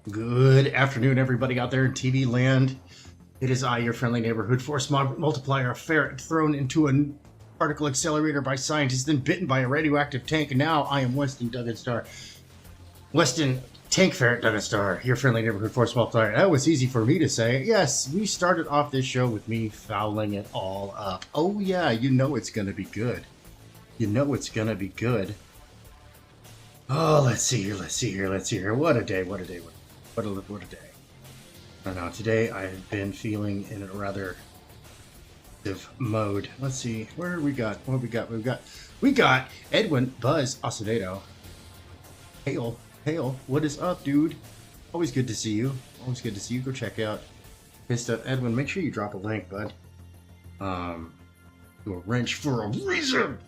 Good afternoon, everybody out there in TV land. It is I, your friendly neighborhood force multiplier, a ferret thrown into a particle accelerator by scientists, then bitten by a radioactive tank, and now I am Weston Duggenstar. Weston Tank Ferret Duggenstar, your friendly neighborhood force multiplier. That was easy for me to say. Yes, we started off this show with me fouling it all up. Oh yeah, you know it's gonna be good. You know it's gonna be good. Oh, let's see here. What a day, what a day. What a day. I don't know, today I've been feeling in a rather mode. Let's see, what we got? We got Edwin Buzz Acevedo. Hail, what is up, dude? Always good to see you. Go check out his stuff. Edwin, make sure you drop a link, bud. Do a wrench for a reason.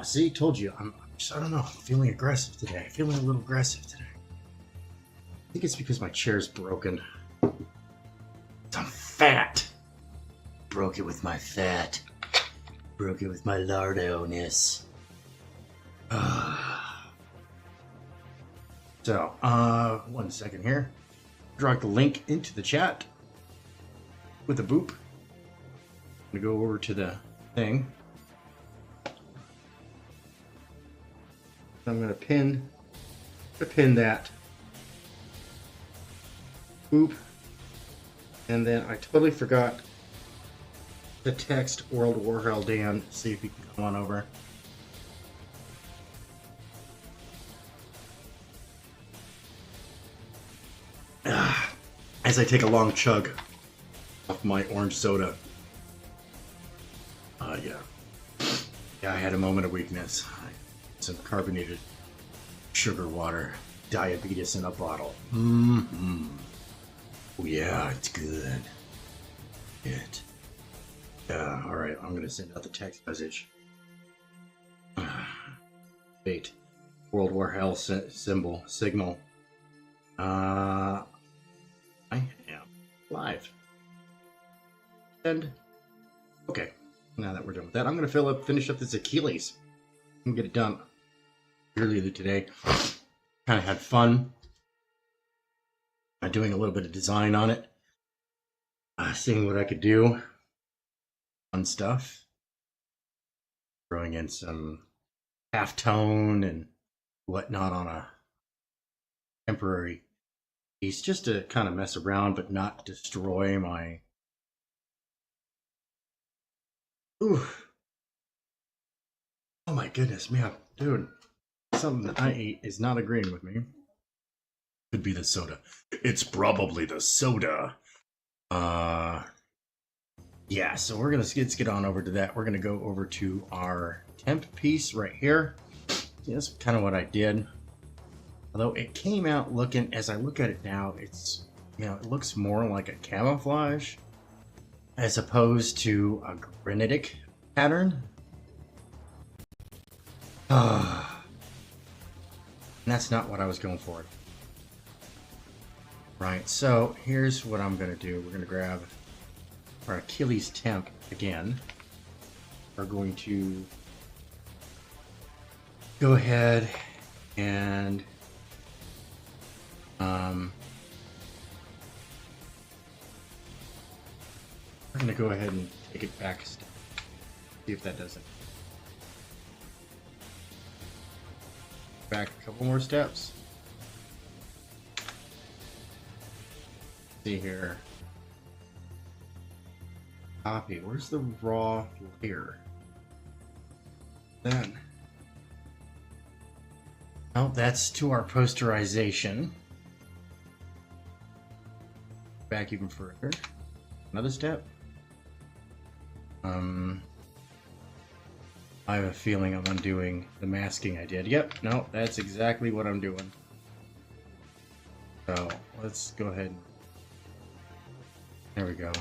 See, told you, I don't know, feeling aggressive today. Feeling a little aggressive today. I think it's because my chair's broken. I'm fat. Broke it with my fat. Broke it with my lardo-ness. So, 1 second here. Drag the link into the chat with a boop. I'm gonna go over to the thing. I'm gonna pin that. Boop. And then I totally forgot to text World War Hell Dan. See if he can come on over. As I take a long chug of my orange soda. Yeah, I had a moment of weakness. Some carbonated sugar water. Diabetes in a bottle. Mm-hmm. Oh, yeah, it's good. Yeah, alright, I'm gonna send out the text message. Wait. World War Hell signal. I am live. And okay, now that we're done with that, I'm gonna finish up this Achilles. I'm gonna get it done earlier today. Kind of had fun. Doing a little bit of design on it. Seeing what I could do. Fun stuff. Throwing in some halftone and whatnot on a temporary piece just to kind of mess around but not destroy my... Ooh. Oh my goodness, man. Dude, something that I ate is not agreeing with me. Could be the soda. It's probably the soda. Yeah, so let's get on over to that. We're gonna go over to our temp piece right here. Yeah, that's kind of what I did. Although it came out looking, as I look at it now, it's, it looks more like a camouflage as opposed to a granitic pattern. And that's not what I was going for. Right, so here's what I'm going to do. We're going to grab our Achilles temp again. We're going to go ahead and we're going to go ahead and take it back a step. See if that does it. Back a couple more steps. See here. Copy. Where's the raw layer? Then. Oh, that's to our posterization. Back even further. Another step. I have a feeling I'm undoing the masking I did. Yep, no, that's exactly what I'm doing. So let's go ahead and there we go.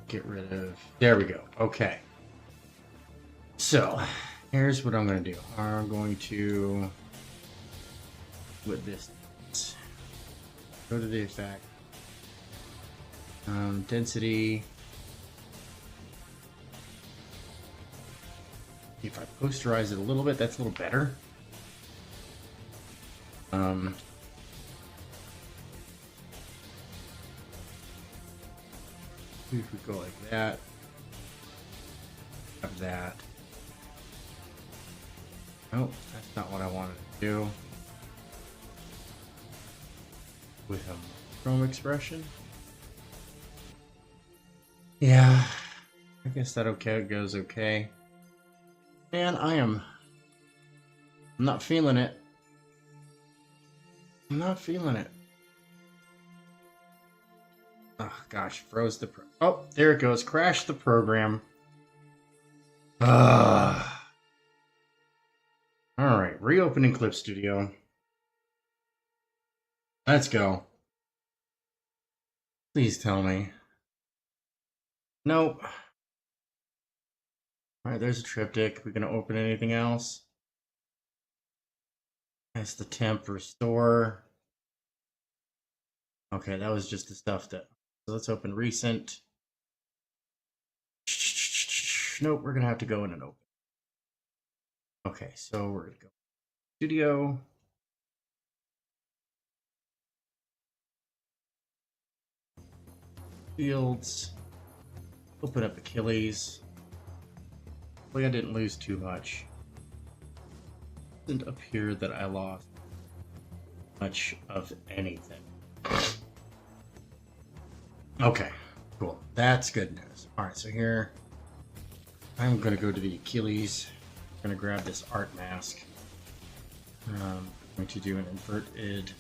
Get rid of... There we go. Okay. So, here's what I'm going to do. I'm going to... With this... Go to the effect. Density... If I posterize it a little bit, that's a little better. If we go like that, have that. Nope, that's not what I wanted to do. With a chrome expression. Yeah, I guess that okay goes okay. Man, I'm not feeling it. I'm not feeling it. Oh gosh, froze the oh, there it goes. Crashed the program. Alright, reopening Clip Studio. Let's go. Please tell me. Nope. Alright, there's a triptych. We're gonna open anything else. That's the temp restore. Okay, that was just the stuff that. So let's open recent. Nope, we're gonna have to go in and open. Okay, so we're gonna go studio. Fields. Open up Achilles. Hopefully I didn't lose too much. It doesn't appear that I lost much of anything. Okay, cool. That's good news. Alright, so here I'm gonna go to the Achilles. I'm gonna grab this art mask. I'm going to do an inverted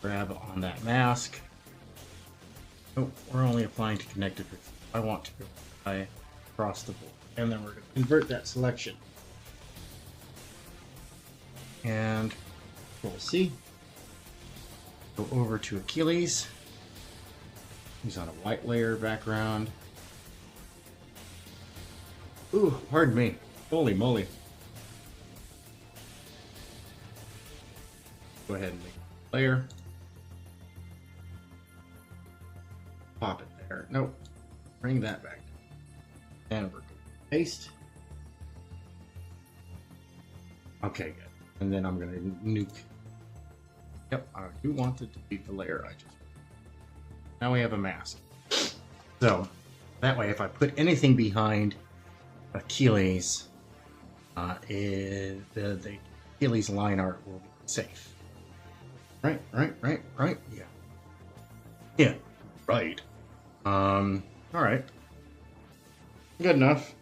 grab on that mask. Oh, we're only applying to connected. I want to apply across the board. And then we're going to invert that selection. And Control C. Go over to Achilles. He's on a white layer background. Ooh, pardon me. Holy moly. Go ahead and make a layer. Pop it there. Nope. Bring that back. And we're going to paste. Okay, good. And then I'm going to nuke. Yep, I do want it to be the layer I just. Now we have a mask. So that way, if I put anything behind Achilles, the Achilles line art will be safe. Right. Yeah, right. Alright. Good enough.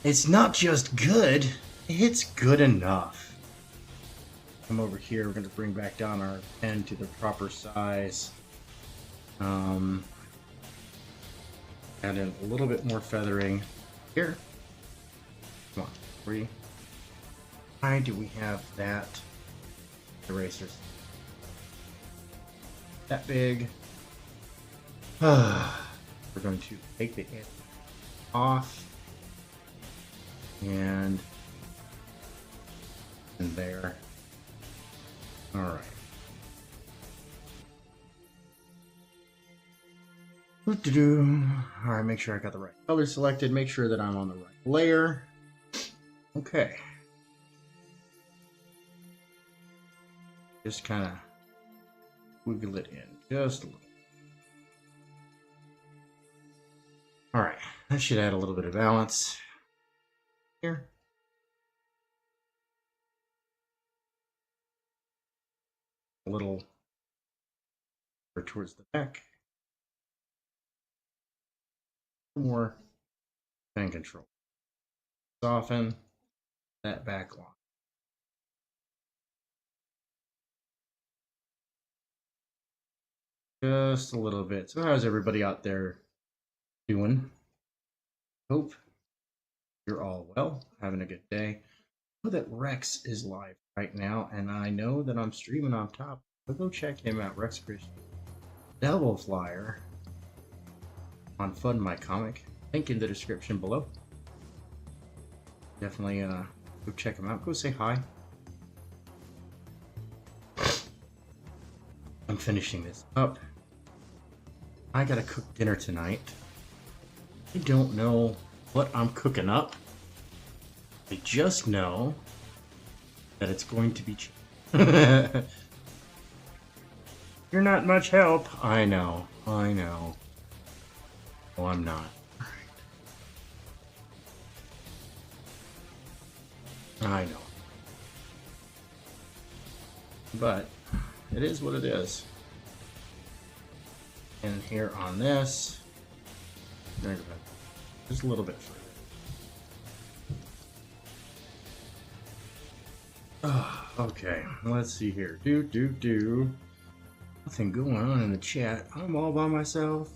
It's not just good, it's good enough. Come over here, we're going to bring back down our pen to the proper size. Add in a little bit more feathering here. Come on, 3. Why do we have that erasers that big? We're going to take the edge off and there. All right. All right, make sure I got the right color selected. Make sure that I'm on the right layer. Okay. Just kind of wiggle it in just a little. All right, that should add a little bit of balance here. A little towards the back. More pen control. Soften that back line. Just a little bit. So how's everybody out there doing? Hope you're all well, having a good day. I know that Rex is live right now, and I know that I'm streaming on top. But go check him out, Rex Christian. Devil Flyer on Fun My Comic. Link in the description below. Definitely go check him out. Go say hi. I'm finishing this up. I gotta cook dinner tonight. I don't know what I'm cooking up. I just know that it's going to be chicken. You're not much help. I know. I know. Oh, I'm not. I know. But it is what it is. And here on this, just a little bit further. Oh, okay, let's see here. Nothing going on in the chat. I'm all by myself.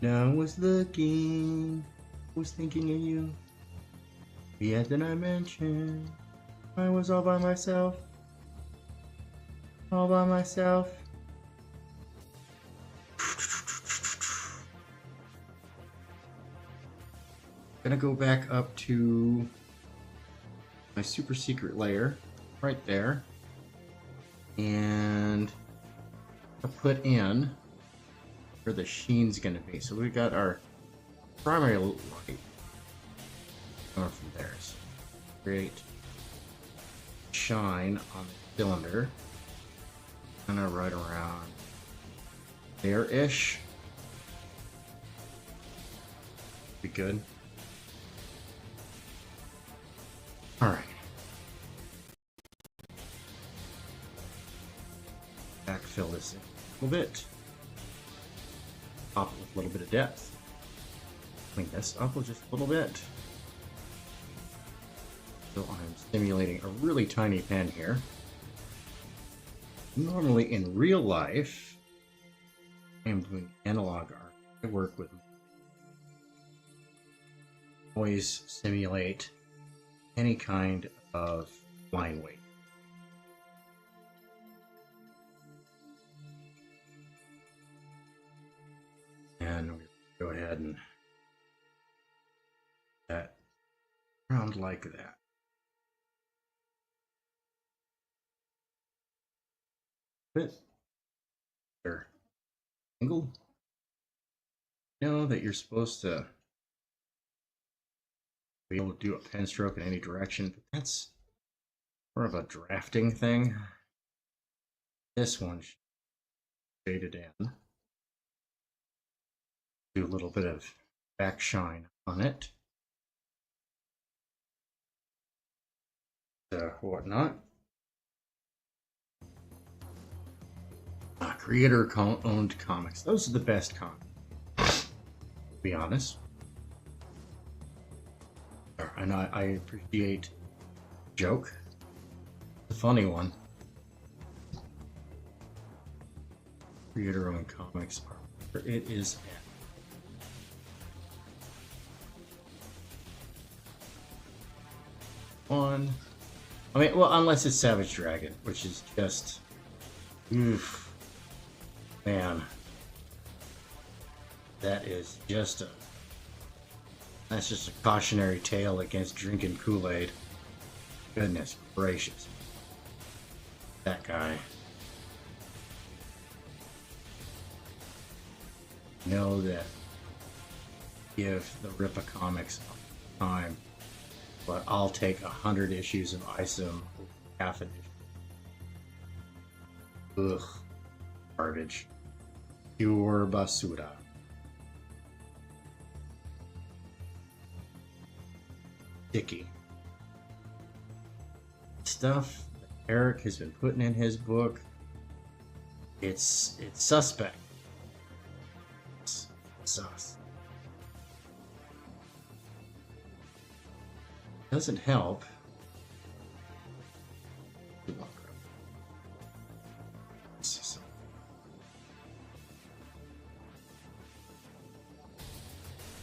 No one was looking. Was thinking of you. Yet then I mentioned I was all by myself. All by myself. Gonna go back up to my super secret layer right there, and I'll put in where the sheen's gonna be. So we got our primary light coming from there. So create shine on the cylinder, kind of right around there-ish. Be good. All right. Backfill this in a little bit. Pop it with a little bit of depth. Clean this up with just a little bit. So I'm simulating a really tiny pen here. Normally in real life, I am doing analog art. I work with always simulate any kind of line weight. And we go ahead and that around like that. Bit better angle. Know that you're supposed to be able to do a pen stroke in any direction, but that's more of a drafting thing. This one shaded in. Do a little bit of back shine on it. Whatnot. Creator-owned comics. Those are the best comics, to be honest. And I appreciate joke. It's a funny one. Creator-owned comics are where it is at. One. I mean, well, unless it's Savage Dragon, which is just, oof, man, that is just a, that's just a cautionary tale against drinking Kool-Aid. Goodness gracious, that guy. Know that give the Rippa comics time. But I'll take 100 issues of ISOM, half an issue. Ugh. Garbage. Pure basura. Sticky. Stuff that Eric has been putting in his book, it's suspect. It's sus. Doesn't help.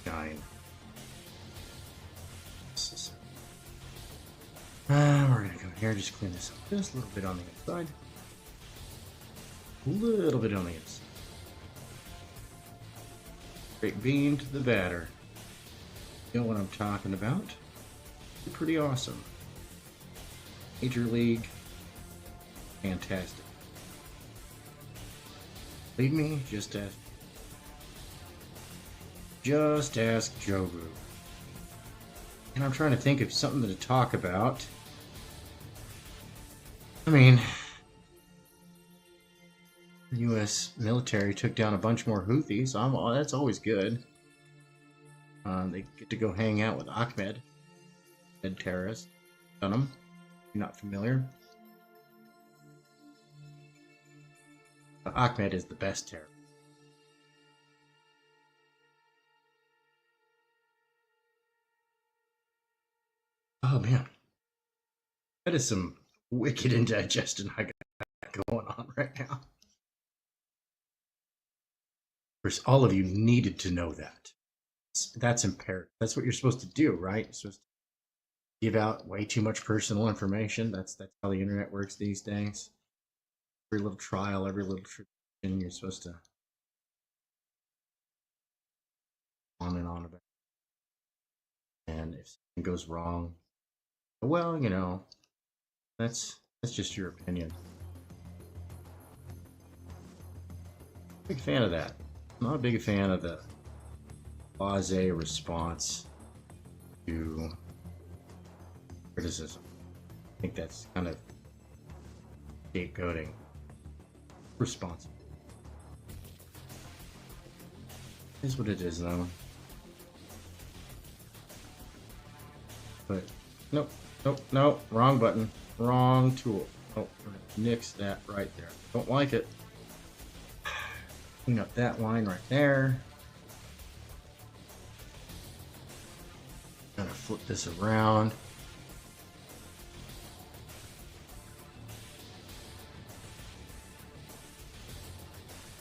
Shine. We're gonna go here, just clean this up just a little bit on the inside. A little bit on the inside. Straight beam to the batter. You know what I'm talking about? Pretty awesome. Major League. Fantastic. Lead me? Just ask Jobu. And I'm trying to think of something to talk about. I mean, U.S. military took down a bunch more Houthis. That's always good. They get to go hang out with Ahmed, dead terrorist. Done him. You're not familiar? Ahmed is the best terrorist. Oh man, that is some wicked indigestion I got going on right now. Of course, all of you needed to know that. That's imperative. That's what you're supposed to do, right? You're supposed to give out way too much personal information. That's how the internet works these days. Every little trial, every little tradition, you're supposed to on and on about. And if something goes wrong, well, you know, that's just your opinion. Big fan of that. I'm not a big fan of the blasé response to criticism. I think that's kind of scapegoating response. It is what it is, though. But nope, nope, wrong button, wrong tool. Oh, we're gonna nix that right there. Don't like it. Clean up that line right there. Gonna flip this around.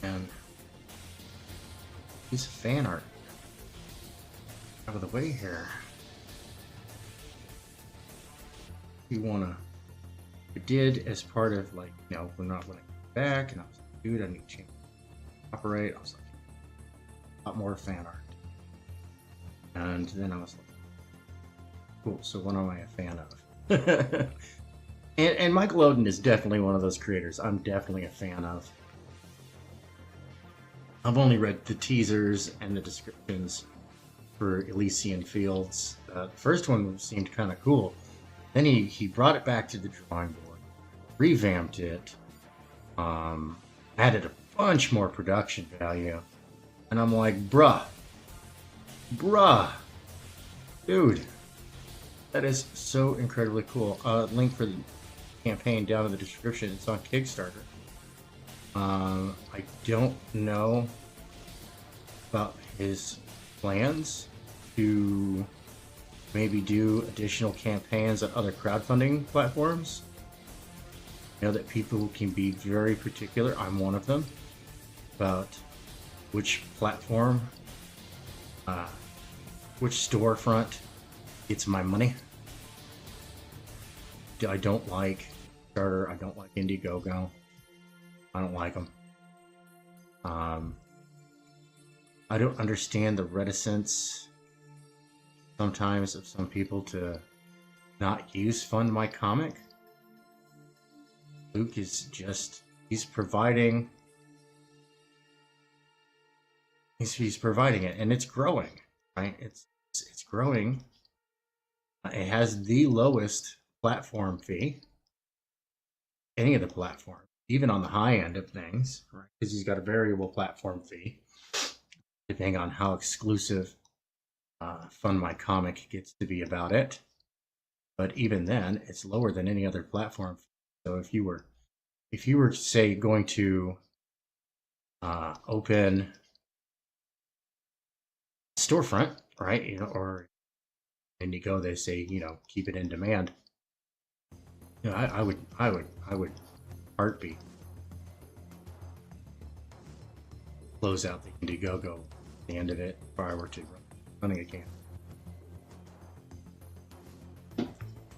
And piece of fan art out of the way here. You wanna, I did as part of like, you know, we're not gonna get back, and I was like, dude, I need to change operate. I was like, a lot more fan art. And then I was like, cool, so what am I a fan of? and Michael Oden is definitely one of those creators I'm definitely a fan of. I've only read the teasers and the descriptions for Elysian Fields. The first one seemed kind of cool. Then he brought it back to the drawing board, revamped it, added a bunch more production value, and I'm like, bruh, dude, that is so incredibly cool. Link for the campaign down in the description. It's on Kickstarter. I don't know about his plans to maybe do additional campaigns on other crowdfunding platforms. I know that people can be very particular. I'm one of them about which platform, which storefront gets my money. I don't like Kickstarter. I don't like IndieGoGo. I don't like them. I don't understand the reticence sometimes of some people to not use Fund My Comic. Luke is just, he's providing it, and it's growing, right? It's growing. It has the lowest platform fee, any of the platforms, even on the high end of things, right? Because he's got a variable platform fee, depending on how exclusive Fund My Comic gets to be about it. But even then, it's lower than any other platform. So if you were say going to open storefront, right? You know, or IndieGo, they say, you know, keep it in demand. You know, I would heartbeat close out the IndieGoGo at the end of it if I were to running a camp.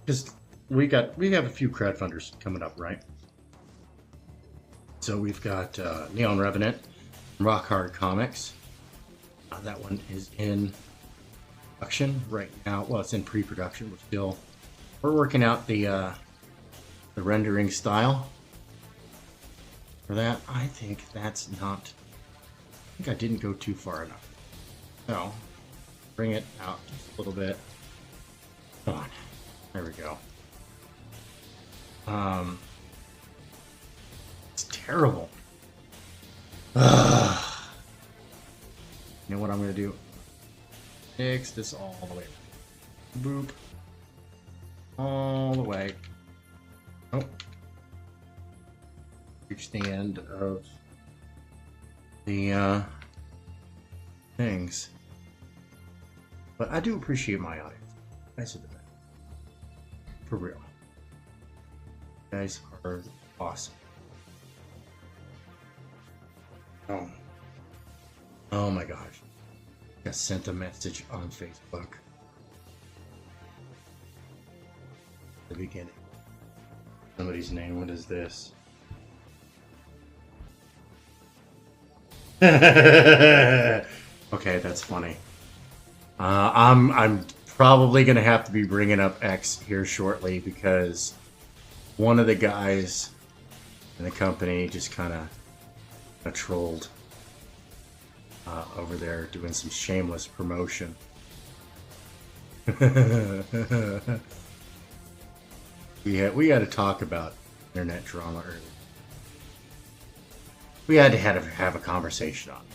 Because we have a few crowdfunders coming up, right? So we've got Neon Revenant, Rock Hard Comics. That one is in production right now. Well, it's in pre-production. We're working out the rendering style for that. I think I didn't go too far enough. So bring it out just a little bit. Come on. There we go. It's terrible. You know what I'm going to do? Fix this all the way. Boop. All the way. Oh. Reach the end of the things. But I do appreciate my audience. You guys are the best. For real. You guys are awesome. Oh. Oh my gosh. I sent a message on Facebook. The beginning. Somebody's name, what is this? Okay, that's funny. I'm probably gonna have to be bringing up X here shortly because one of the guys in the company just kind of trolled over there doing some shameless promotion. We had to talk about internet drama earlier. We had to have a conversation on it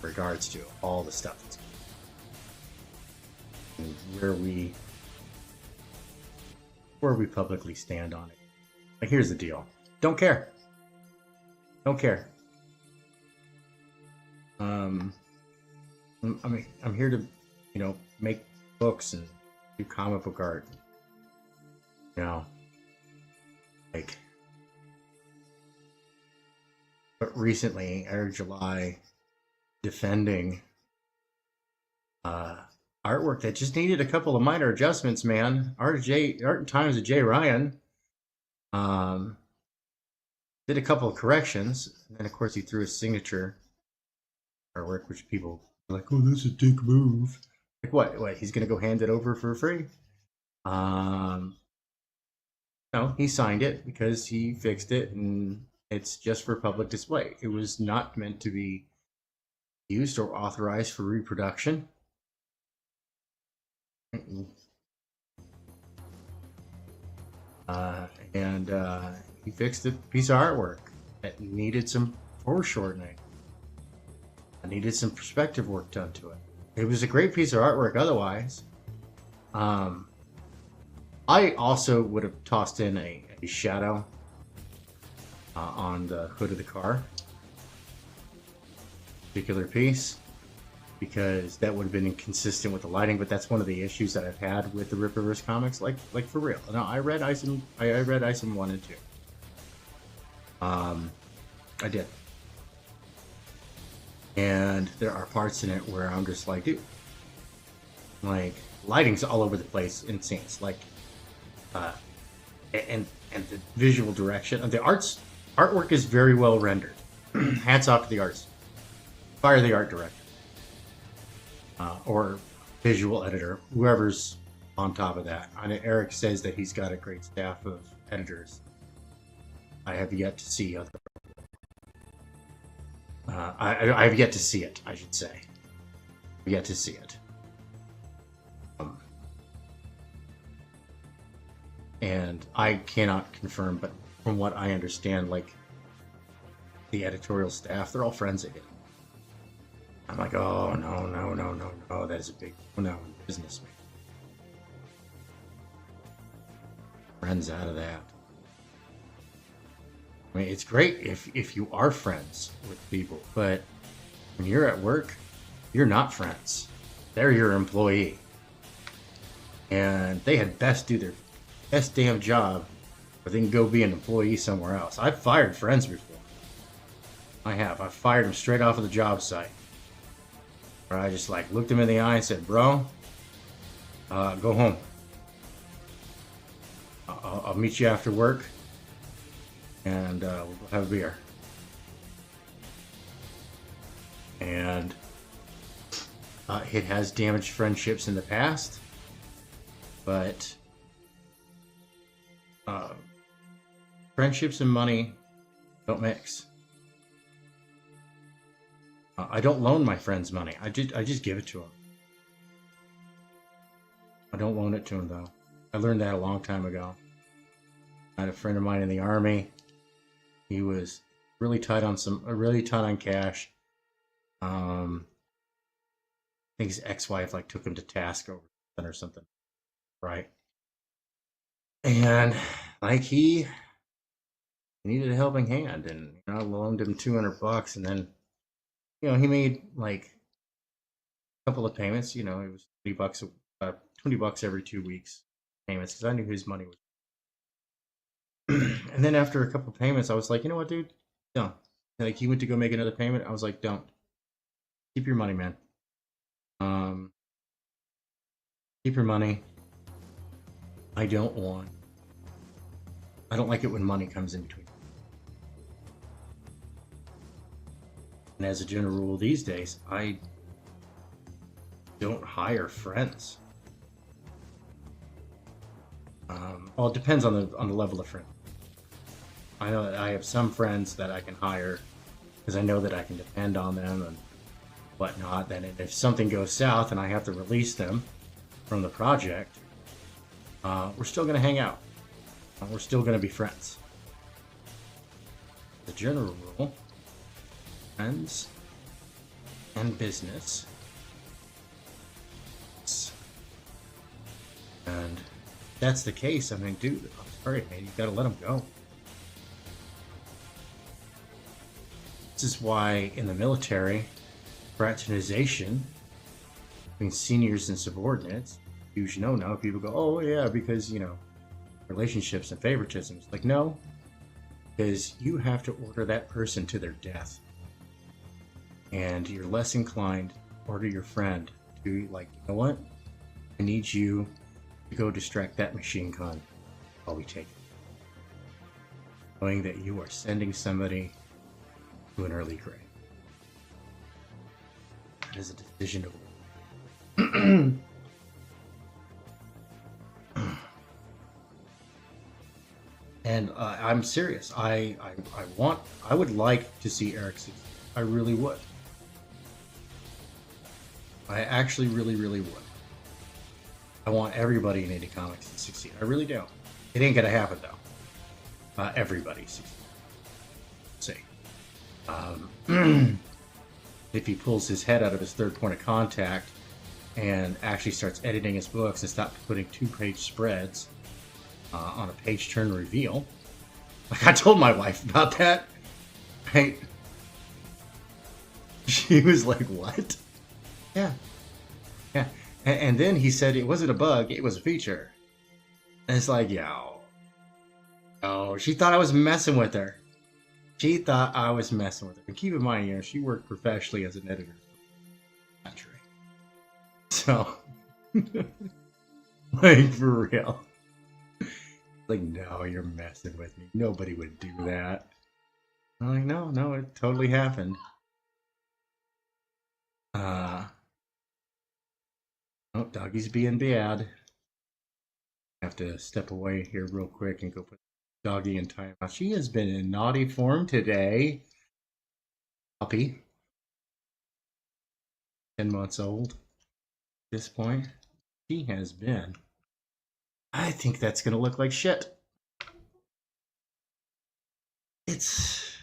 in regards to all the stuff that's and where we publicly stand on it. Like, here's the deal. Don't care. Don't care. I'm here to, you know, make books and do comic book art. You know, like, but recently, July, defending artwork that just needed a couple of minor adjustments, man. Art and Times of Jay Ryan did a couple of corrections, and then of course he threw his signature artwork, which people are like, oh, that's a dick move. Like, what he's gonna go hand it over for free? No, he signed it because he fixed it, and it's just for public display. It was not meant to be used or authorized for reproduction. And he fixed a piece of artwork that needed some foreshortening. It needed some perspective work done to it. It was a great piece of artwork otherwise. I also would have tossed in a shadow on the hood of the car. Particular piece. Because that would have been inconsistent with the lighting, but that's one of the issues that I've had with the Rippaverse comics, like for real. No, I read ISIM 1 and 2. I did. And there are parts in it where I'm just like, dude, like, lighting's all over the place in scenes, like, and the visual direction, the artwork is very well rendered. Hats off to the artists. Fire the art director. Or visual editor, whoever's on top of that. I know Eric says that he's got a great staff of editors. I have yet to see other. I have yet to see it, I should say. I've yet to see it. And I cannot confirm, but from what I understand, like, the editorial staff, they're all friends of him. I'm like, oh, no, that is a big no in business, man. Friends out of that. I mean, it's great if you are friends with people, but when you're at work, you're not friends. They're your employee. And they had best do their best damn job, or they can go be an employee somewhere else. I've fired friends before. I have. I fired them straight off of the job site. Where I just like looked him in the eye and said, bro, go home. I'll meet you after work and we'll have a beer. And it has damaged friendships in the past, but friendships and money don't mix. I don't loan my friends money. I just give it to them. I don't loan it to them, though. I learned that a long time ago. I had a friend of mine in the Army. He was really tight on cash. I think his ex-wife like took him to task over or something, right? And like he needed a helping hand, and I loaned him $200, and then he made like a couple of payments. It was $20, $20 every 2 weeks payments because I knew his money was. And then after a couple of payments, I was like, you know what, dude, don't. Like he went to go make another payment. I was like, don't. Keep your money, man. Keep your money. I don't like it when money comes in between. And as a general rule these days, I don't hire friends. Well, it depends on the level of friend. I know that I have some friends that I can hire because I know that I can depend on them and whatnot. Then if something goes south and I have to release them from the project, we're still going to hang out. We're still going to be friends. The general rule, friends and business. And that's the case. I mean, dude, I'm sorry, man, you gotta let them go. This is why in the military, fraternization between seniors and subordinates, huge no-no. People go, oh yeah, because relationships and favoritism. It's like, no, because you have to order that person to their death, and you're less inclined to order your friend to like, you know what, I need you to go distract that machine gun while we take it, knowing that you are sending somebody to an early grave. That is a decision to and I'm serious. I would like to see Eric succeed. I really would. I actually really would. I want everybody in indie comics to succeed. I really do. It ain't gonna happen though. Everybody succeeds. See. If he pulls his head out of his third point of contact and actually starts editing his books and stops putting 2-page spreads on a page turn reveal. Like I told my wife about that. Right? She was like, what? Yeah. And then he said it wasn't a bug, it was a feature. And it's like, she thought I was messing with her. She thought I was messing with her. And keep in mind, she worked professionally as an editor. So, like, for real. Like, no, you're messing with me. Nobody would do that. I'm like, no, it totally happened. Oh, doggy's being bad. I have to step away here real quick and go put doggy in timeout. She has been in naughty form today. Puppy. 10 months old. At this point, she has been. I think that's going to look like shit. It's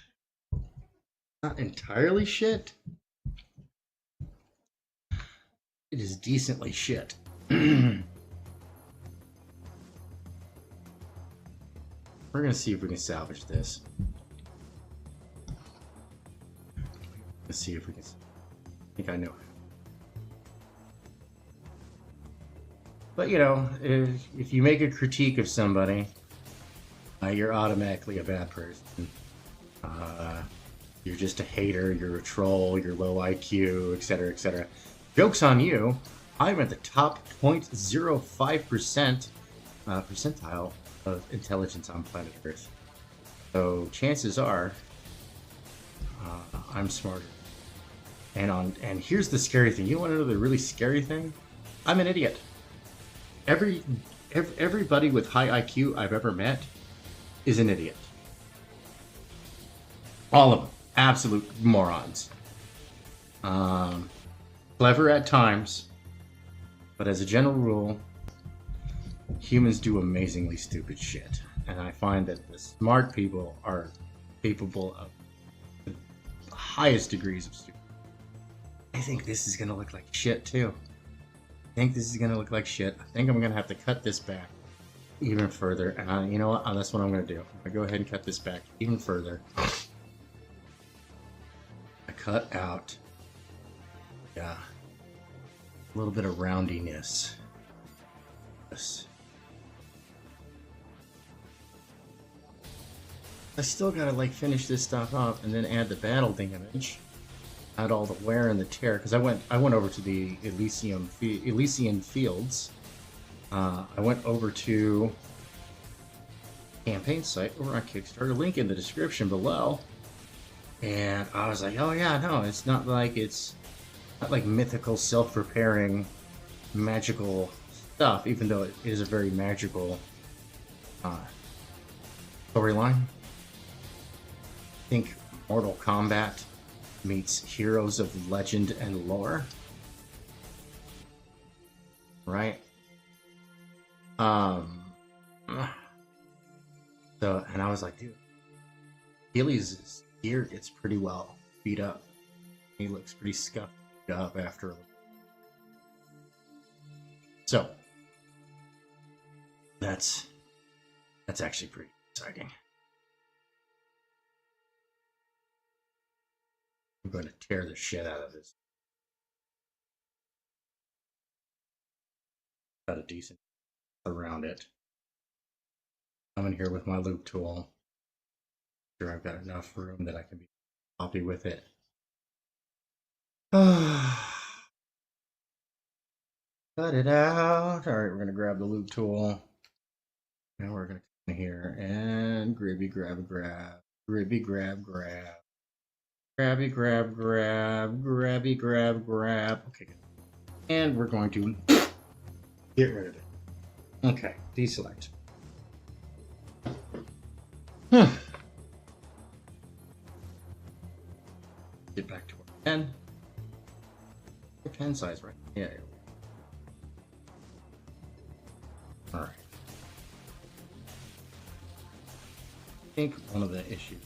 not entirely shit. It is decently shit. We're going to see if we can salvage this. Let's see if we can. I think I know. But if you make a critique of somebody, you're automatically a bad person. You're just a hater, you're a troll, you're low IQ, etc., etc. Joke's on you. I'm at the top 0.05% percentile of intelligence on planet Earth. So chances are I'm smarter. And here's the scary thing. You want to know the really scary thing? I'm an idiot. Everybody with high IQ I've ever met is an idiot. All of them. Absolute morons. Clever at times, but as a general rule, humans do amazingly stupid shit. And I find that the smart people are capable of highest degrees of stupid. I think this is gonna look like shit too. I think this is gonna look like shit. I think I'm gonna have to cut this back even further. And you know what? That's what I'm gonna do. I'm gonna go ahead and cut this back even further. I cut out, yeah, a little bit of roundiness. Yes. I still gotta like finish this stuff up and then add the battle damage, add all the wear and the tear. Because I went over to the Elysian Fields. I went over to campaign site over on Kickstarter. Link in the description below. And I was like, oh yeah, no, it's not like mythical, self-repairing, magical stuff. Even though it is a very magical storyline. I think Mortal Kombat meets Heroes of Legend and Lore. Right? So, and I was like, dude, Achilles' gear gets pretty well beat up. He looks pretty scuffed up after a little. So, that's actually pretty exciting. I'm going to tear the shit out of this. Got a decent around it. I'm in here with my loop tool. Sure, I've got enough room that I can be happy with it. Cut it out. All right, we're going to grab the loop tool. Now we're going to come in here and gribby grab grab. Gribby grab grab. Grabby grab grab. Grabby grab grab. Okay, good. And we're going to get rid of it. Okay, deselect. Get back to our pen. The pen size, right? Yeah. All right. I think one of the issues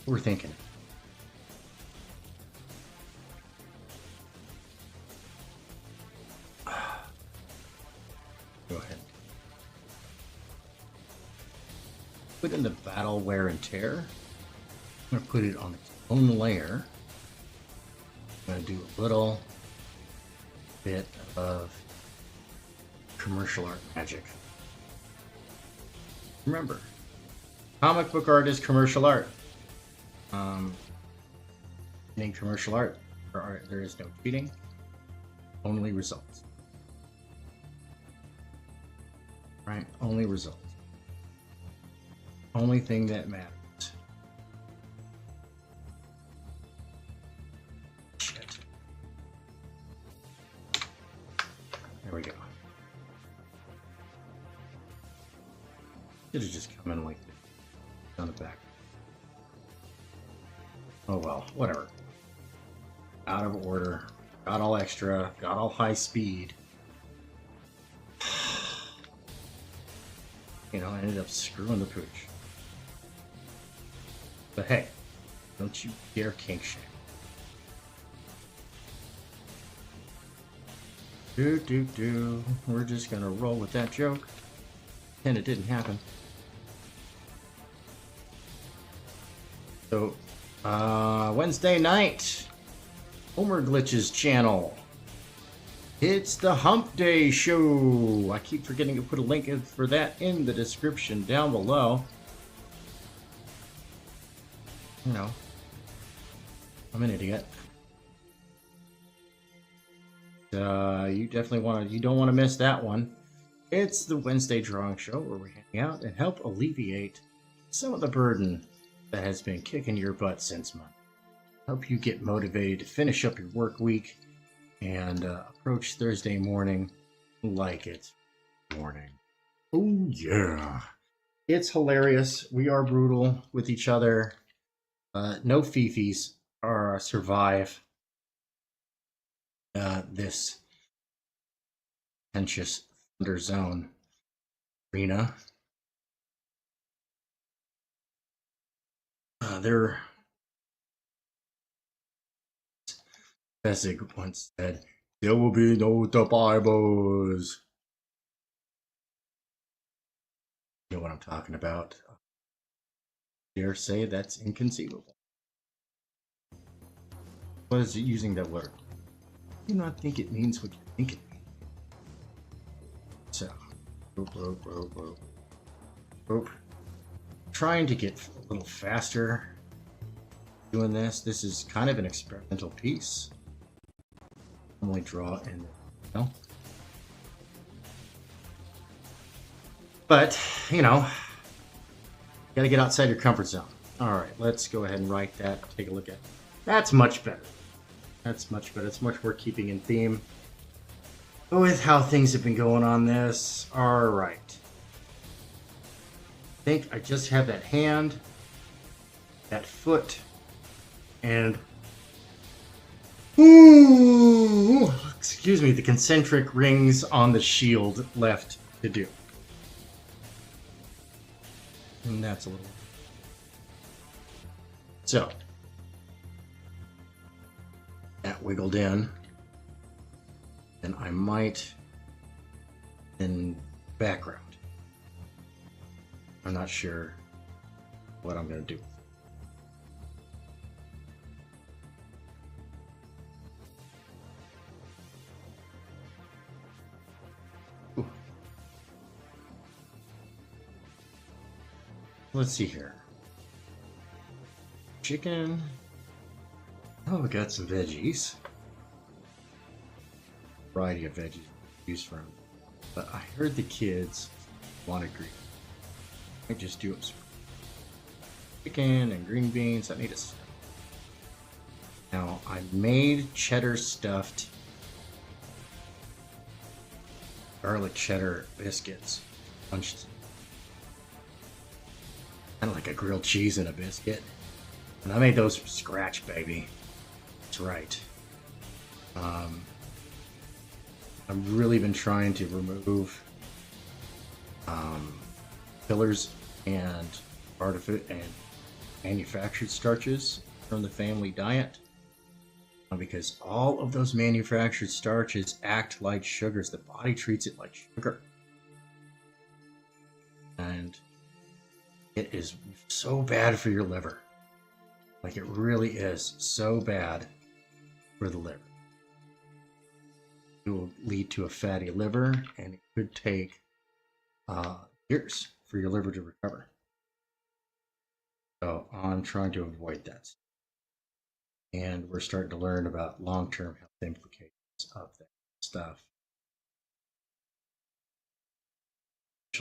overthinking it. Go ahead. Put in the battle wear and tear. I'm going to put it on its own layer. I'm going to do a little bit of commercial art magic. Remember, comic book art is commercial art. In commercial art, there is no cheating, only results. Right? Only results. Only thing that matters. Shit. There we go. Should have just come in like this on the back. Oh well, whatever. Out of order. Got all extra. Got all high speed. You know, I ended up screwing the pooch. But hey, don't you dare kink shame. We're just gonna roll with that joke. And it didn't happen. So, Wednesday night, Homer Glitch's channel. It's the Hump Day Show. I keep forgetting to put a link for that in the description down below. You know, I'm an idiot. You definitely you don't want to miss that one. It's the Wednesday drawing show where we hang out and help alleviate some of the burden that has been kicking your butt since Monday. Help you get motivated to finish up your work week and approach Thursday morning like it's morning. Oh yeah. It's hilarious. We are brutal with each other. No fifis survive this contentious Thunder Zone arena. They're Essig once said, "There will be no Bibles." You know what I'm talking about. I dare say that's inconceivable. What is it using that word? I do not think it means what you think it means. So, trying to get a little faster doing this. This is kind of an experimental piece. Normally draw in, but you know, got to get outside your comfort zone. All right, let's go ahead and write that. Take a look at it. That's much better. That's much better. It's much more keeping in theme with how things have been going on this. All right. I think I just have that hand, that foot, and excuse me, the concentric rings on the shield left to do. And that's a little. So that wiggled in, and I might in background. I'm not sure what I'm going to do. Ooh. Let's see here. Chicken. Oh, we got some veggies. Variety of veggies to choose from. But I heard the kids wanted green. I just do some chicken and green beans. I need a stuff. Now, I made cheddar stuffed garlic cheddar biscuits. Punched. Kind of like a grilled cheese in a biscuit. And I made those from scratch, baby. That's right. I've really been trying to remove fillers and and manufactured starches from the family diet, because all of those manufactured starches act like sugars. The body treats it like sugar, and it is so bad for your liver. Like, it really is so bad for the liver. It will lead to a fatty liver, and it could take years for your liver to recover. So I'm trying to avoid that. And we're starting to learn about long-term health implications of that stuff.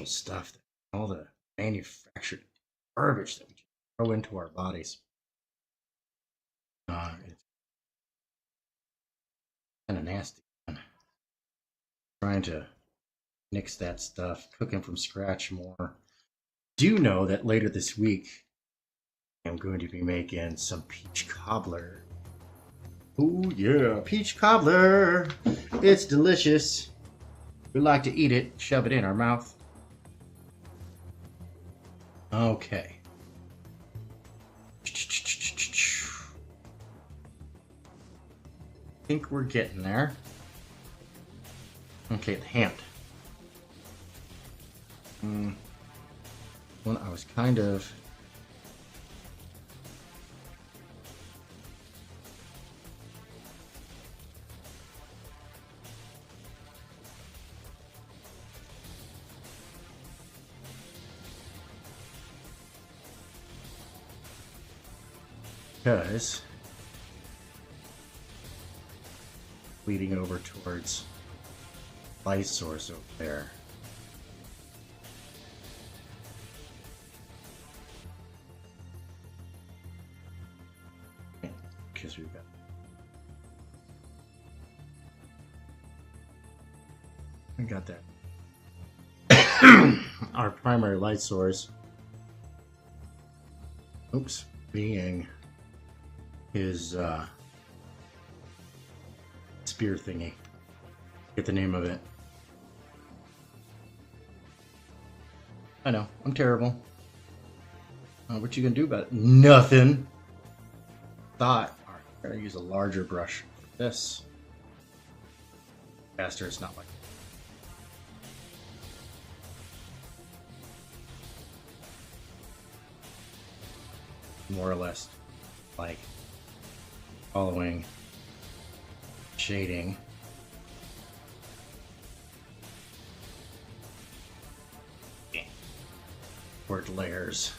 Stuff, all the manufactured garbage that we throw into our bodies. It's kind of nasty. Trying to mix that stuff, cooking from scratch more. Do know that later this week I'm going to be making some peach cobbler. Oh yeah, peach cobbler. It's delicious. We like to eat it, shove it in our mouth. Okay. I think we're getting there. Okay, the hand. When I was kind of because leading over towards light source over there. Because we've got that. Our primary light source. Oops, being his spear thingy. Get the name of it. I know, I'm terrible. What you gonna do about it? Nothing. Thought. Alright, gotta use a larger brush for this. Faster, it's not like more or less like following shading. Word layers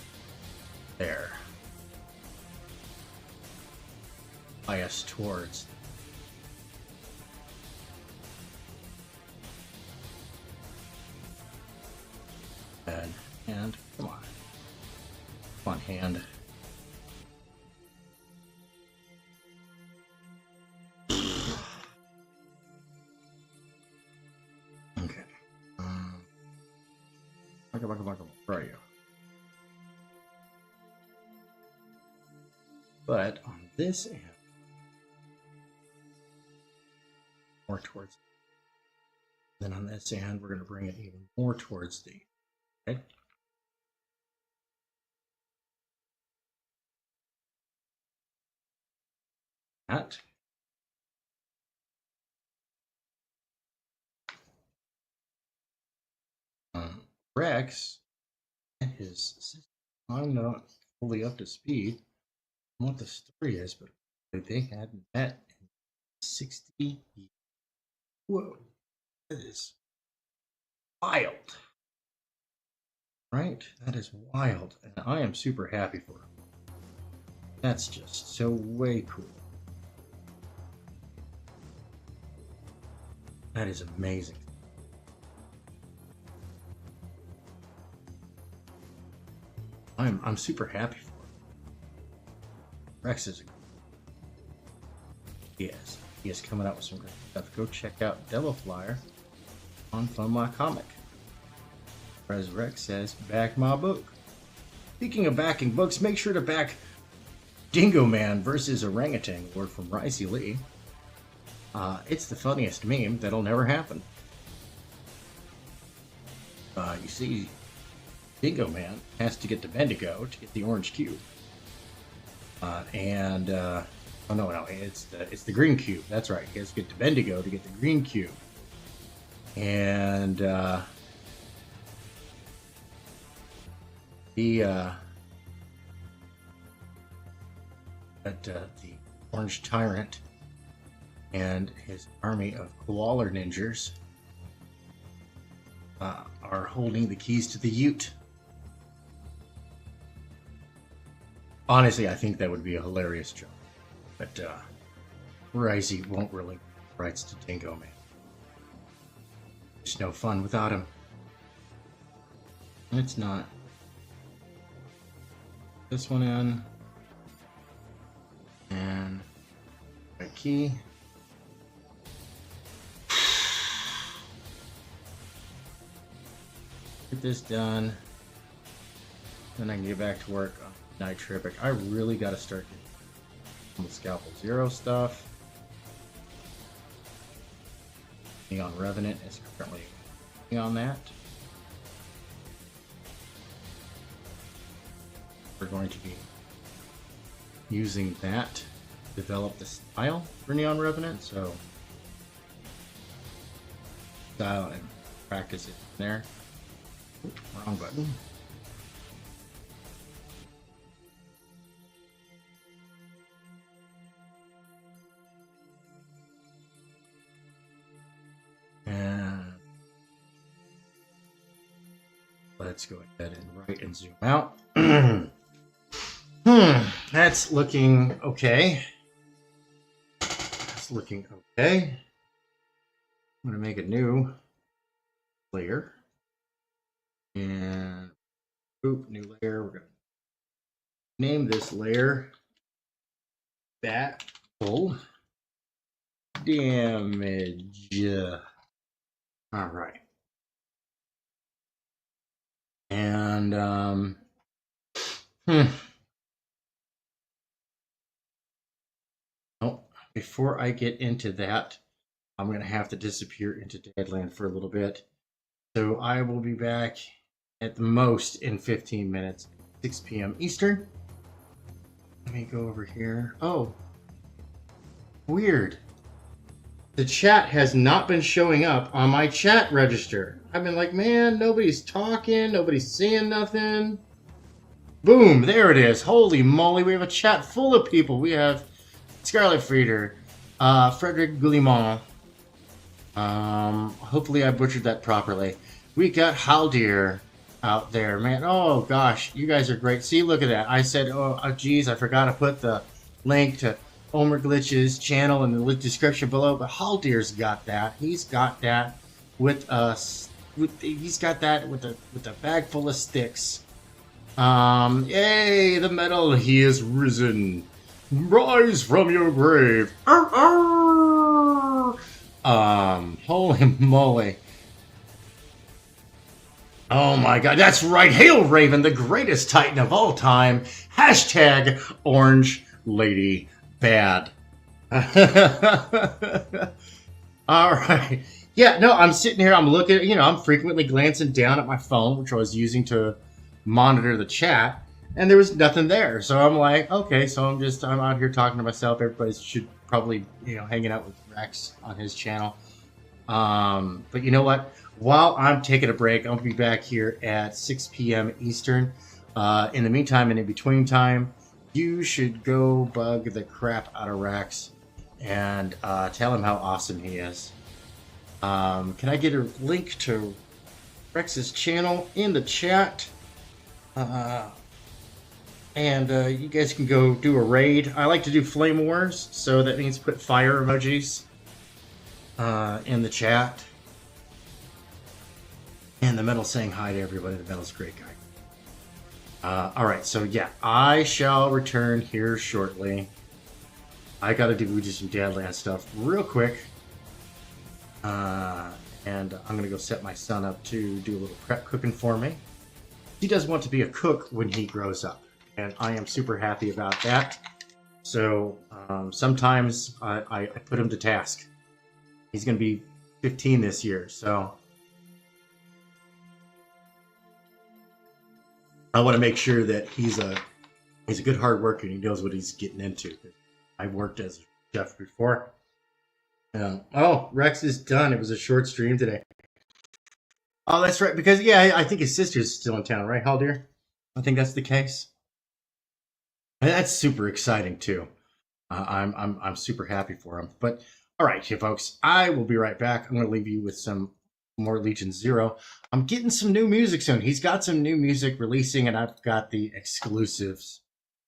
there. Bias towards and come on hand. Okay. Where are you? But on this end, more towards. Then on this end, we're going to bring it even more towards the. Okay. That. Rex and his system. I'm not fully up to speed on what the story is, but they had met in 60 years. Whoa, that is wild. Right? That is wild. And I am super happy for him. That's just so way cool. That is amazing. I'm super happy for him. Rex is he is coming out with some great stuff. Go check out Devil Flyer on Funlock Comic. As Rex says, back my book. Speaking of backing books, make sure to back Dingo Man versus Orangutan Award from Ricey Lee. It's the funniest meme that'll never happen. You see, Dingo Man has to get to Bendigo to get the orange cube. Oh no, it's the green cube. That's right. He has to get to Bendigo to get the green cube. And the Orange Tyrant and his army of koala ninjas are holding the keys to the Ute. Honestly, I think that would be a hilarious joke, but Ricey won't really rights to Dingo Man. It's no fun without him. It's not. This one in. And my key. Get this done. Then I can get back to work on Nitripic. I really got to start getting the Scalpel Zero stuff. Neon Revenant is currently working on that. We're going to be using that to develop the style for Neon Revenant, so style and practice it there. Oops, wrong button. And let's go ahead and write and zoom out. That's looking okay. That's looking okay. I'm going to make a new layer. And boop, new layer. We're going to name this layer Battle Damage. All right. And oh, before I get into that, I'm going to have to disappear into Deadland for a little bit. So I will be back at the most in 15 minutes, 6 p.m. Eastern. Let me go over here. Oh, weird. the chat has not been showing up on my chat register. I've been like, man, nobody's talking, nobody's saying nothing. Boom, there it is. Holy moly, we have a chat full of people. We have Scarlet Frieder, Frederick Goulimont. Hopefully I butchered that properly. We got Haldir out there, man. Oh gosh, you guys are great. See, look at that. I said, oh geez, I forgot to put the link to Omer Glitch's channel in the description below, but Haldir's got that. He's got that with us. He's got that with a bag full of sticks. Yay, the metal, he is risen. Rise from your grave. Holy moly. Oh my god, that's right. Hail Raven, the greatest Titan of all time. Hashtag Orange Lady Bad. Alright. Yeah, no, I'm sitting here, I'm looking, I'm frequently glancing down at my phone, which I was using to monitor the chat, and there was nothing there. So I'm like, okay, so I'm out here talking to myself. Everybody should probably, hanging out with Rex on his channel. But you know what? While I'm taking a break, I'll be back here at 6 p.m. Eastern. In the meantime and in between time, you should go bug the crap out of Rex and tell him how awesome he is. Can I get a link to Rex's channel in the chat? And you guys can go do a raid. I like to do flame wars, so that means put fire emojis in the chat. And the metal's saying hi to everybody. The metal's a great guy. Alright, so yeah, I shall return here shortly. I gotta do just some Dadland stuff real quick. And I'm gonna go set my son up to do a little prep cooking for me. He does want to be a cook when he grows up, and I am super happy about that. So sometimes I put him to task. He's going to be 15 this year, so I want to make sure that he's a good hard worker and he knows what he's getting into. I've worked as a chef before. Oh, Rex is done. It was a short stream today. Oh, that's right. Because yeah, I think his sister's still in town, right, Haldir? I think that's the case. And that's super exciting too. I'm super happy for him. But all right, here, folks. I will be right back. I'm going to leave you with some more Legion Zero. I'm getting some new music soon. He's got some new music releasing, and I've got the exclusives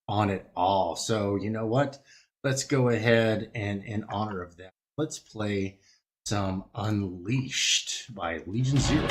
on it all. So you know what? Let's go ahead and in honor of that, let's play some Unleashed by Legion Zero.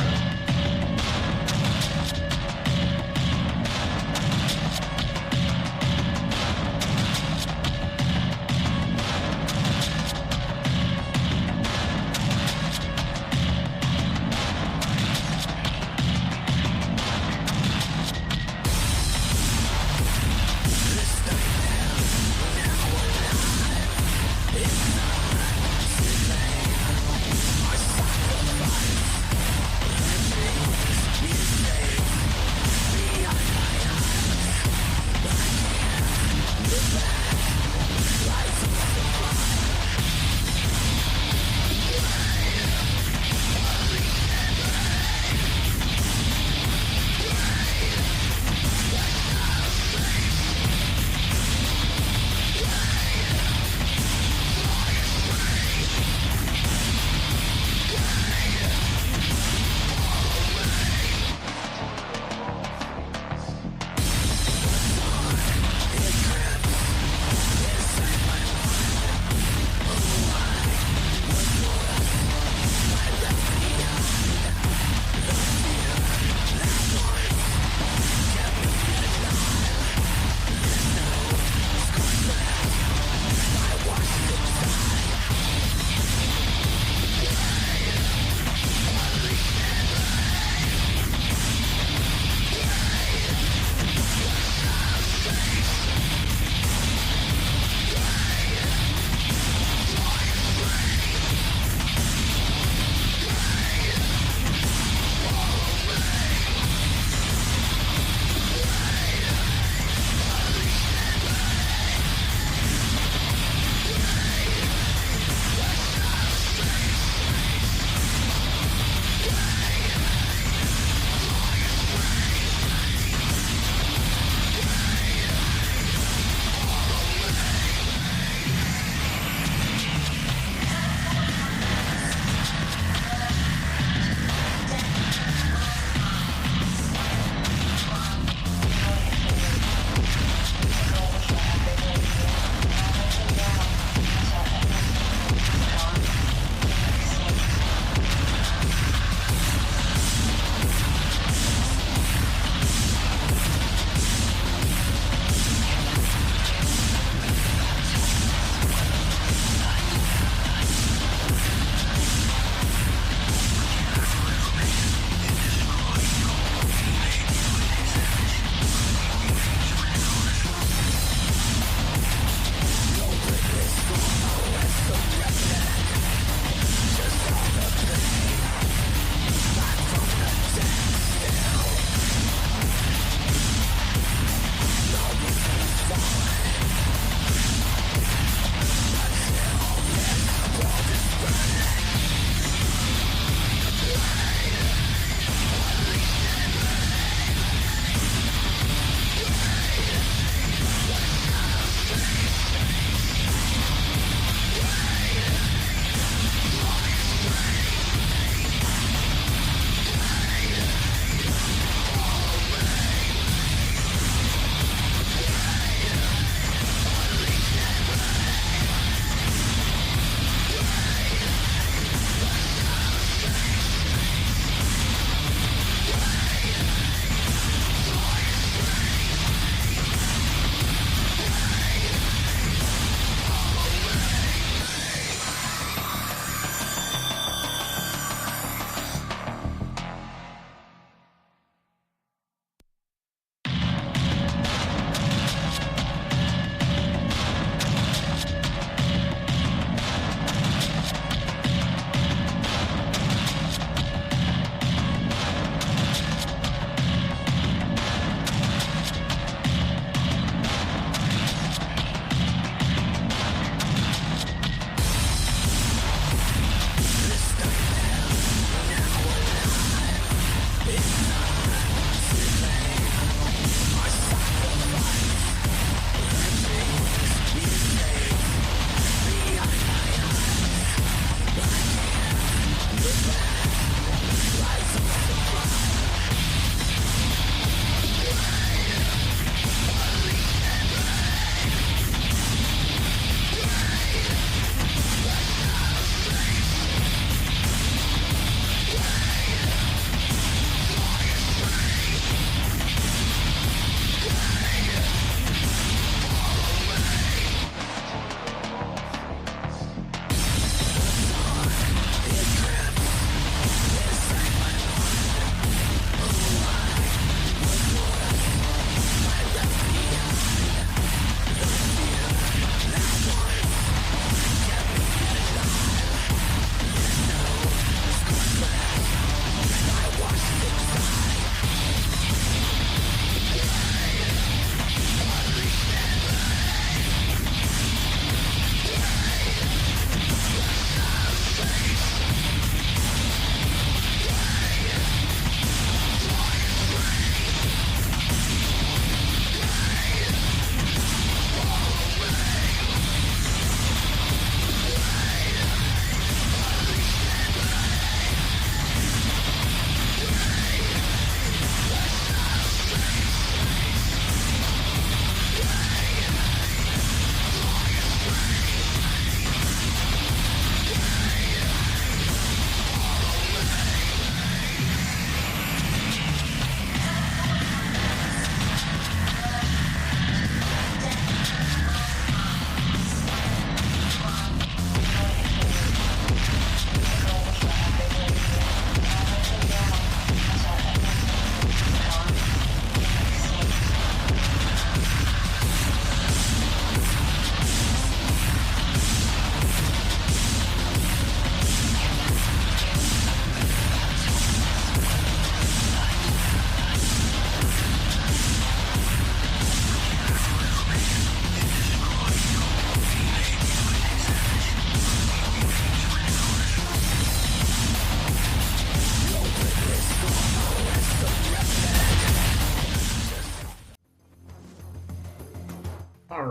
All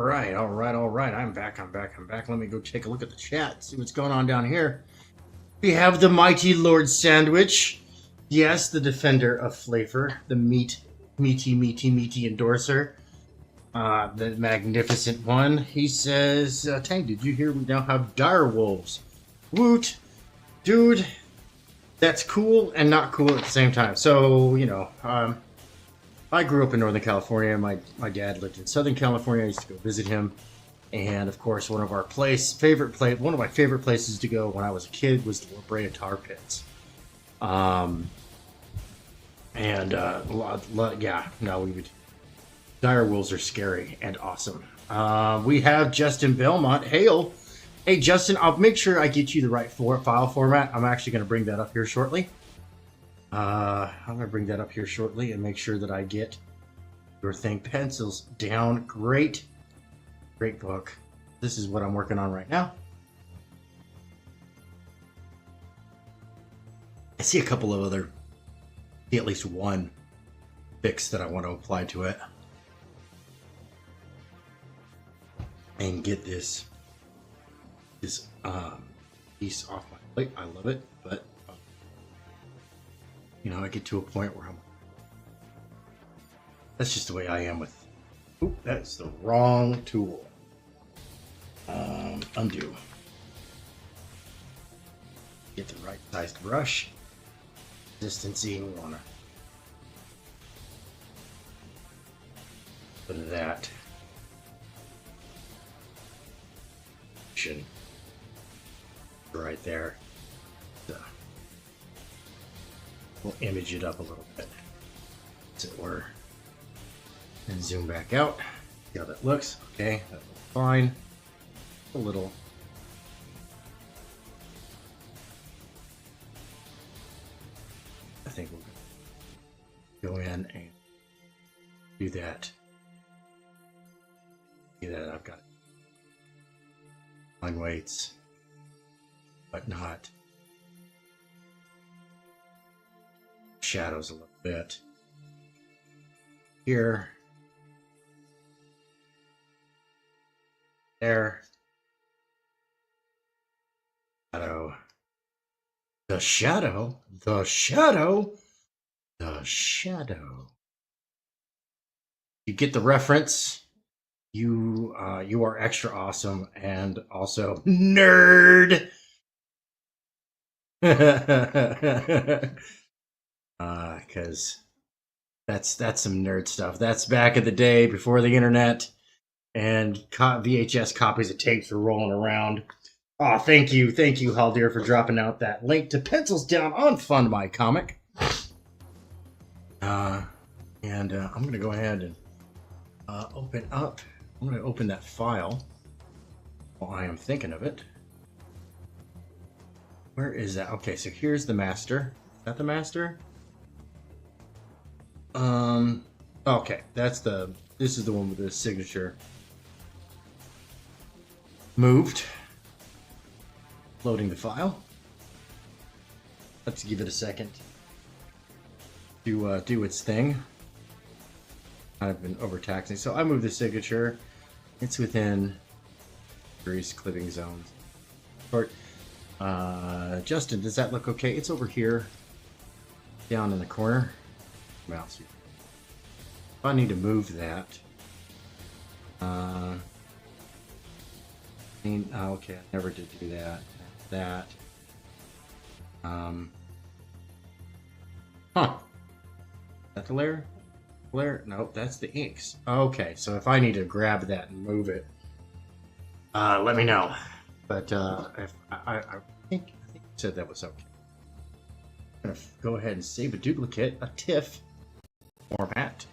right. I'm back. Let me go take a look at the chat, see what's going on down here. We have the Mighty Lord Sandwich. Yes, the defender of flavor. The meaty endorser. The magnificent one. He says, Tang, did you hear we now have dire wolves? Woot. Dude, that's cool and not cool at the same time. So, I grew up in Northern California. My dad lived in Southern California. I used to go visit him. And of course, one of my favorite places to go when I was a kid was the La Brea Tar Pits. Dire wolves are scary and awesome. We have Justin Belmont. Hail. Hey, Justin, I'll make sure I get you the right file format. I'm actually going to bring that up here shortly. I'm going to bring that up here shortly and make sure that I get your thing. Pencils down. Great book. This is what I'm working on right now. I see a couple of at least one fix that I want to apply to it. And get this piece off my plate. I love it, but I get to a point where that's just the way I am with. Oop, that's the wrong tool. Undo. Get the right sized brush. Consistency, we want to put that. Right there. So we'll image it up a little bit, as it were, and zoom back out. See how that looks. Okay, that looks fine. A little. I think we'll go in and do that. See that I've got line weights, but not shadows a little bit here, there, shadow, The shadow, the shadow, the shadow. You get the reference. You are extra awesome and also nerd. Because that's some nerd stuff. That's back in the day before the internet and VHS copies of tapes were rolling around. Oh, thank you, Haldir, for dropping out that link to Pencils Down on Fund My Comic. And I'm gonna go ahead and open up. I'm gonna open that file while I am thinking of it. Where is that? Okay, so here's the master. Is that the master? Okay, this is the one with the signature. Moved. Loading the file. Let's give it a second to do its thing. I've been overtaxing, so I moved the signature. It's within various clipping zones. Short. Justin, does that look okay? It's over here, down in the corner. Mouse. If I need to move that. Okay, I never did do that. That. Huh. Is that the layer? Nope, that's the inks. Okay, so if I need to grab that and move it, let me know. But if I think you said that was okay. I'm gonna go ahead and save a duplicate, a TIFF format.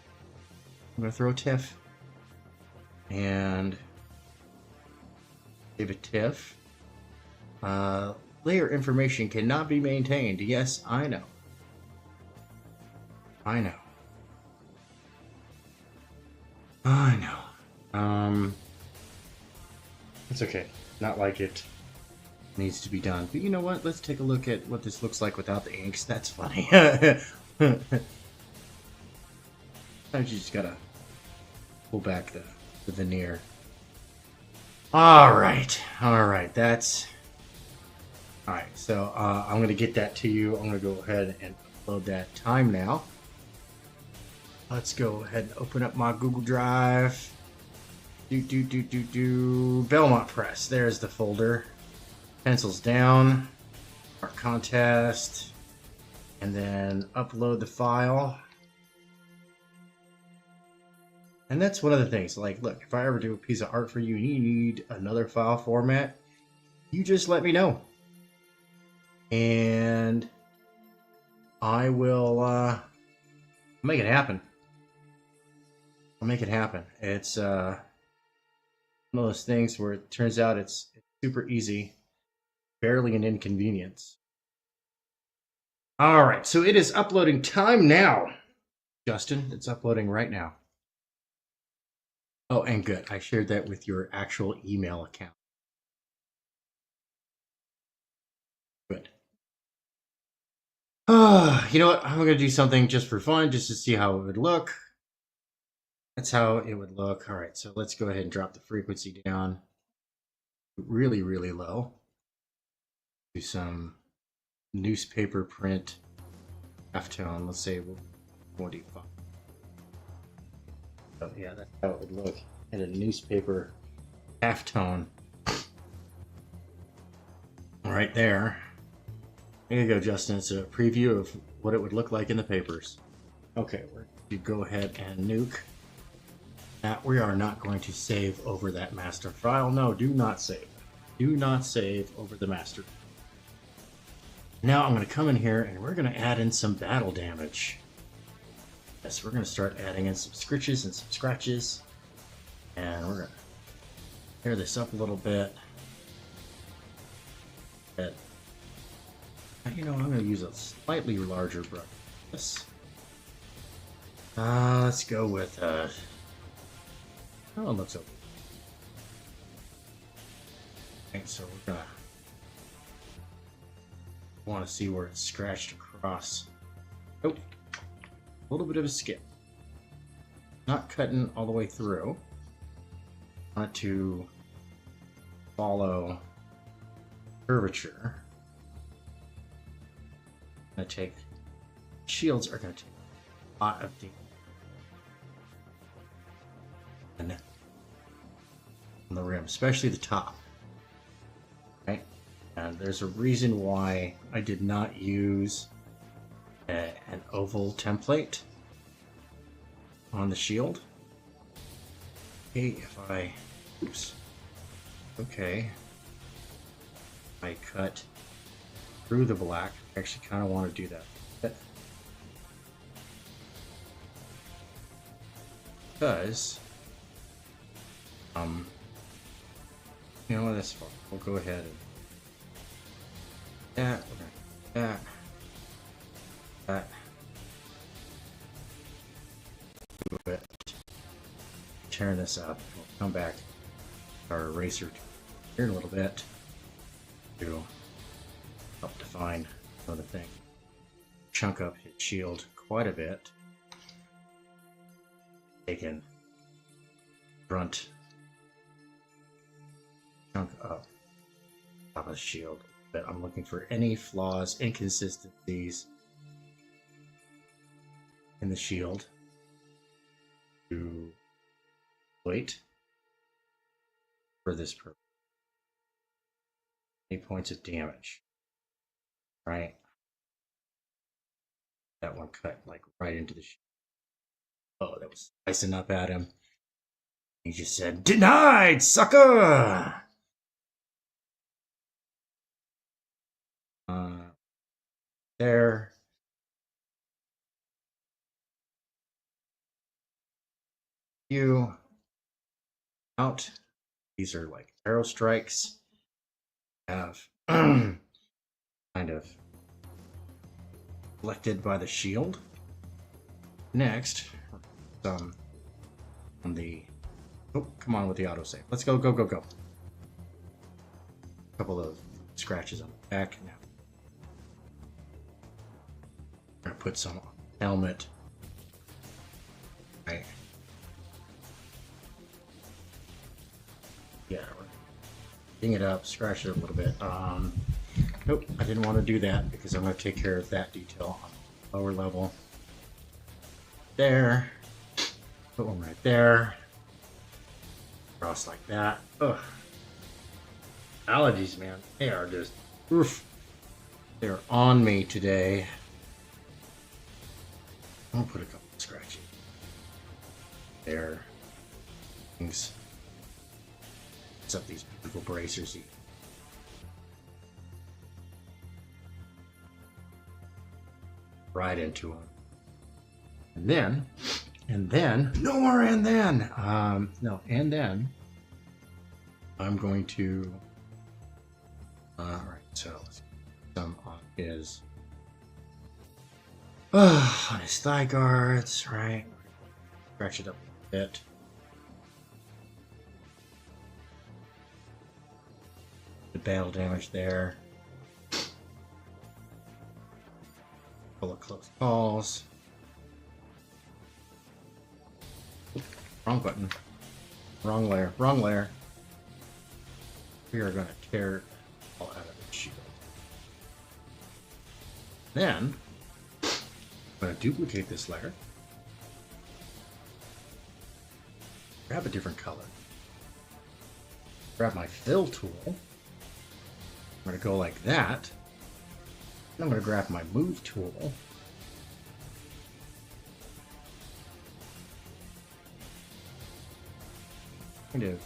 I'm gonna throw TIFF and save a TIFF. Layer information cannot be maintained. Yes, I know. I know. It's okay. Not like it needs to be done. But you know what? Let's take a look at what this looks like without the inks. That's funny. Sometimes you just gotta pull back the veneer. Alright, that's... Alright, so I'm gonna get that to you. I'm gonna go ahead and upload that time now. Let's go ahead and open up my Google Drive. Belmont Press. There's the folder. Pencils down. Our contest. And then upload the file. And that's one of the things. Like, look, if I ever do a piece of art for you and you need another file format, you just let me know. And I will make it happen. I'll make it happen. It's one of those things where it turns out it's super easy, barely an inconvenience. All right, so it is uploading time now. Justin, it's uploading right now. Oh, and good. I shared that with your actual email account. Good. You know what? I'm going to do something just for fun, just to see how it would look. That's how it would look. All right, so let's go ahead and drop the frequency down really, really low. Do some newspaper print halftone. Let's say 45. Oh, yeah, that's how it would look in a newspaper halftone. Right there. There you go, Justin. It's a preview of what it would look like in the papers. Okay, we're going to go ahead and nuke. That we are not going to save over that master file. No, do not save. Do not save over the master. Now I'm going to come in here and we're going to add in some battle damage. Yes, we're going to start adding in some scritches and some scratches. And we're going to tear this up a little bit. You know, I'm going to use a slightly larger brush. Let's go with... Oh, it looks okay. Okay, so we're gonna want to see where it's scratched across. Oh, a little bit of a skip. Not cutting all the way through. Want to follow curvature. gonna take shields are gonna take a lot of damage on the rim, especially the top. Right? And there's a reason why I did not use an oval template on the shield. Okay, if I, oops, okay, I cut through the black. I actually kind of want to do that. Because, you know what, that's fine. We'll go ahead and that. Do it. Tearing this up. We'll come back to our eraser here in a little bit to help define another thing. Chunk up his shield quite a bit. Taken front chunk up top of the shield. But I'm looking for any flaws, inconsistencies in the shield to wait for this purpose. Any points of damage, right? That one cut like right into the shield. Oh, that was slicing up at him. He just said, "Denied, sucker!" There. You out. These are like arrow strikes. Have kind of collected by the shield. Next, on the, oh, come on with the autosave. Let's go, go, go, go. A couple of scratches on the back now. I'm gonna put some helmet. Right. Yeah, ding it up, scratch it up a little bit. Nope, I didn't want to do that because I'm going to take care of that detail on the lower level. There. Put one right there. Cross like that. Ugh. Allergies, man. They are just, oof. They're on me today. I'm going to put a couple of scratches. There. Things. Up these beautiful bracers. Right into them. And then, no more and then. No, and then I'm going to, all right, so let's get some on his thigh guards, right? Stretch it up a bit. The battle damage there. Full of close calls. Wrong button. Wrong layer. Wrong layer. We are going to tear it all out of the shield. Then, I'm going to duplicate this layer. Grab a different color. Grab my fill tool. I'm going to go like that. I'm going to grab my move tool. Kind of.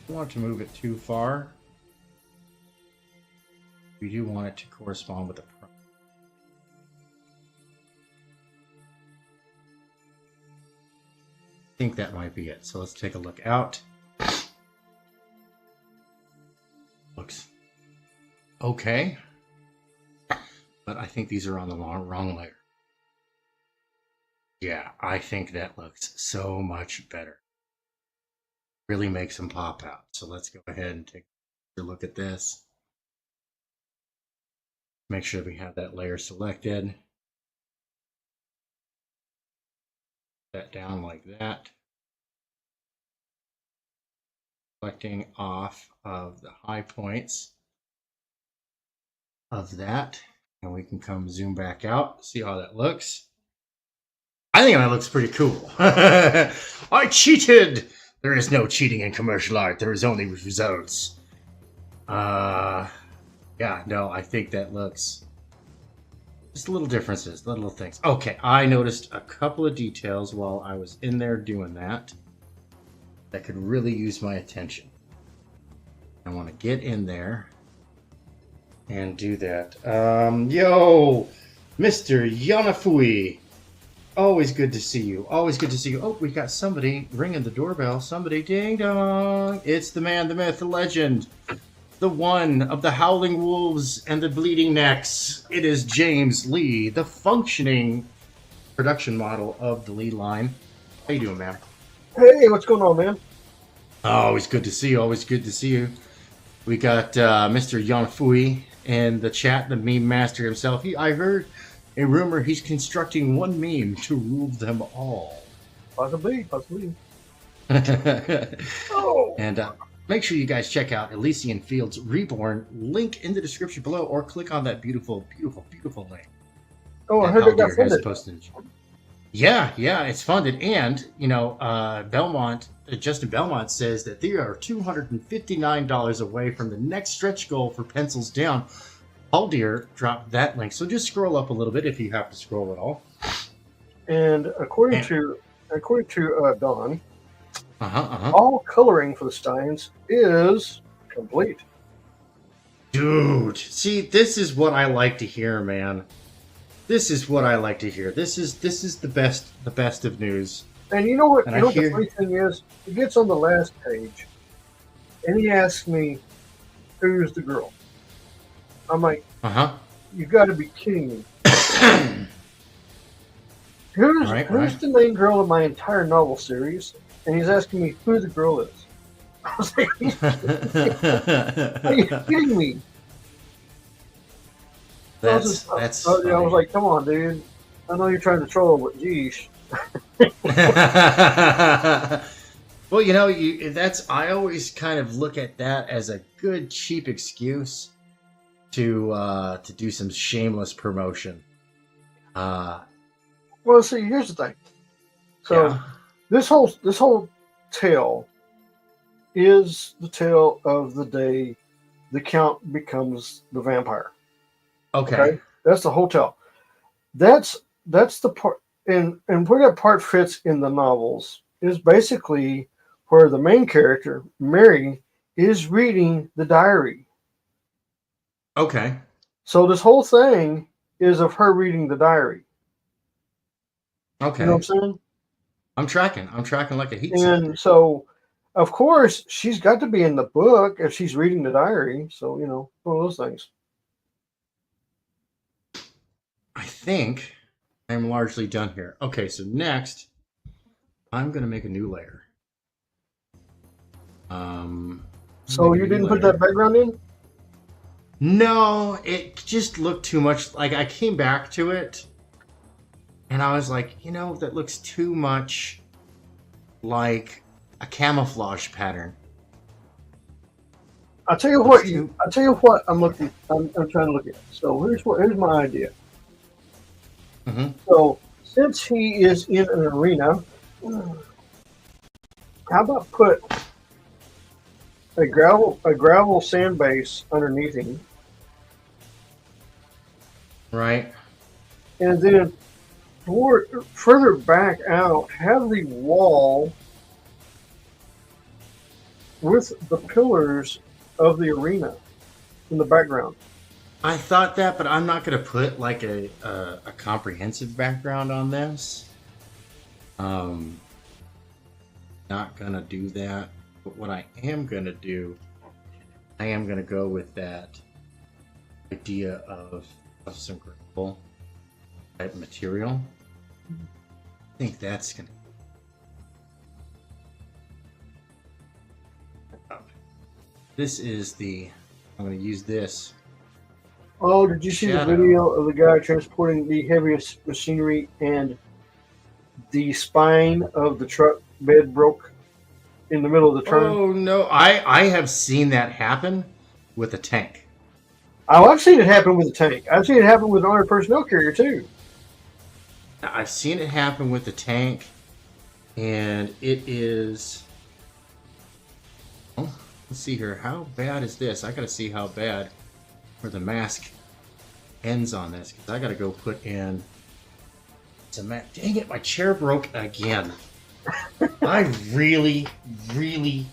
Don't want to move it too far. We do want it to correspond with the prime. I think that might be it. So let's take a look out. Looks okay, but I think these are on the wrong layer. Yeah, I think that looks so much better. Really makes them pop out. So let's go ahead and take a look at this. Make sure we have that layer selected. That down like that. Selecting off of the high points. of that. And we can come zoom back out, see how that looks. I think that looks pretty cool. I cheated! There is no cheating in commercial art. There is only results. Yeah, no, I think that looks... Just little differences, little things. Okay, I noticed a couple of details while I was in there doing that could really use my attention. I want to get in there and do that. Yo, Mr. Yanafui. Always good to see you. Always good to see you. Oh, we got somebody ringing the doorbell. Somebody, ding dong. It's the man, the myth, the legend. The one of the howling wolves and the bleeding necks. It is James Lee, the functioning production model of the Lee line. How you doing, man? Hey, what's going on, man? Always good to see you. Always good to see you. We got Mr. Yanfui in the chat, the meme master himself. I heard a rumor he's constructing one meme to rule them all. Possibly. Oh. And make sure you guys check out Elysian Fields Reborn. Link in the description below, or click on that beautiful, beautiful, beautiful link. Oh, I heard it got funded. Yeah, it's funded. And, you know, Justin Belmont says that they are $259 away from the next stretch goal for Pencils Down. Aldir dropped that link. So just scroll up a little bit if you have to scroll at all. And according to Don, all coloring for the Steins is complete. Dude, see, this is what I like to hear, man. This is what I like to hear. This is the best of news. And you know what? The funny thing is, he gets on the last page, and he asks me, "Who's the girl?" I'm like, "You got to be kidding me! Who's the main girl of my entire novel series?" And he's asking me who the girl is. I was like, "Are you kidding me?" I was like, "Come on, dude! I know you're trying to troll, but geez." Well, you know, I always kind of look at that as a good cheap excuse to do some shameless promotion. Well, see, here's the thing. So this whole tale is the tale of the day the Count becomes the vampire. Okay? That's the whole tale. That's the part. And where that part fits in the novels is basically where the main character, Mary, is reading the diary. Okay. So this whole thing is of her reading the diary. Okay. You know what I'm saying? I'm tracking like a heat And so, of course, she's got to be in the book if she's reading the diary. So, you know, one of those things. I think I'm largely done here. Okay, so next, I'm going to make a new layer. So you didn't put that background in? No, it just looked too much. Like, I came back to it, and I was like, you know, that looks too much like a camouflage pattern. I'll tell you what I'm trying to look at. So here's my idea. So since he is in an arena, how about put a gravel sand base underneath him, right? And then further back out, have the wall with the pillars of the arena in the background. I thought that, but I'm not going to put like a comprehensive background on this. Not going to do that. But what I am going to do, I am going to go with that idea of some gravel type material. I think that's going to... This is I'm going to use this. Oh, did you see the video of the guy transporting the heaviest machinery and the spine of the truck bed broke in the middle of the turn? Oh, no. I have seen that happen with a tank. Oh, I've seen it happen with a tank. I've seen it happen with an armored personnel carrier too. I've seen it happen with the tank, and it is. Oh, let's see here. How bad is this? I gotta see how bad where the mask ends on this, because I gotta go put in some mask. Dang it, my chair broke again. I really, really,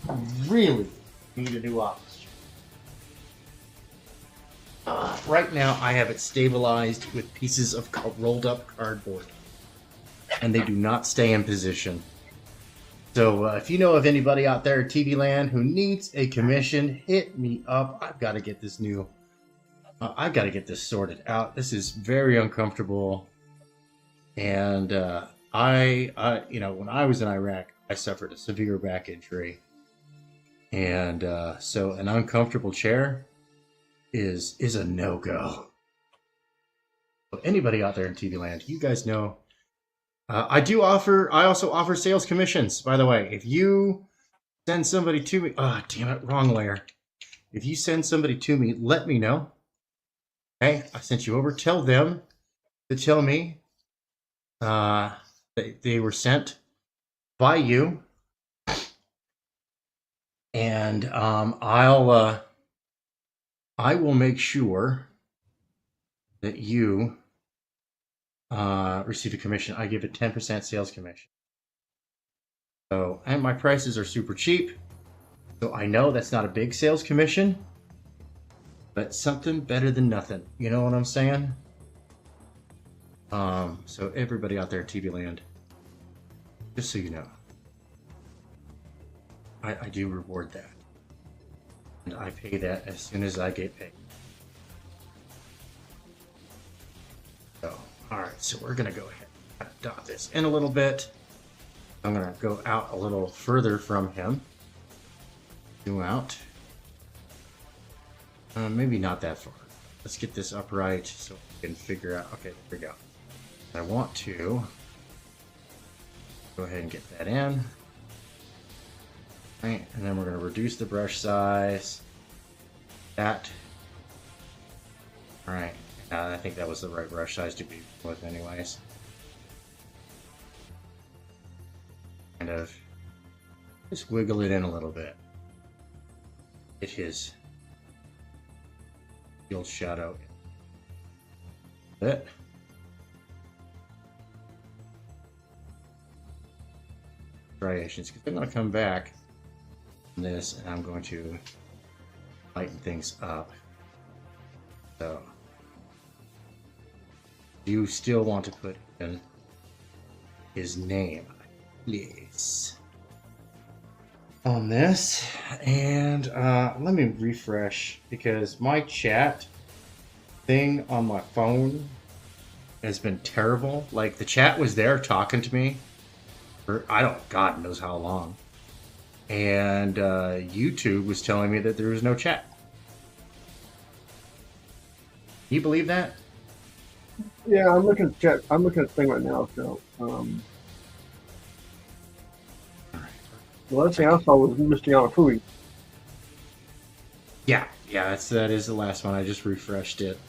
really need a new office chair. Right now, I have it stabilized with pieces of rolled up cardboard, and they do not stay in position. So if you know of anybody out there at TV Land who needs a commission, hit me up. I've got to get this new. I've got to get this sorted out. This is very uncomfortable, and when I was in Iraq, I suffered a severe back injury, and so an uncomfortable chair is a no-go. So anybody out there in TV Land, you guys know. I also offer sales commissions, by the way. If you send somebody to me, damn it, wrong layer. If you send somebody to me, let me know. Okay, I sent you over. Tell them to tell me that they were sent by you, and I will make sure that you receive a commission. I give a 10% sales commission. So, and my prices are super cheap. So I know that's not a big sales commission, but something better than nothing. You know what I'm saying? So everybody out there at TV Land, just so you know, I do reward that. And I pay that as soon as I get paid. So, alright, so we're going to go ahead and dot this in a little bit. I'm going to go out a little further from him. Zoom out. Maybe not that far. Let's get this upright so we can figure out. Okay, there we go. I want to go ahead and get that in. Right, and then we're going to reduce the brush size. That. Alright, I think that was the right brush size to be with anyways. Kind of just wiggle it in a little bit. Get his field shadow a bit. Striations, because I'm going to come back on this and I'm going to lighten things up. So you still want to put in his name, please, on this. And let me refresh, because my chat thing on my phone has been terrible. Like, the chat was there talking to me for God knows how long, and YouTube was telling me that there was no chat. Can you believe that? Yeah, I'm looking at chat. I'm looking at the thing right now. So, the last thing I saw was Mr. Yanafui. Yeah, that is the last one. I just refreshed it.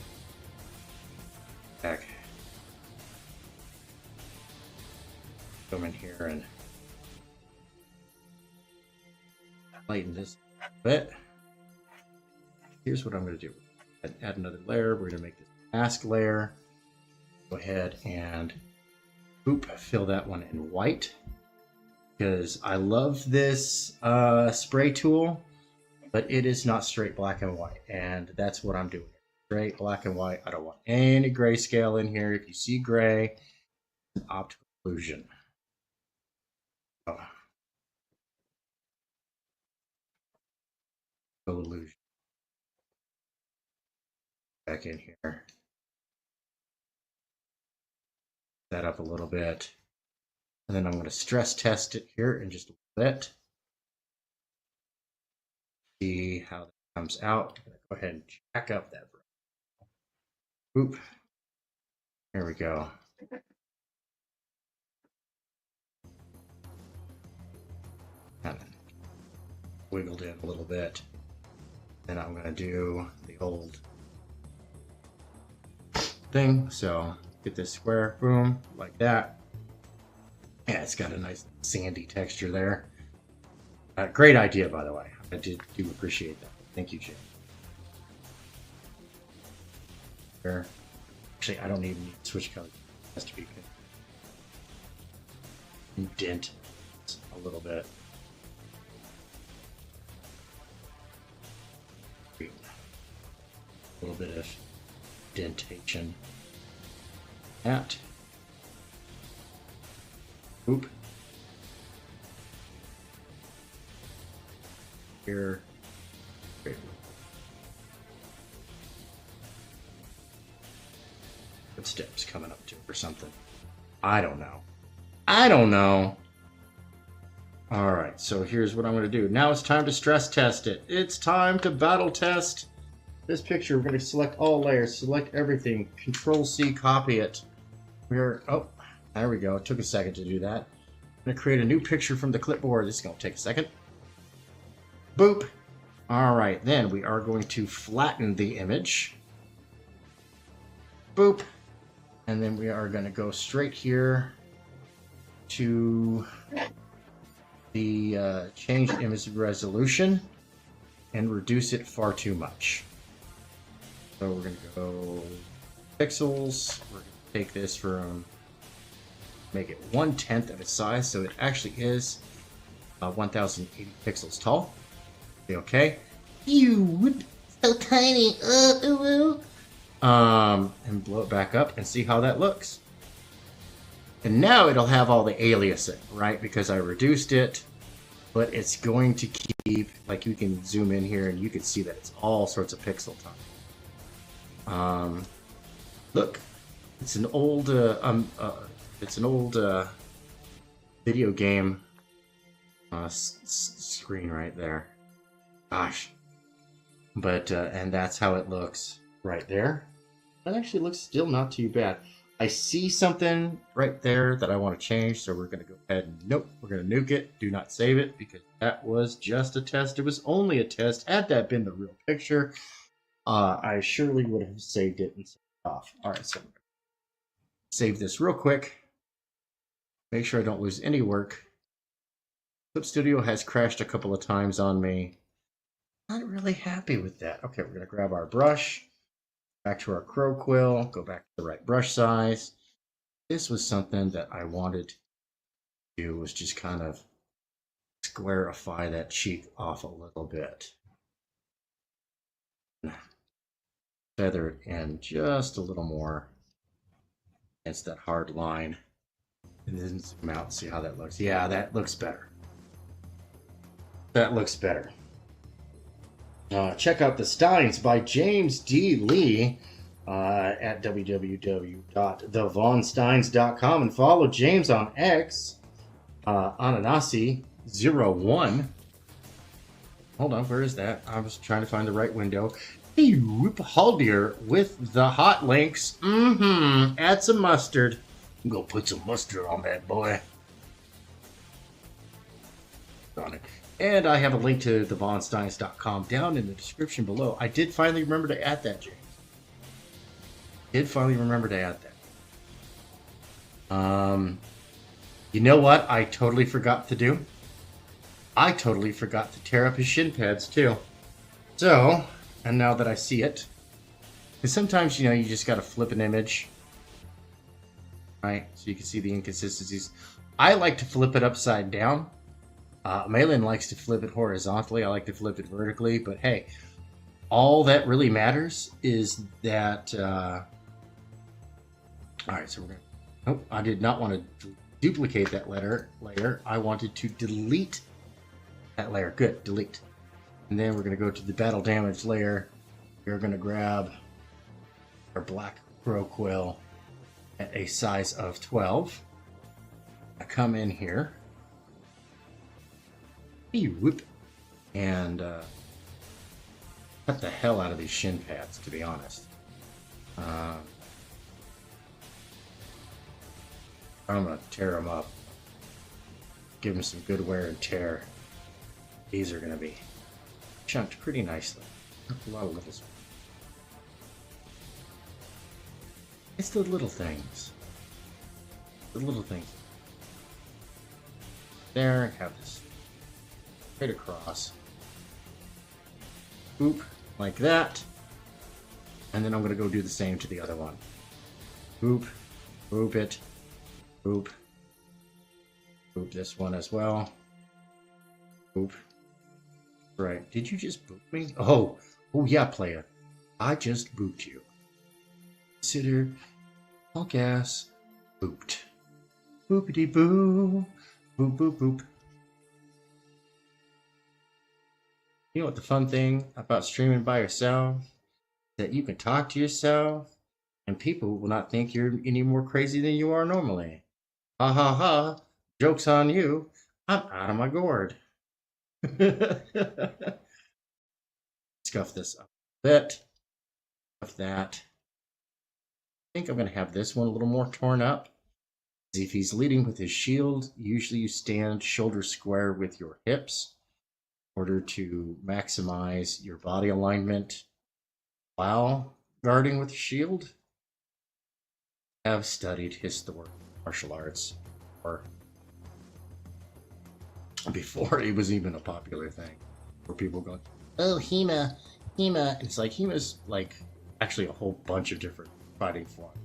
Back. Come in here and lighten this a bit. Here's what I'm going to do. Add another layer. We're going to make this mask layer. Go ahead and fill that one in white, because I love this spray tool, but it is not straight black and white, and that's what I'm doing. Straight black and white. I don't want any grayscale in here. If you see gray, it's an optical illusion. Illusion. Back in here. That up a little bit. And then I'm going to stress test it here in just a bit. See how that comes out. Go ahead and jack up that brush. Oop. There we go. And then wiggled in a little bit. Then I'm going to do the old thing. So get this square, boom, like that. Yeah, it's got a nice sandy texture there. Great idea, by the way. I do appreciate that. Thank you, Jim. There. Actually, I don't even need to switch colors. It has to be indent a little bit. A little bit of indentation. That. Oop. Here. Great. Footsteps coming up to it or something. I don't know. All right, so here's what I'm going to do. Now it's time to stress test it. It's time to battle test this picture. We're going to select all layers, select everything, Control-C, copy it. Oh, there we go. It took a second to do that. I'm going to create a new picture from the clipboard. This is going to take a second. Boop. All right, then we are going to flatten the image. Boop. And then we are going to go straight here to the change image resolution and reduce it far too much. So we're going to go pixels. We're going to take this from, make it 1/10 of its size, so it actually is 1080 pixels tall. Okay. Ew, so tiny. And blow it back up and see how that looks. And now it'll have all the aliasing, right? Because I reduced it, but it's going to keep, like you can zoom in here and you can see that it's all sorts of pixel time. Look, it's an old, video game screen right there. Gosh. But, and that's how it looks right there. That actually looks still not too bad. I see something right there that I want to change, so we're going to go ahead and nope, we're going to nuke it. Do not save it because that was just a test. It was only a test. Had that been the real picture, I surely would have saved it and saved it off. All right, so save this real quick. Make sure I don't lose any work. Clip Studio has crashed a couple of times on me. Not really happy with that. Okay, we're going to grab our brush. Back to our crow quill, go back to the right brush size. This was something that I wanted to do, was just kind of squarify that cheek off a little bit. Feather it in just a little more against that hard line. And then zoom out and see how that looks. Yeah, that looks better. That looks better. Check out The Steins by James D. Lee at www.thevonsteins.com and follow James on X, Ananasi01. Hold on, where is that? I was trying to find the right window. Hey, Whoop Haldier with the hot links. Add some mustard. I'm going to put some mustard on that boy. On it. And I have a link to thevonsteins.com down in the description below. I did finally remember to add that, James. You know what I totally forgot to do? I totally forgot to tear up his shin pads, too. So, and now that I see it, because sometimes, you just got to flip an image, right? So you can see the inconsistencies. I like to flip it upside down. Malin likes to flip it horizontally. I like to flip it vertically. But hey, all that really matters is that... all right, so we're going to... Nope, I did not want to duplicate that layer. I wanted to delete that layer. Good, delete. And then we're going to go to the battle damage layer. We're going to grab our black crow quill at a size of 12. I come in here. Whoop, and cut the hell out of these shin pads, to be honest. I'm going to tear them up. Give them some good wear and tear. These are going to be chunked pretty nicely. A lot of little It's the little things. The little things. There, have this straight across. Boop, like that. And then I'm going to go do the same to the other one. Boop, boop it, boop. Boop this one as well. Boop. Right, did you just boop me? Oh yeah, player. I just booped you. Consider all gas booped. Boopity boo. Boop, boop, boop. You know what the fun thing about streaming by yourself? That you can talk to yourself and people will not think you're any more crazy than you are normally. Ha ha ha. Joke's on you. I'm out of my gourd. Scuff this up a bit. Scuff that. I think I'm going to have this one a little more torn up. If he's leading with his shield, usually you stand shoulder square with your hips in order to maximize your body alignment while guarding with your shield. I have studied historic martial arts before it was even a popular thing, where people go, "Oh, Hema." And it's like Hema's like actually a whole bunch of different fighting forms.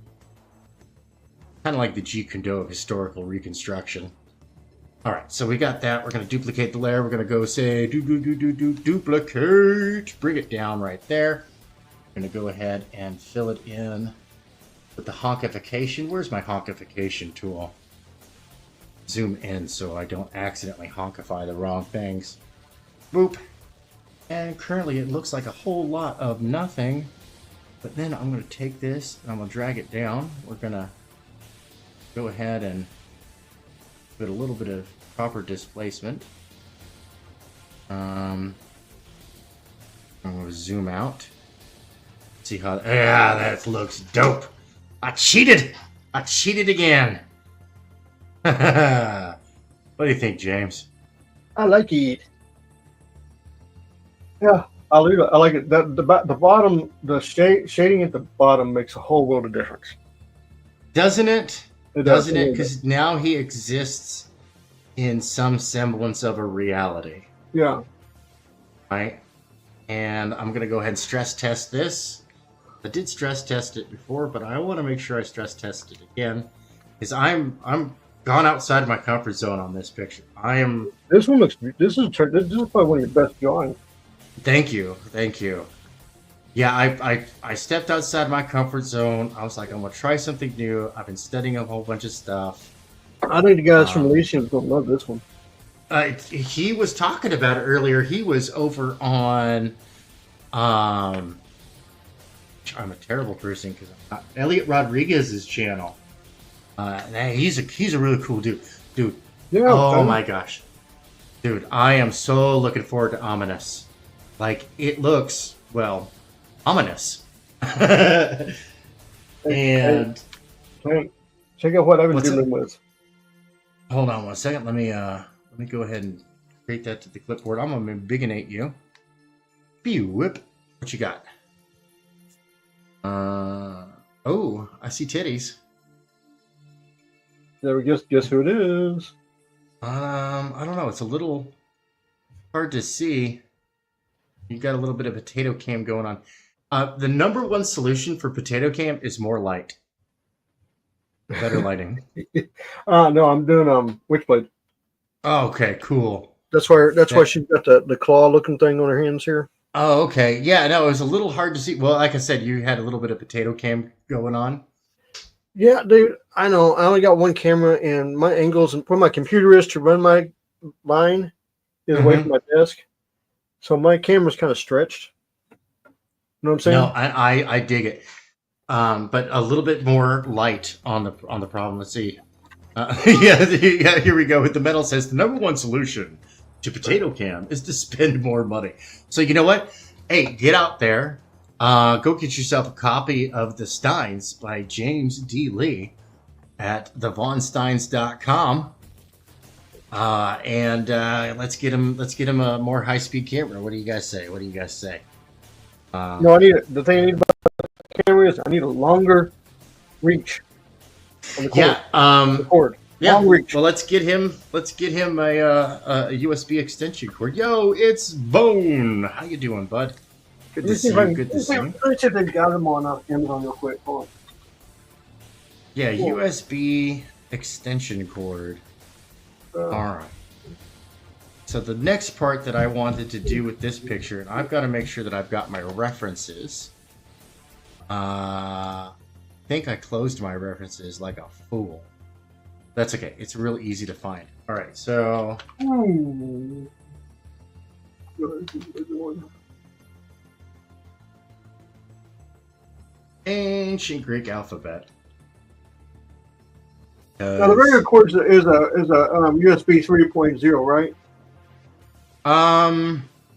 Kind of like the Jeet Kune Do of historical reconstruction. All right, so we got that. We're going to duplicate the layer. We're going to go say duplicate. Bring it down right there. We're going to go ahead and fill it in with the honkification. Where's my honkification tool? Zoom in so I don't accidentally honkify the wrong things. Boop. And currently it looks like a whole lot of nothing. But then I'm going to take this and I'm going to drag it down. We're going to go ahead and put a little bit of proper displacement. I'm going to zoom out. See how... Yeah, that looks dope. I cheated again. What do you think, James? I like it. Yeah, I like it. The bottom, the shading at the bottom makes a whole world of difference. Doesn't it? Doesn't it? Because now he exists in some semblance of a reality. Yeah. Right? And I'm going to go ahead and stress test this. I did stress test it before, but I want to make sure I stress test it again. Because I'm gone outside of my comfort zone on this picture. This one looks... This is probably one of your best drawings. Thank you. Yeah, I stepped outside my comfort zone. I was like, I'm going to try something new. I've been studying a whole bunch of stuff. I think the guys from ELYSIAN are going to love this one. He was talking about it earlier. He was over on... I'm a terrible person because I'm not... Elliot Rodriguez's channel. He's a really cool dude. Yeah, oh my gosh. Dude, I am so looking forward to Ominous. Like, it looks, well, ominous. And check out what I've been dealing with. Hold on 1 second. Let me go ahead and create that to the clipboard. I'm gonna bigonate you. Whip. What you got? Oh, I see titties. There we go. Guess who it is? I don't know. It's a little hard to see. You got a little bit of potato cam going on. The number one solution for potato cam is more light. Better lighting. No, I'm doing Witchblade. Oh, okay, cool. That's why she's got the claw looking thing on her hands here. Oh, okay. Yeah, no, it was a little hard to see. Well, like I said, you had a little bit of potato cam going on. Yeah, dude, I know. I only got one camera, and my angles and where my computer is to run my line is away from my desk. So my camera's kind of stretched. You know what I'm saying? No, I dig it. But a little bit more light on the problem. Let's see. Yeah, here we go. The metal says the number one solution to potato cam is to spend more money. So you know what? Hey, get out there. Go get yourself a copy of The Steins by James D. Lee at thevonsteins.com. And let's get him a more high-speed camera. What do you guys say? No, the thing I need about the camera is I need a longer reach on the cord. Yeah. The cord. Yeah. Long reach. Well, let's get him a USB extension cord. Yo, it's Bone. How you doing, bud? Good to see you. Good to see you. Let me see if they've got them on Amazon real quick. Hold on. Yeah, USB extension cord. All right. So the next part that I wanted to do with this picture, and I've got to make sure that I've got my references. I think I closed my references like a fool. That's okay. It's real easy to find. All right, so. Ancient Greek alphabet. Now the regular cord is a USB 3.0, right?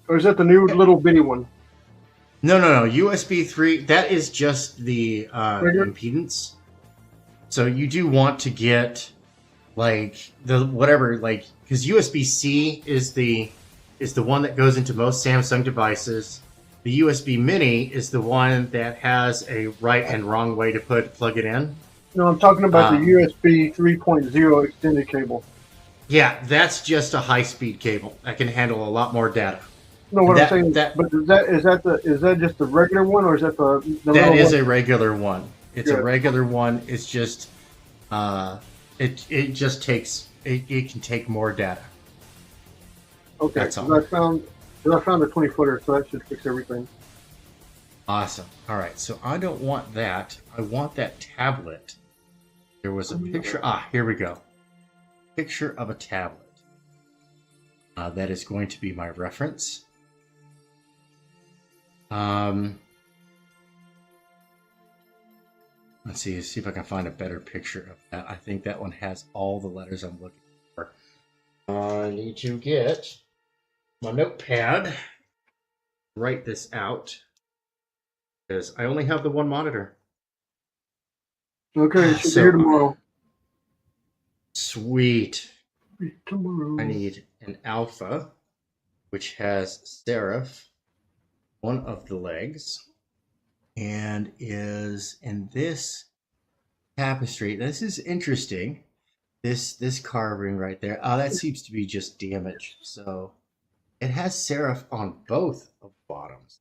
Or is that the new little bitty one? No. USB 3. That is just the impedance. So you do want to get like the whatever, like, because USB-C is the one that goes into most Samsung devices. The USB Mini is the one that has a right and wrong way to plug it in. No, I'm talking about the USB 3.0 extended cable. Yeah, that's just a high-speed cable that can handle a lot more data. No, what I'm saying, but is that just the regular one, or is that the that is a regular one? It's a regular one. It's just it just takes it can take more data. Okay, that's all. I found a 20-footer, so that should fix everything. Awesome. All right, so I don't want that. I want that tablet. There was a picture. Here we go. Picture of a tablet. That is going to be my reference. Let's see if I can find a better picture of that. I think that one has all the letters I'm looking for. I need to get my notepad, write this out, because I only have the one monitor. Okay, it should be here tomorrow. Sweet. Tomorrow. I need an alpha, which has serif, one of the legs, and is in this tapestry. This is interesting. This carving right there. That seems to be just damaged. So it has serif on both of the bottoms.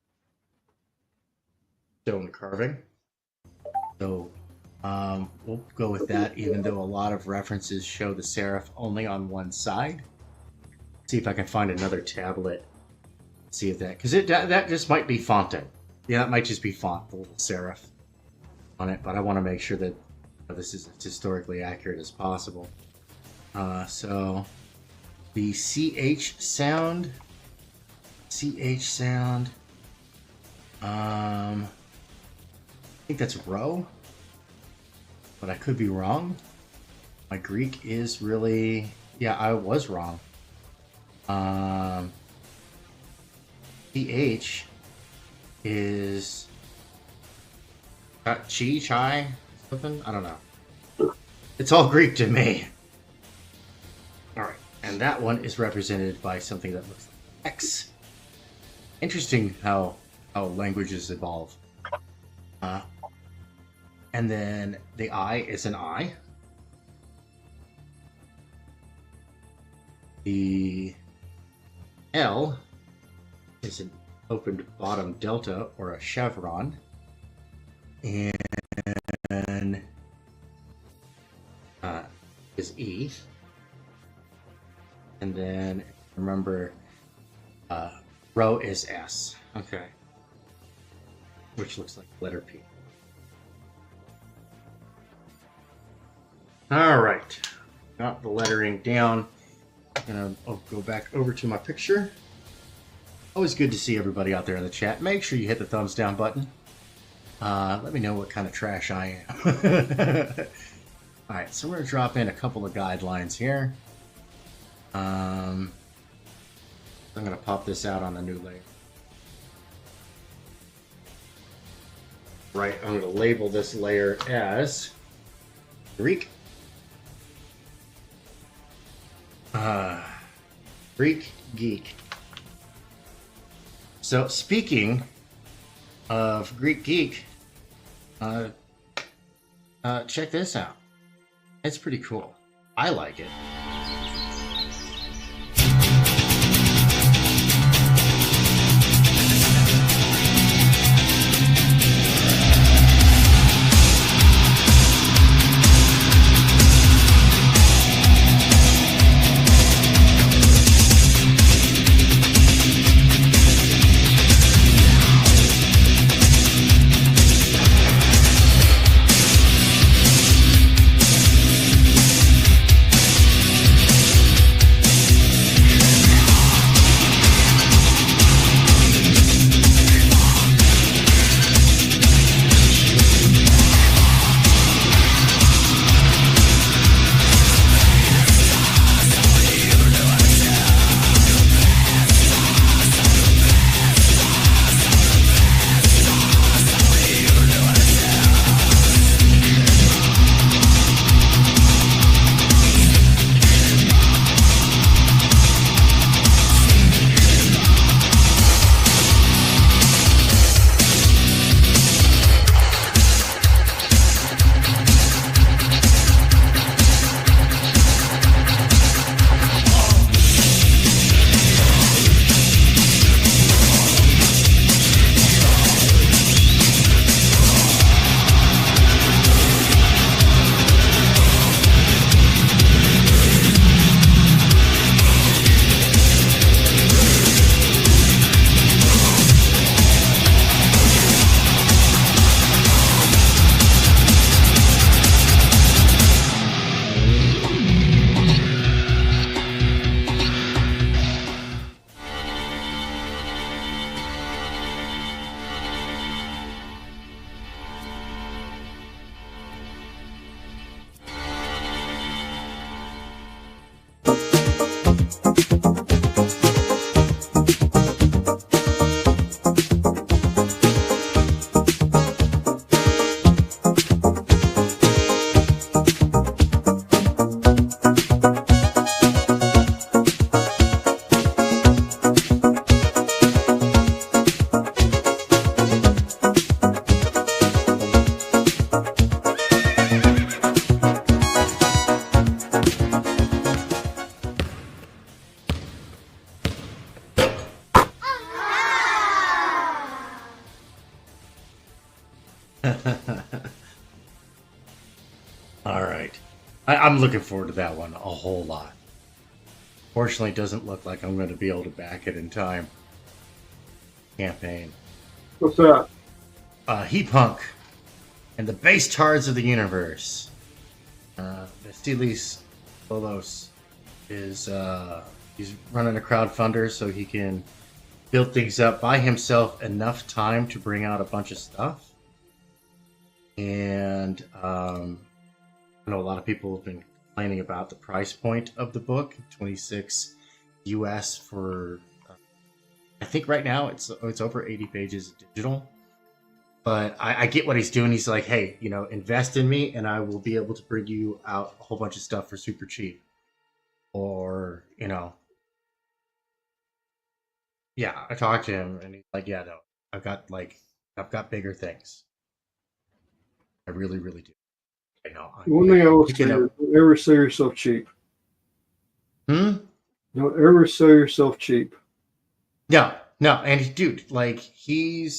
Stone carving. So we'll go with that, even though a lot of references show the serif only on one side. See if I can find another tablet. See if that, because that just might be fonting. Yeah, it might just be font, the little serif on it. But I want to make sure that this is as historically accurate as possible. So the CH sound. I think that's row, but I could be wrong. My Greek is really, yeah, I was wrong. CH is chai, something? I don't know. It's all Greek to me. All right, and that one is represented by something that looks like X. Interesting how languages evolve. And then the I is an I. The L is an opened bottom delta or a chevron. And is E. And then remember, row is S. Okay. Which looks like letter P. All right. Got the lettering down. I'll go back over to my picture. Always good to see everybody out there in the chat. Make sure you hit the thumbs down button. Let me know what kind of trash I am. All right, so we're going to drop in a couple of guidelines here. I'm going to pop this out on a new layer. Right, I'm going to label this layer as Greek. Greek Geek. So speaking of Greek Geek, check this out. It's pretty cool. I like it. All right. I'm looking forward to that one a whole lot. Fortunately, it doesn't look like I'm going to be able to back it in time. Campaign. What's that? EDGEPUNK and the base tards of the universe. Vasilis Lolos is he's running a crowdfunder so he can build things up, buy himself enough time to bring out a bunch of stuff. And I know a lot of people have been complaining about the price point of the book, 26 US for I think right now it's over 80 pages digital. But I get what he's doing. He's like, hey, you know, invest in me and I will be able to bring you out a whole bunch of stuff for super cheap. Or, you know, yeah, I talked to him and he's like, yeah, no, I've got bigger things. I really, really do. I know. One thing I will say is don't ever sell yourself cheap. Don't ever sell yourself cheap. No, and dude, like he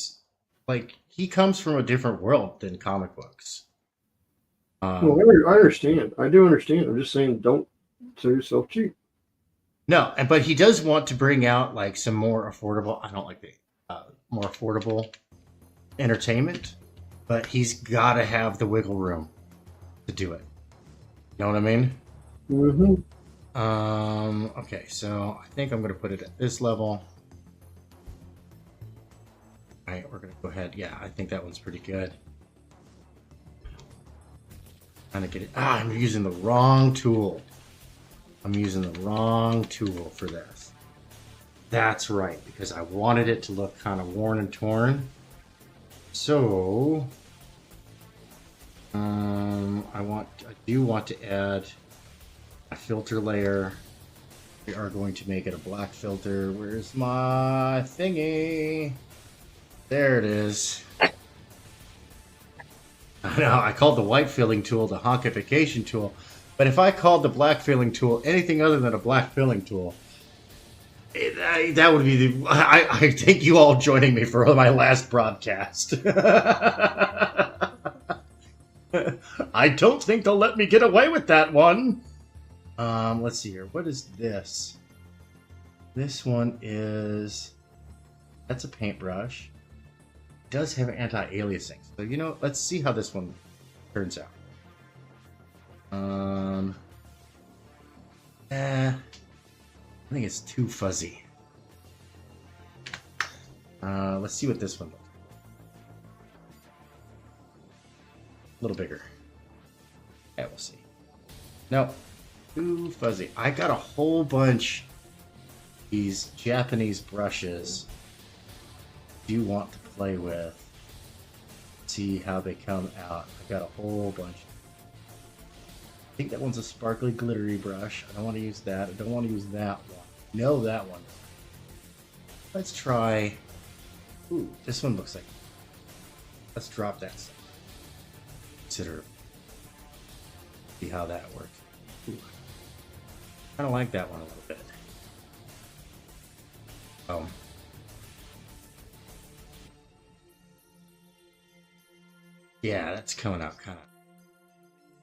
comes from a different world than comic books. Well, I understand. I do understand. I'm just saying, don't sell yourself cheap. No, but he does want to bring out like some more affordable. I don't like the more affordable entertainment, but he's got to have the wiggle room to do it. You know what I mean? Mm-hmm. Okay, so I think I'm going to put it at this level. All right, we're going to go ahead. Yeah, I think that one's pretty good. Trying to get it. I'm using the wrong tool. I'm using the wrong tool for this. That's right, because I wanted it to look kind of worn and torn. So, I do want to add a filter layer. We are going to make it a black filter. Where's my thingy? There it is. I know, I called the white filling tool the honkification tool, but if I called the black filling tool anything other than a black filling tool, that would be the... I think you all joining me for my last broadcast. I don't think they'll let me get away with that one. Let's see here. What is this? This one is... That's a paintbrush. It does have anti-aliasing. So, you know, let's see how this one turns out. I think it's too fuzzy. Let's see what this one looks like. A little bigger. Yeah, we'll see. No, too fuzzy. I got a whole bunch of these Japanese brushes you want to play with. See how they come out. I got a whole bunch. I think that one's a sparkly glittery brush. I don't want to use that. I don't want to use that one. No, that one. Let's try... Ooh, this one looks like... Let's drop that. Consider... See how that works. Ooh. Kind of like that one a little bit. Yeah, that's coming out kind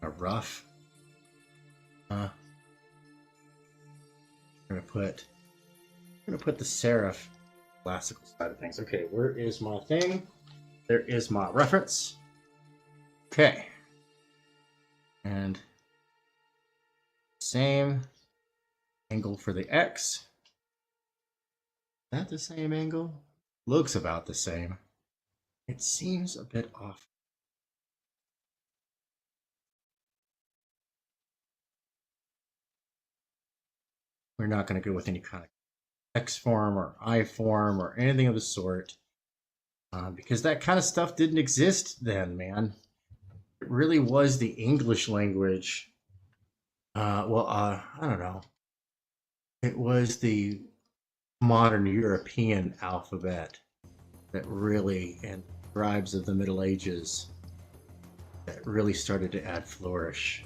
of rough. I'm gonna put the serif classical side of things. Okay, where is my thing? There is my reference. Okay. And same angle for the X. Is that the same angle? Looks about the same. It seems a bit off. We're not going to go with any kind of X form or I form or anything of the sort. Because that kind of stuff didn't exist then, man. It really was the English language. I don't know. It was the modern European alphabet that really, and tribes of the Middle Ages, that really started to add flourish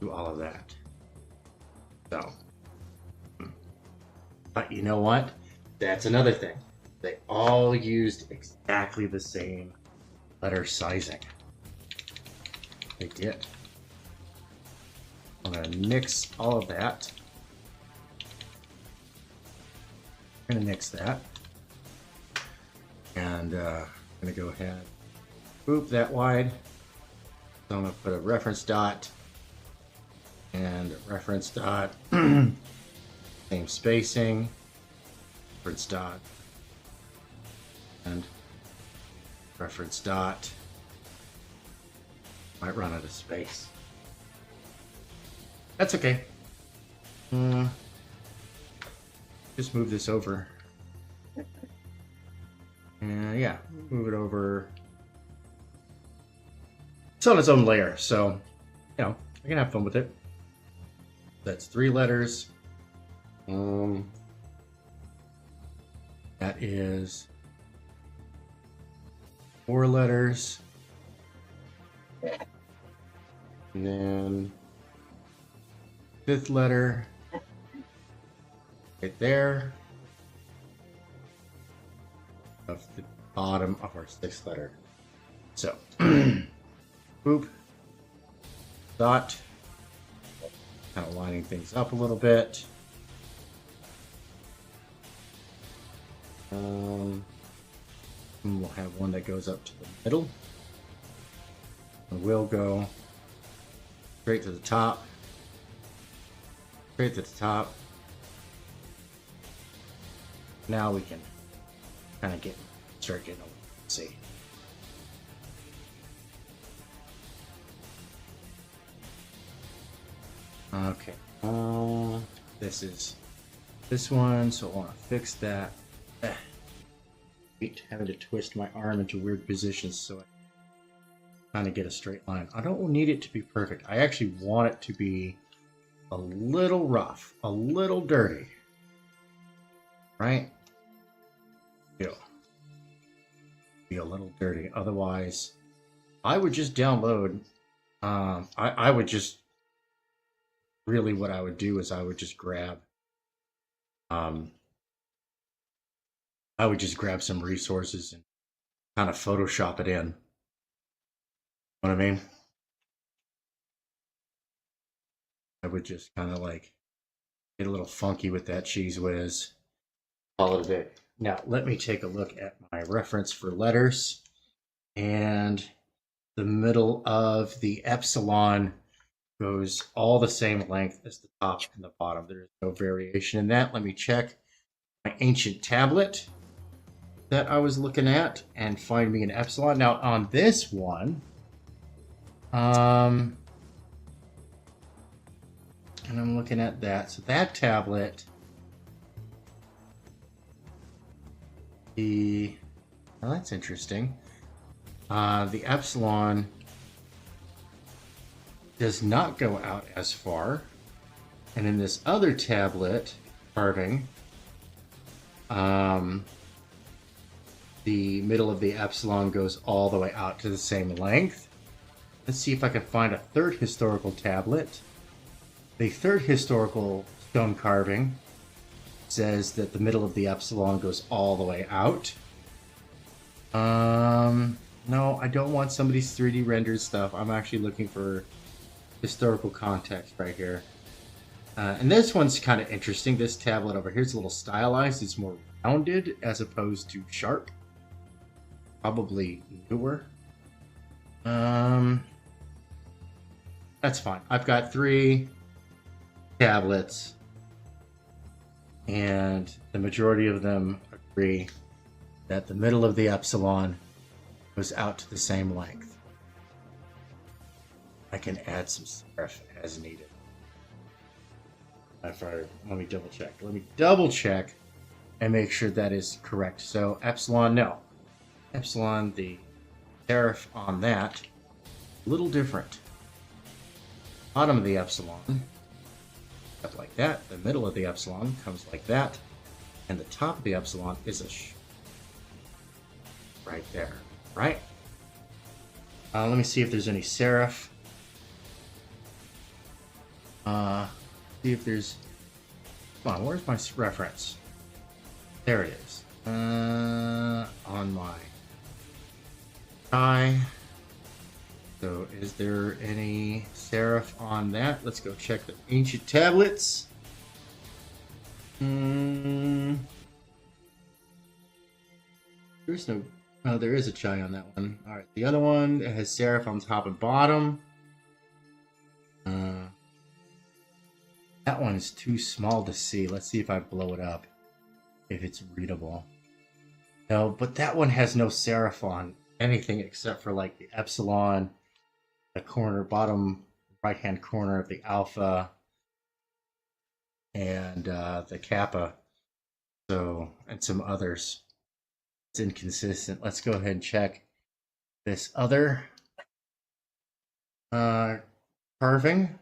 to all of that. So, but you know what? That's another thing. They all used exactly the same letter sizing. They did. I'm going to mix all of that. I'm going to mix that. And I'm going to go ahead, boop that wide. So I'm going to put a reference dot and a reference dot. Same spacing, reference dot, and reference dot. Might run out of space. That's okay. Just move this over. And yeah, move it over. It's on its own layer, so, you know, I can have fun with it. That's 3 letters. That is 4 letters. And then 5th letter right there of the bottom of our 6th letter. So, boop, dot, kind of lining things up a little bit. And we'll have one that goes up to the middle. And we'll go straight to the top. Straight to the top. Now we can kind of start getting over. See. Okay. This is this one, so I want to fix that. Having to twist my arm into weird positions so I kind of get a straight line. I don't need it to be perfect. I actually want it to be a little rough, a little dirty, right? Be a little dirty. Otherwise, I would just download. I would just really what I would do is I would just grab. I would just grab some resources and kind of Photoshop it in. You know what I mean? I would just kind of like get a little funky with that cheese whiz. Call it a day. Now, let me take a look at my reference for letters. And the middle of the epsilon goes all the same length as the top and the bottom. There's no variation in that. Let me check my ancient tablet that I was looking at and find me an epsilon. Now, on this one, and I'm looking at that. So that tablet, well, that's interesting. The epsilon does not go out as far. And in this other tablet carving, the middle of the epsilon goes all the way out to the same length. Let's see if I can find a third historical tablet. The third historical stone carving says that the middle of the epsilon goes all the way out. No, I don't want somebody's 3D rendered stuff. I'm actually looking for historical context right here. And this one's kind of interesting. This tablet over here is a little stylized. It's more rounded as opposed to sharp. Probably newer. That's fine. I've got 3 tablets, and the majority of them agree that the middle of the epsilon goes out to the same length. I can add some serif as needed. Let me double check. Let me double check and make sure that is correct. So epsilon, no. Epsilon, the serif on that, a little different. Bottom of the epsilon, up like that. The middle of the epsilon comes like that. And the top of the epsilon is a right there, right? Let me see if there's any serif. See if there's... Come on, where's my reference? There it is. On my eye. So is there any serif on that? Let's go check the ancient tablets. There's no... Oh, there is a chai on that one. Alright, the other one has serif on top and bottom. That one is too small to see. Let's see if I blow it up. If it's readable. No, but that one has no serif on anything except for like the epsilon, the corner, bottom right-hand corner of the alpha, and the kappa. So, and some others. It's inconsistent. Let's go ahead and check this other carving,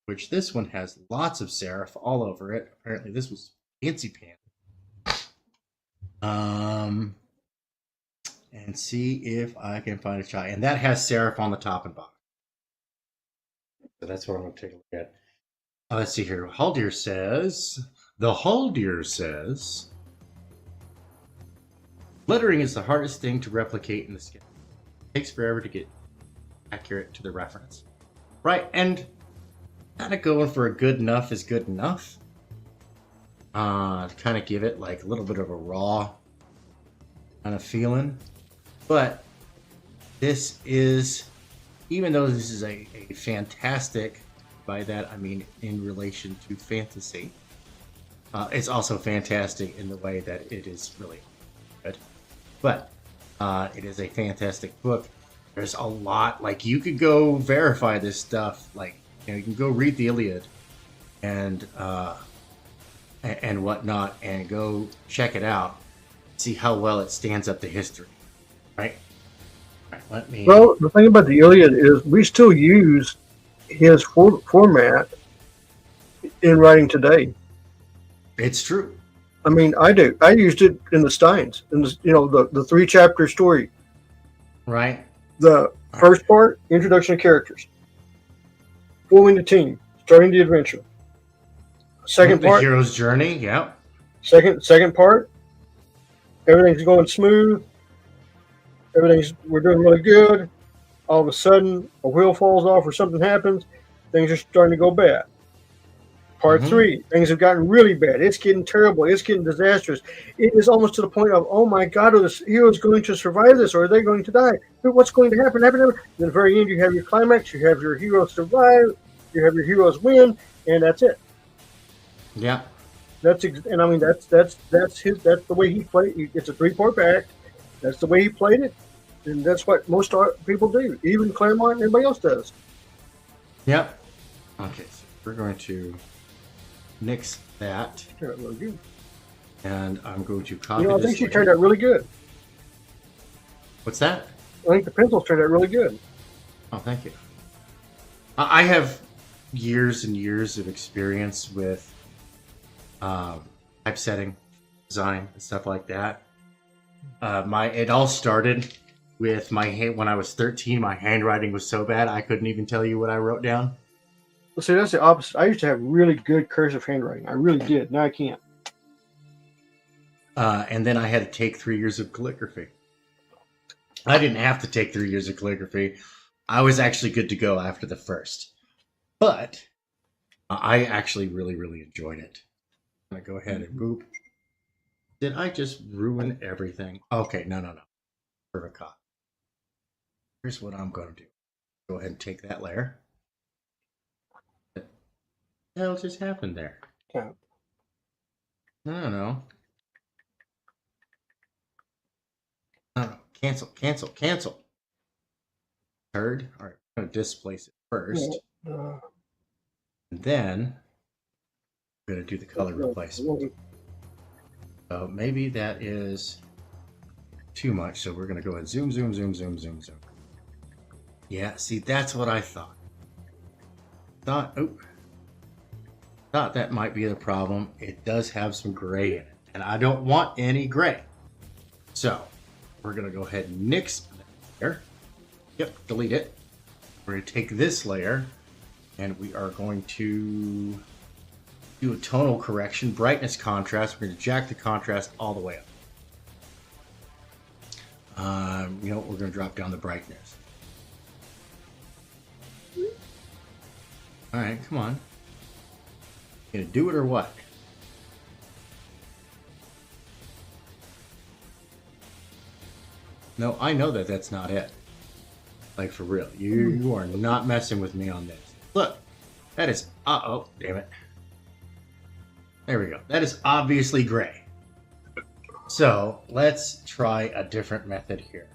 which this one has lots of serif all over it. Apparently this was fancy pants. And see if I can find a chai. And that has serif on the top and bottom. So that's what I'm going to take a look at. Let's see here. Haldir says, lettering is the hardest thing to replicate in the skin. It takes forever to get accurate to the reference. Right, and kind of going for a good enough is good enough. Kind of give it like a little bit of a raw kind of feeling. But this is, even though this is a fantastic, by that I mean in relation to fantasy, it's also fantastic in the way that it is really good. But it is a fantastic book. There's a lot, like you could go verify this stuff, like you can go read the Iliad and whatnot, and go check it out, see how well it stands up to history, right? Let me. Well, the thing about the Iliad is we still use his format in writing today. It's true. I mean, I do. I used it in the Steins, in the 3-chapter story. Right. The First part, introduction of characters. Forming the team, starting the adventure. Second part, the hero's journey. Yeah. Second part, everything's going smooth. We're doing really good. All of a sudden, a wheel falls off or something happens. Things are starting to go bad. Part 3, things have gotten really bad. It's getting terrible. It's getting disastrous. It is almost to the point of, oh my God, are the heroes going to survive this, or are they going to die? What's going to happen? At the very end, you have your climax. You have your heroes survive. You have your heroes win, and that's it. Yeah. That's the way he played. It's a 3-part act. That's the way he played it, and that's what most people do. Even Claremont and everybody else does. Yep. Okay, so we're going to nix that. Turned out really good. And I'm going to copy. I think she turned out really good. What's that? I think the pencils turned out really good. Oh, thank you. I have years and years of experience with typesetting, design, and stuff like that. It all started with when I was 13. My handwriting was so bad I couldn't even tell you what I wrote down. Well, see, that's the opposite. I used to have really good cursive handwriting. I really did. Now I can't. And then I had to take 3 years of calligraphy. I didn't have to take 3 years of calligraphy. I was actually good to go after the first. But I actually really, really enjoyed it. I'm going to go ahead and boop. Did I just ruin everything? Okay, no. Perfect copy. Here's what I'm going to do. Go ahead and take that layer. What the hell just happened there? Yeah. I don't know. Cancel. Third. All right, I'm going to displace it first. And then I'm going to do the color replacement. So maybe that is too much. So we're going to go ahead and zoom. Yeah, see, that's what I thought. Thought that might be the problem. It does have some gray in it, and I don't want any gray. So we're going to go ahead and nix that layer. Yep, delete it. We're going to take this layer, and we are going to do a tonal correction, brightness contrast. We're going to jack the contrast all the way up. We're going to drop down the brightness. All right, come on. You gonna do it or what? No, I know that that's not it. Like, for real. You are not messing with me on this. Look, that is... oh, damn it. There we go. That is obviously gray. So, let's try a different method here.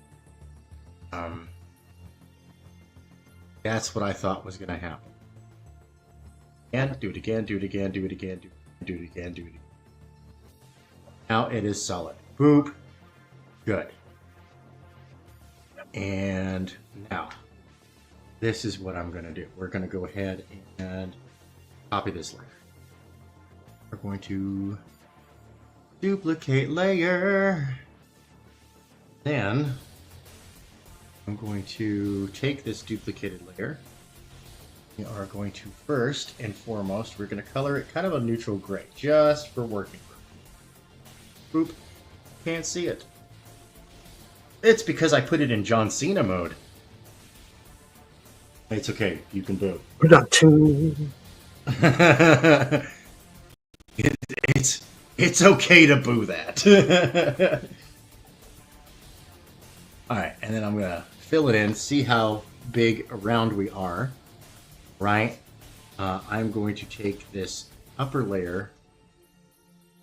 That's what I thought was going to happen. And do it again. Now it is solid. Boop. Good. And now, this is what I'm going to do. We're going to go ahead and copy this layer. We're going to duplicate layer. Then, I'm going to take this duplicated layer. We are going to first and foremost, we're going to color it kind of a neutral gray, just for working. Boop. Can't see it. It's because I put it in John Cena mode. It's okay. You can boo. We're not too... It's okay to boo that. Alright, and then I'm going to fill it in, see how big around we are. Right? I'm going to take this upper layer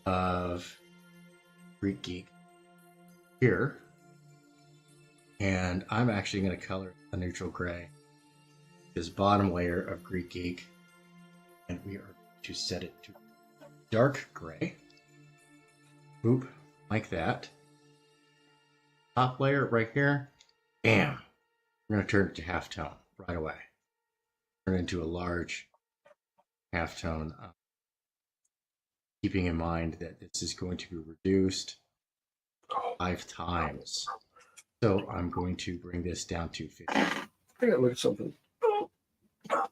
of Greek Geek here, and I'm actually going to color a neutral gray. This bottom layer of Greek Geek, and we are going to set it to dark gray. Boop, like that. Top layer right here. Bam! We're going to turn it to halftone right away. Turn into a large halftone, keeping in mind that this is going to be reduced 5 times. So I'm going to bring this down to 50. I gotta look at something. It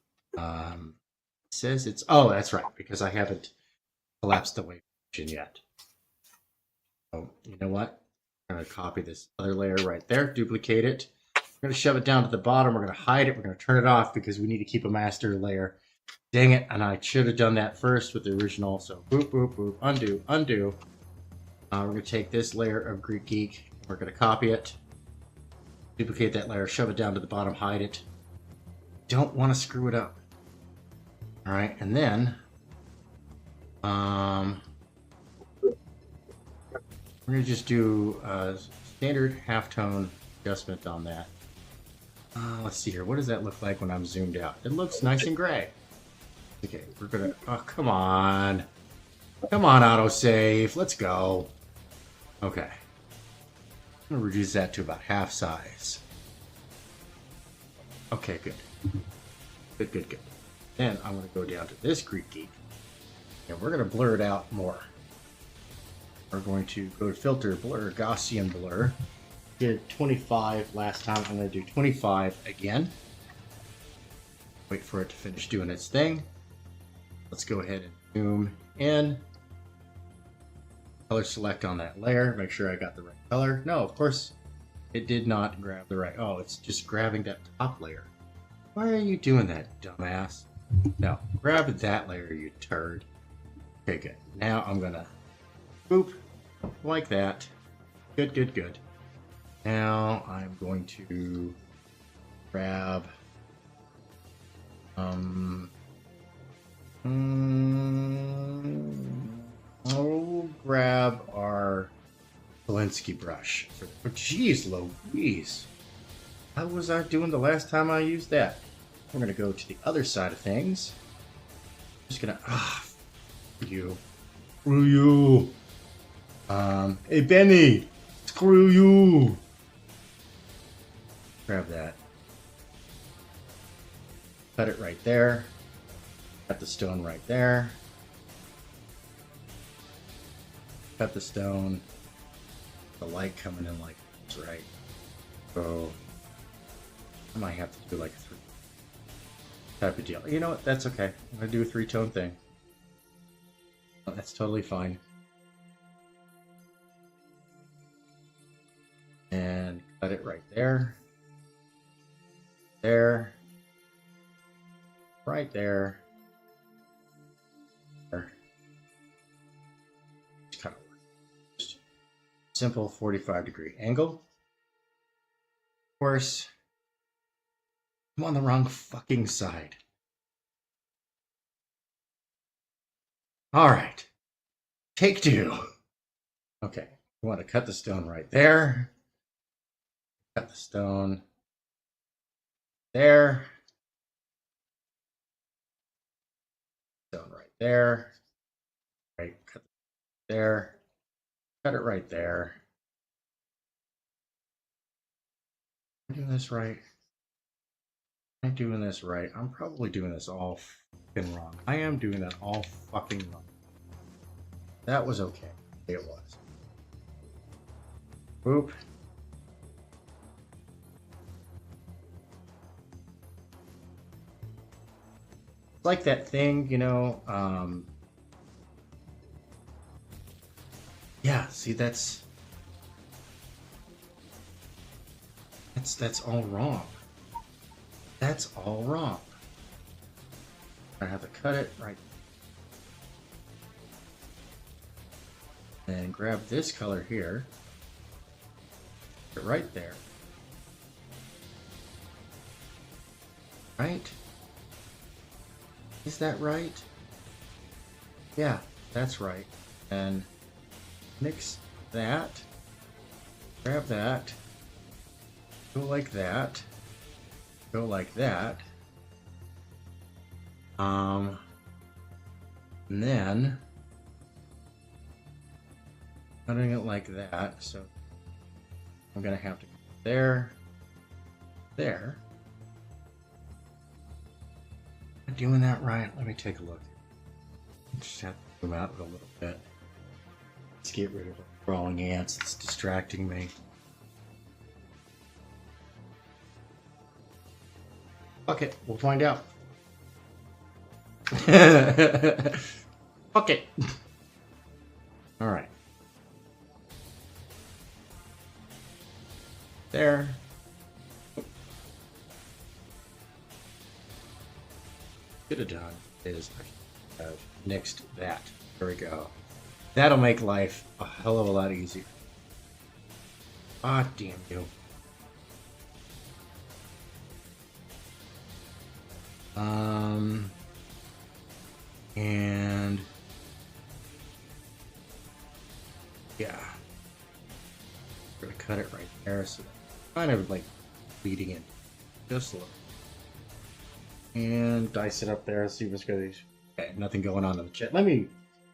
says it's, oh, that's right, because I haven't collapsed the wave function yet. So you know what? I'm going to copy this other layer right there, duplicate it. We're going to shove it down to the bottom. We're going to hide it. We're going to turn it off because we need to keep a master layer. Dang it. And I should have done that first with the original. So boop, boop, boop, undo, undo. We're going to take this layer of Greek Geek. We're going to copy it, duplicate that layer, shove it down to the bottom, hide it. Don't want to screw it up. All right. And then we're going to just do a standard halftone adjustment on that. Let's see here. What does that look like when I'm zoomed out? It looks nice and gray. Okay, we're gonna. Oh, come on. Come on, autosave. Let's go. Okay. I'm gonna reduce that to about half size. Okay, good. Good, good, good. Then I'm gonna go down to this Greek Geek. And we're gonna blur it out more. We're going to go to filter, blur, Gaussian blur. Did 25 last time. I'm going to do 25 again. Wait for it to finish doing its thing. Let's go ahead and zoom in. Color select on that layer. Make sure I got the right color. No, of course it did not grab the right. Oh, it's just grabbing that top layer. Why are you doing that, dumbass? No, grab that layer, you turd. Okay, good. Now I'm going to boop like that. Good, good, good. Now I'm going to grab I'll grab our Belinsky brush. Oh, geez, Louise. How was I doing the last time I used that? We're going to go to the other side of things. I'm just going to, you. Screw you. Hey, Benny. Screw you. Grab that. Cut it right there. Cut the stone right there. Cut the stone. The light coming in like this, right? So I might have to do like a 3 type of deal. You know what? That's okay. I'm gonna do a 3-tone thing. That's totally fine. And cut it right there. There. Right there. There. Just kind of just simple 45-degree angle. Of course, I'm on the wrong fucking side. All right. Take 2. Okay. We want to cut the stone right there. Cut the stone there. Stone right there. Right. Cut it there. Cut it right there. Am I doing this right? Am I doing this right? I'm probably doing this all fucking wrong. I am doing that all fucking wrong. That was okay. It was. Boop. It's like that thing, you know, yeah, see, that's all wrong. That's all wrong. I have to cut it right. And grab this color here. Put it right there. Right? Is that right? Yeah, that's right. And mix that. Grab that. Go like that. Go like that. And then cutting it like that. So I'm gonna have to go there, there. Am I doing that right? Let me take a look. Just have to zoom out a little bit. Let's get rid of the crawling ants that's distracting me. Fuck it. We'll find out. Fuck it. All right. There. Should have done is I have nixed that. There we go. That'll make life a hell of a lot easier. Ah, damn you. And yeah, we're gonna cut it right there, so kind of like leading in just a little, and dice it up there. See what's good. Okay, nothing going on in the chat. Let me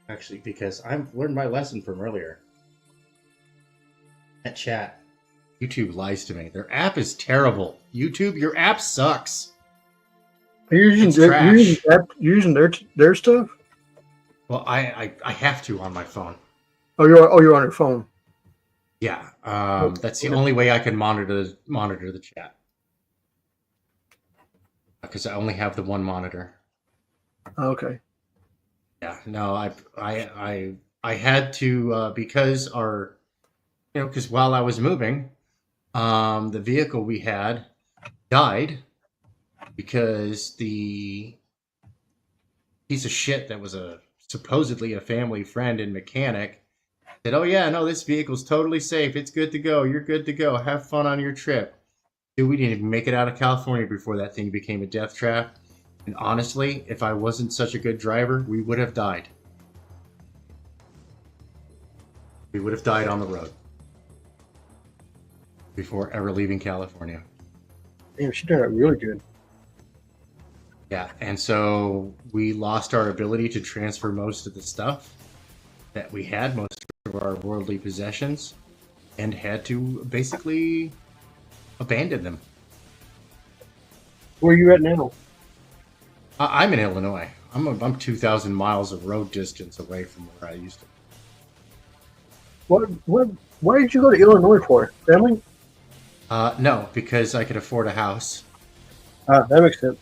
actually, because I've learned my lesson from earlier. That chat, YouTube lies to me. Their app is terrible. YouTube, your app sucks. Are you using their stuff? Well, I have to on my phone. Oh, you're on your phone. Yeah, that's the only way I can monitor the chat, because I only have the one monitor. Okay. Yeah, no, I had to because because while I was moving, the vehicle we had died because the piece of shit that was supposedly a family friend and mechanic said, "Oh yeah, no, this vehicle's totally safe. It's good to go. You're good to go. Have fun on your trip." Dude, we didn't even make it out of California before that thing became a death trap. And honestly, if I wasn't such a good driver, we would have died. We would have died on the road before ever leaving California. Damn, she did it really good. Yeah, and so we lost our ability to transfer most of the stuff that we had, most of our worldly possessions, and had to basically abandon them. Where are you at now? I'm in Illinois. I'm 2,000 miles of road distance away from where I used to. Why did you go to Illinois for? Family? No, because I could afford a house. That makes sense.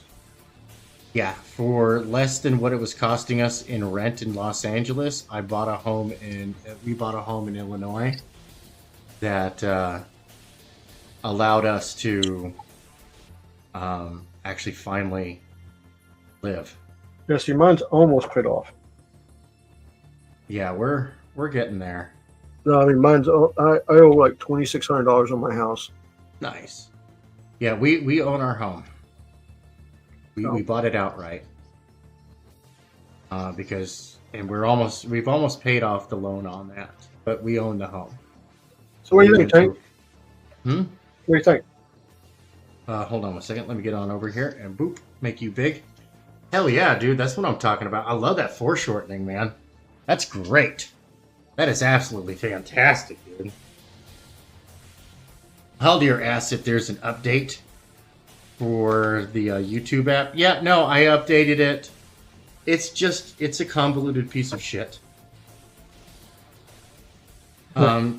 Yeah, for less than what it was costing us in rent in Los Angeles, we bought a home in Illinois that allowed us to actually finally live. Yeah, see, mine's almost paid off. Yeah, we're getting there. No, I mean mine's. I owe like $2,600 on my house. Nice. Yeah, we own our home. We bought it outright because we've almost paid off the loan on that, but we own the home. So what do you think, Tank? What do you think? Hold on a second. Let me get on over here and boop, make you big. Hell yeah, dude. That's what I'm talking about. I love that foreshortening, man. That's great. That is absolutely fantastic, dude. I'll do your ass if there's an update for the YouTube app. Yeah, no, I updated it. It's a convoluted piece of shit. I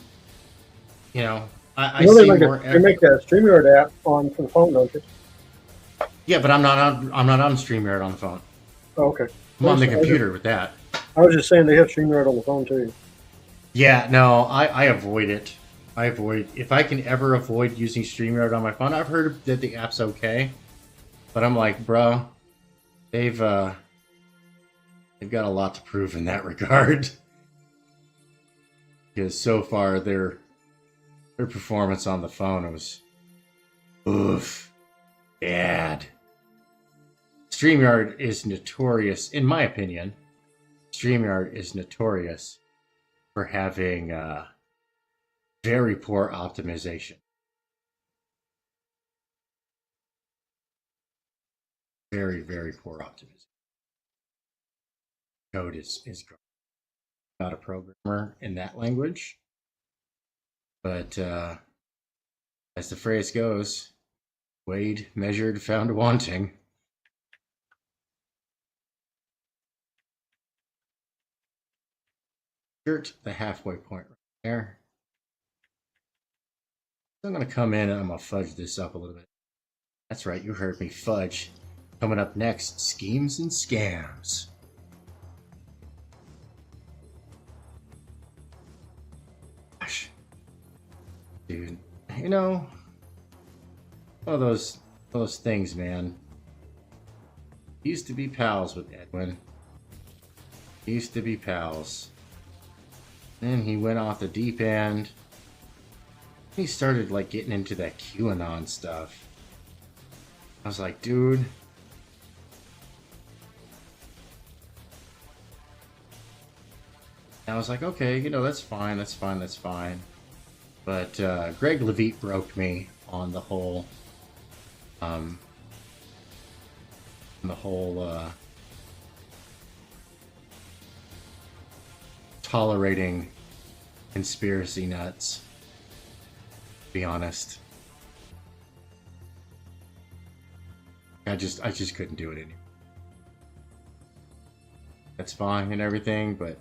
see more. You make that StreamYard app for the phone, don't you? Yeah, but I'm not on StreamYard on the phone. Oh, okay. I'm on the computer with that. I was just saying they have StreamYard on the phone too. Yeah, no, I avoid it. If I can ever avoid using StreamYard on my phone. I've heard that the app's okay, but I'm like, bro, they've got a lot to prove in that regard. Because so far their performance on the phone was bad. StreamYard is notorious, in my opinion. StreamYard is notorious for having very poor optimization. Very, very poor optimization. Code is not a programmer in that language. But as the phrase goes, weighed, measured, found wanting. Insert the halfway point right there. I'm going to come in and I'm going to fudge this up a little bit. That's right, you heard me, fudge. Coming up next, schemes and scams. Gosh. Dude, you know, one of those things, man. Used to be pals with Edwin. Used to be pals. Then he went off the deep end. He started like getting into that QAnon stuff. I was like, dude. And I was like, okay, you know, that's fine, that's fine, that's fine. But Greg Levitt broke me on the whole, tolerating conspiracy nuts. To be honest, I just couldn't do it anymore. That's fine and everything, but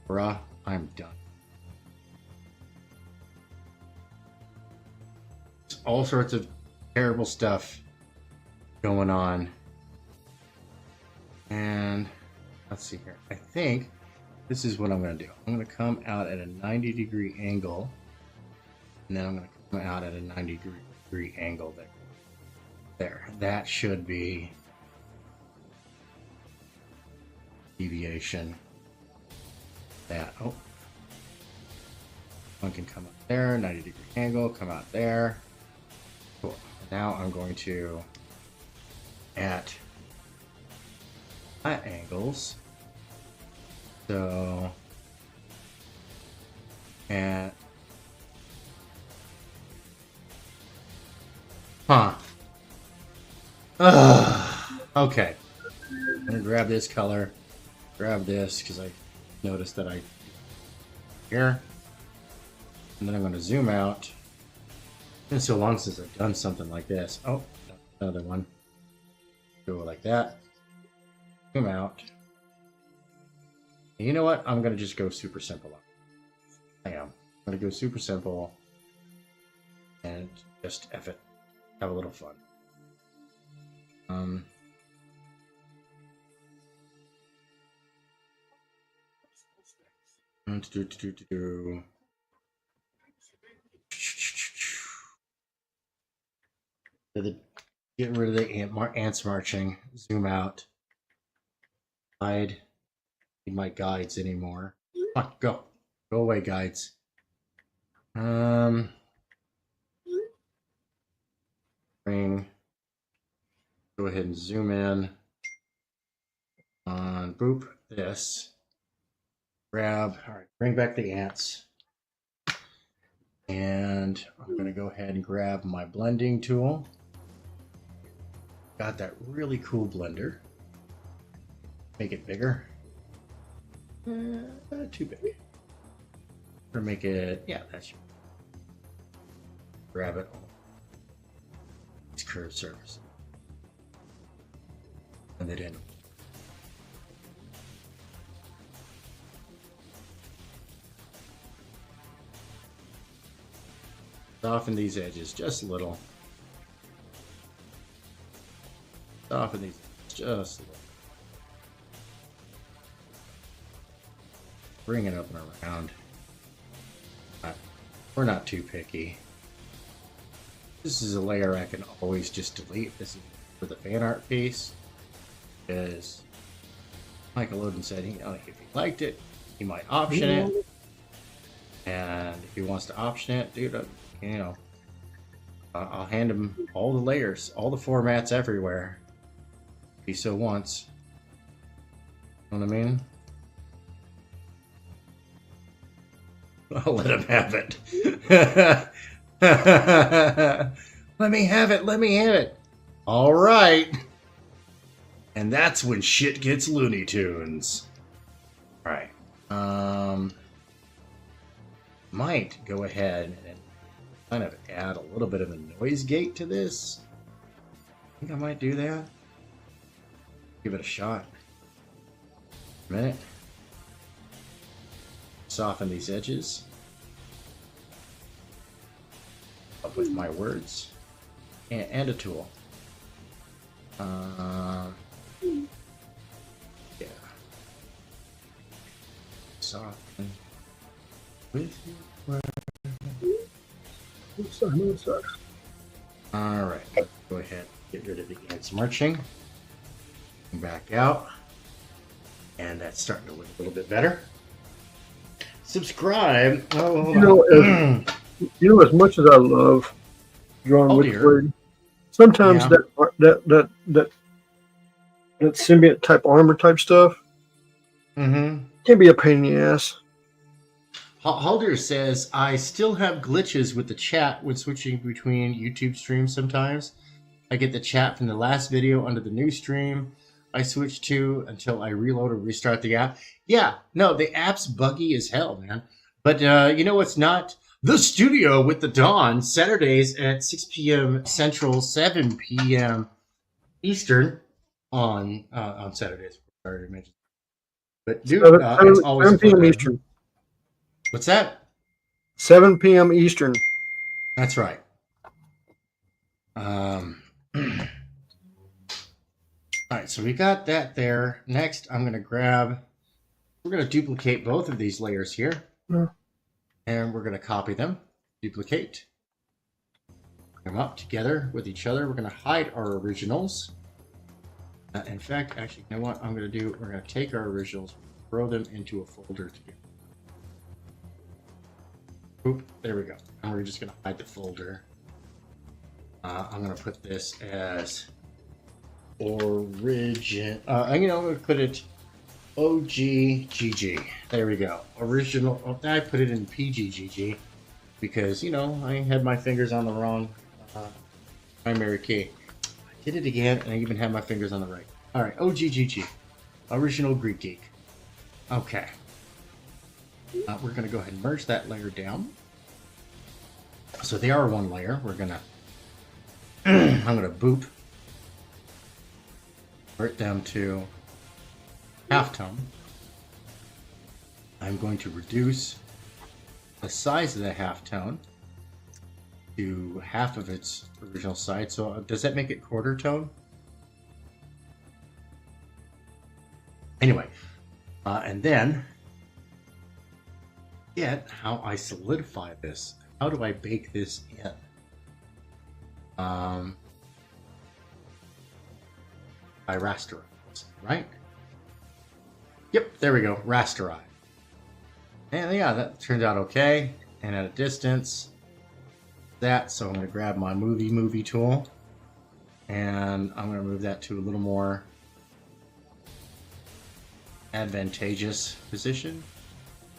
bruh, I'm done. There's all sorts of terrible stuff going on. And let's see here. I think this is what I'm going to do. I'm going to come out at a 90-degree angle. And then I'm going to come out at a 90-degree angle there. There. That should be deviation. That. Oh. One can come up there. 90-degree angle. Come out there. Cool. Now I'm going to at angles. So, and okay. I'm gonna grab this color, grab this because I noticed that I here, and then I'm gonna zoom out. It's been so long since I've done something like this. Oh, another one. Go like that. Zoom out. You know what? I'm going to just go super simple. I am. I'm going to go super simple and just F it. Have a little fun. Get rid of the ants marching. Zoom out. Hide. Need my guides anymore. Come on, go away, guides. Bring. Go ahead and zoom in on boop this. Grab. All right, bring back the ants. And I'm gonna go ahead and grab my blending tool. Got that really cool blender. Make it bigger. Too big. Or make it, yeah, that's grab it. It's curved surface. And it in. Soften these edges just a little. Soften these just a little. Bring it up and around. We're not too picky. This is a layer I can always just delete. This is for the fan art piece. Because Michael Odin said if he liked it, he might option it. And if he wants to option it, dude, you know, I'll hand him all the layers, all the formats everywhere. If he so wants. You know what I mean? I'll let him have it. Let me have it. Let me have it. All right. And that's when shit gets Looney Tunes. All right. Might go ahead and kind of add a little bit of a noise gate to this. I think I might do that. Give it a shot. A minute. Soften these edges up with my words. and a tool. Yeah. Soften with your All right. Let's go ahead and get rid of the anti-marching. Back out. And that's starting to look a little bit better. Subscribe. Oh, hold on. As much as I love drawing with blade, sometimes that symbiote type armor type stuff can be a pain in the ass. Halder says, I still have glitches with the chat when switching between YouTube streams sometimes. I get the chat from the last video under the new stream I switch to until I reload or restart the app. Yeah, no, the app's buggy as hell, man. But you know what's not? The Studio with the Dawn, Saturdays at 6 p.m. Central, 7 p.m. Eastern on Saturdays. Sorry to mention. But dude, it's always 7 p.m. Eastern. What's that? 7 p.m. Eastern. That's right. All right, so we got that there. Next, we're going to duplicate both of these layers here. And we're going to copy them, duplicate, bring them up together with each other. We're going to hide our originals. In fact, actually, you know what I'm going to do? We're going to take our originals, throw them into a folder together. Oop, there we go. And we're just going to hide the folder. I'm going to put this as origin. I'm going to put it OGGG. There we go. Original. Oh, I put it in PGGG because, I had my fingers on the wrong primary key. I did it again, and I even had my fingers on the right. All right, OGGG. Original Greek Geek. Okay. We're going to go ahead and merge that layer down. So they are one layer. We're going to I'm going to boop. Convert them to halftone. I'm going to reduce the size of the halftone to half of its original size. So does that make it quarter tone? Anyway, and then get how I solidify this. How do I bake this in? By rasterize, right? Yep, there we go, rasterize. And yeah, that turns out okay. And at a distance, so I'm going to grab my movie tool, and I'm going to move that to a little more advantageous position.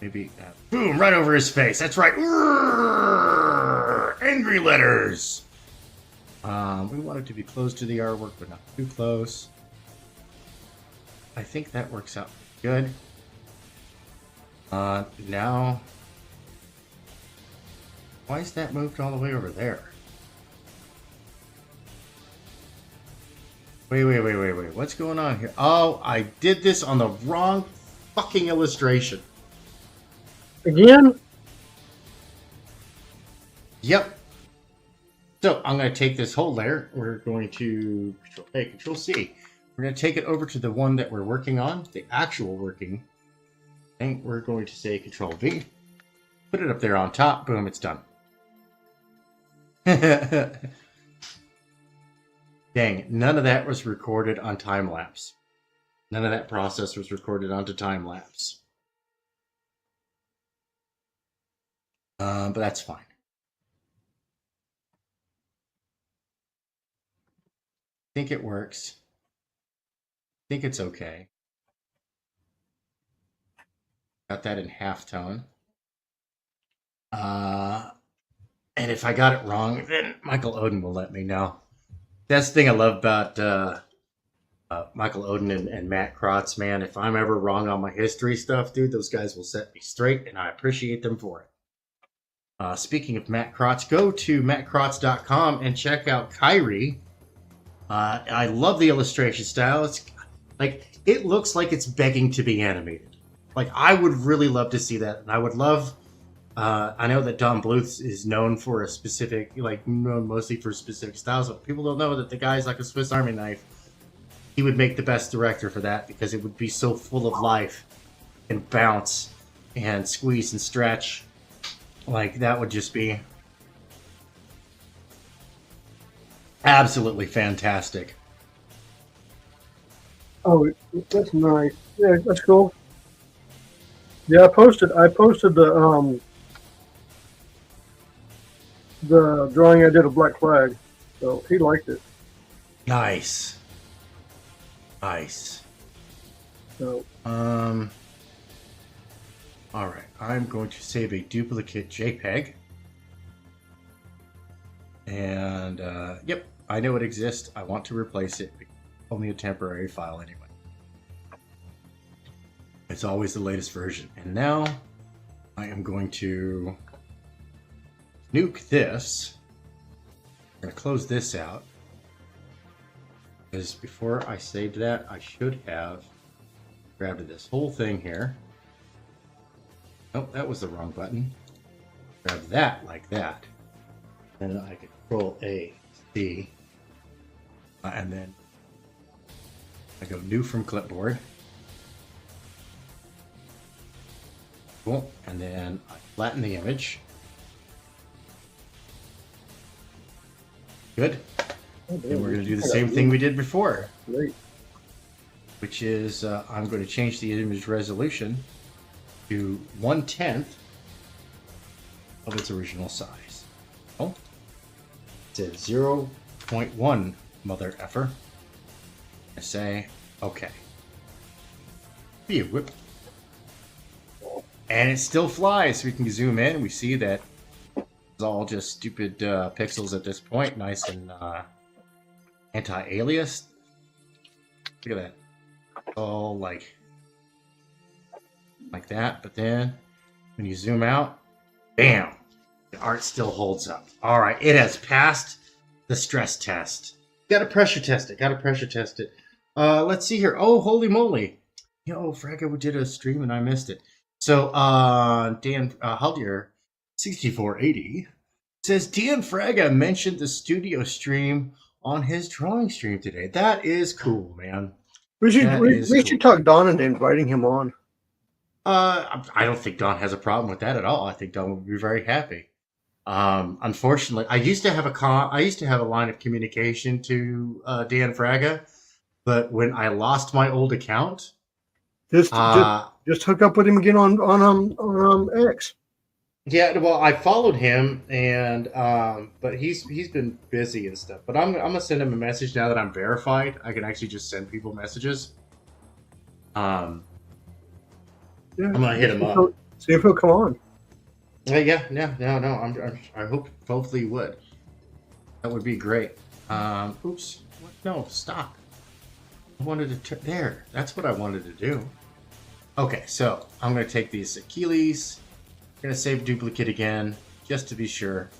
Maybe, boom, right over his face. That's right. Angry letters. We want it to be close to the artwork, but not too close. I think that works out good. Now, why is that moved all the way over there? Wait. What's going on here? Oh, I did this on the wrong fucking illustration. Again? Yep. So I'm going to take this whole layer. We're going to Control-A, Control-C. We're going to take it over to the one that we're working on, the actual working. And we're going to say Control-V. Put it up there on top. Boom, it's done. Dang, none of that was recorded on time-lapse. None of that process was recorded onto time-lapse. But that's fine. I think it works. I think it's okay. Got that in halftone. And if I got it wrong, then Michael Oden will let me know. That's the thing I love about Michael Oden and Matt Krotz, man. If I'm ever wrong on my history stuff, dude, those guys will set me straight, and I appreciate them for it. Speaking of Matt Krotz, go to mattkrotz.com and check out Kyrie. I love the illustration style. It's like, it looks like it's begging to be animated. Like, I would really love to see that, and I would love I know that Don Bluth is known for a specific, like, known mostly for specific styles, but people don't know that the guy's like a Swiss Army knife. He would make the best director for that because it would be so full of life and bounce and squeeze and stretch. Like, that would just be absolutely fantastic. Oh, that's nice. Yeah, that's cool. Yeah, I posted the drawing I did of Black Flag, so he liked it. Nice. Nice. So, all right, I'm going to save a duplicate JPEG. And, yep, I know it exists. I want to replace it. Only a temporary file anyway. It's always the latest version. And now I am going to nuke this. I'm going to close this out. Because before I saved that, I should have grabbed this whole thing here. Nope, that was the wrong button. Grab that like that. And I can Control A, C. And then I go new from clipboard. Cool. And then I flatten the image. Good. And we're going to do the same thing we did before. Great. Which is I'm going to change the image resolution to 1/10 of its original size. Oh, it says 0.1 mother effer. I say okay. Be a whip. And it still flies. We can zoom in. We see that it's all just stupid pixels at this point. Nice and anti-alias. Look at that. All like that. But then when you zoom out, bam, the art still holds up. All right, it has passed the stress test. Got to pressure test it. Let's see here. Oh, holy moly. Yo, Fragga did a stream and I missed it. So, Dan Haldier, 6480, says Dan Fragga mentioned the studio stream on his drawing stream today. That is cool, man. We should talk Don into inviting him on. I don't think Don has a problem with that at all. I think Don would be very happy. Unfortunately, I used to have a line of communication to Dan Fragga, but when I lost my old account, just hook up with him again on X. Yeah, well, I followed him, and but he's been busy and stuff. But I'm gonna send him a message now that I'm verified. I can actually just send people messages. Yeah, I'm gonna hit him up. See if he'll come on. Yeah, no. I hope hopefully he would. That would be great. Oops. No, stop. I wanted to there. That's what I wanted to do. Okay, so I'm gonna take these Achilles. I'm going to save duplicate again, just to be sure.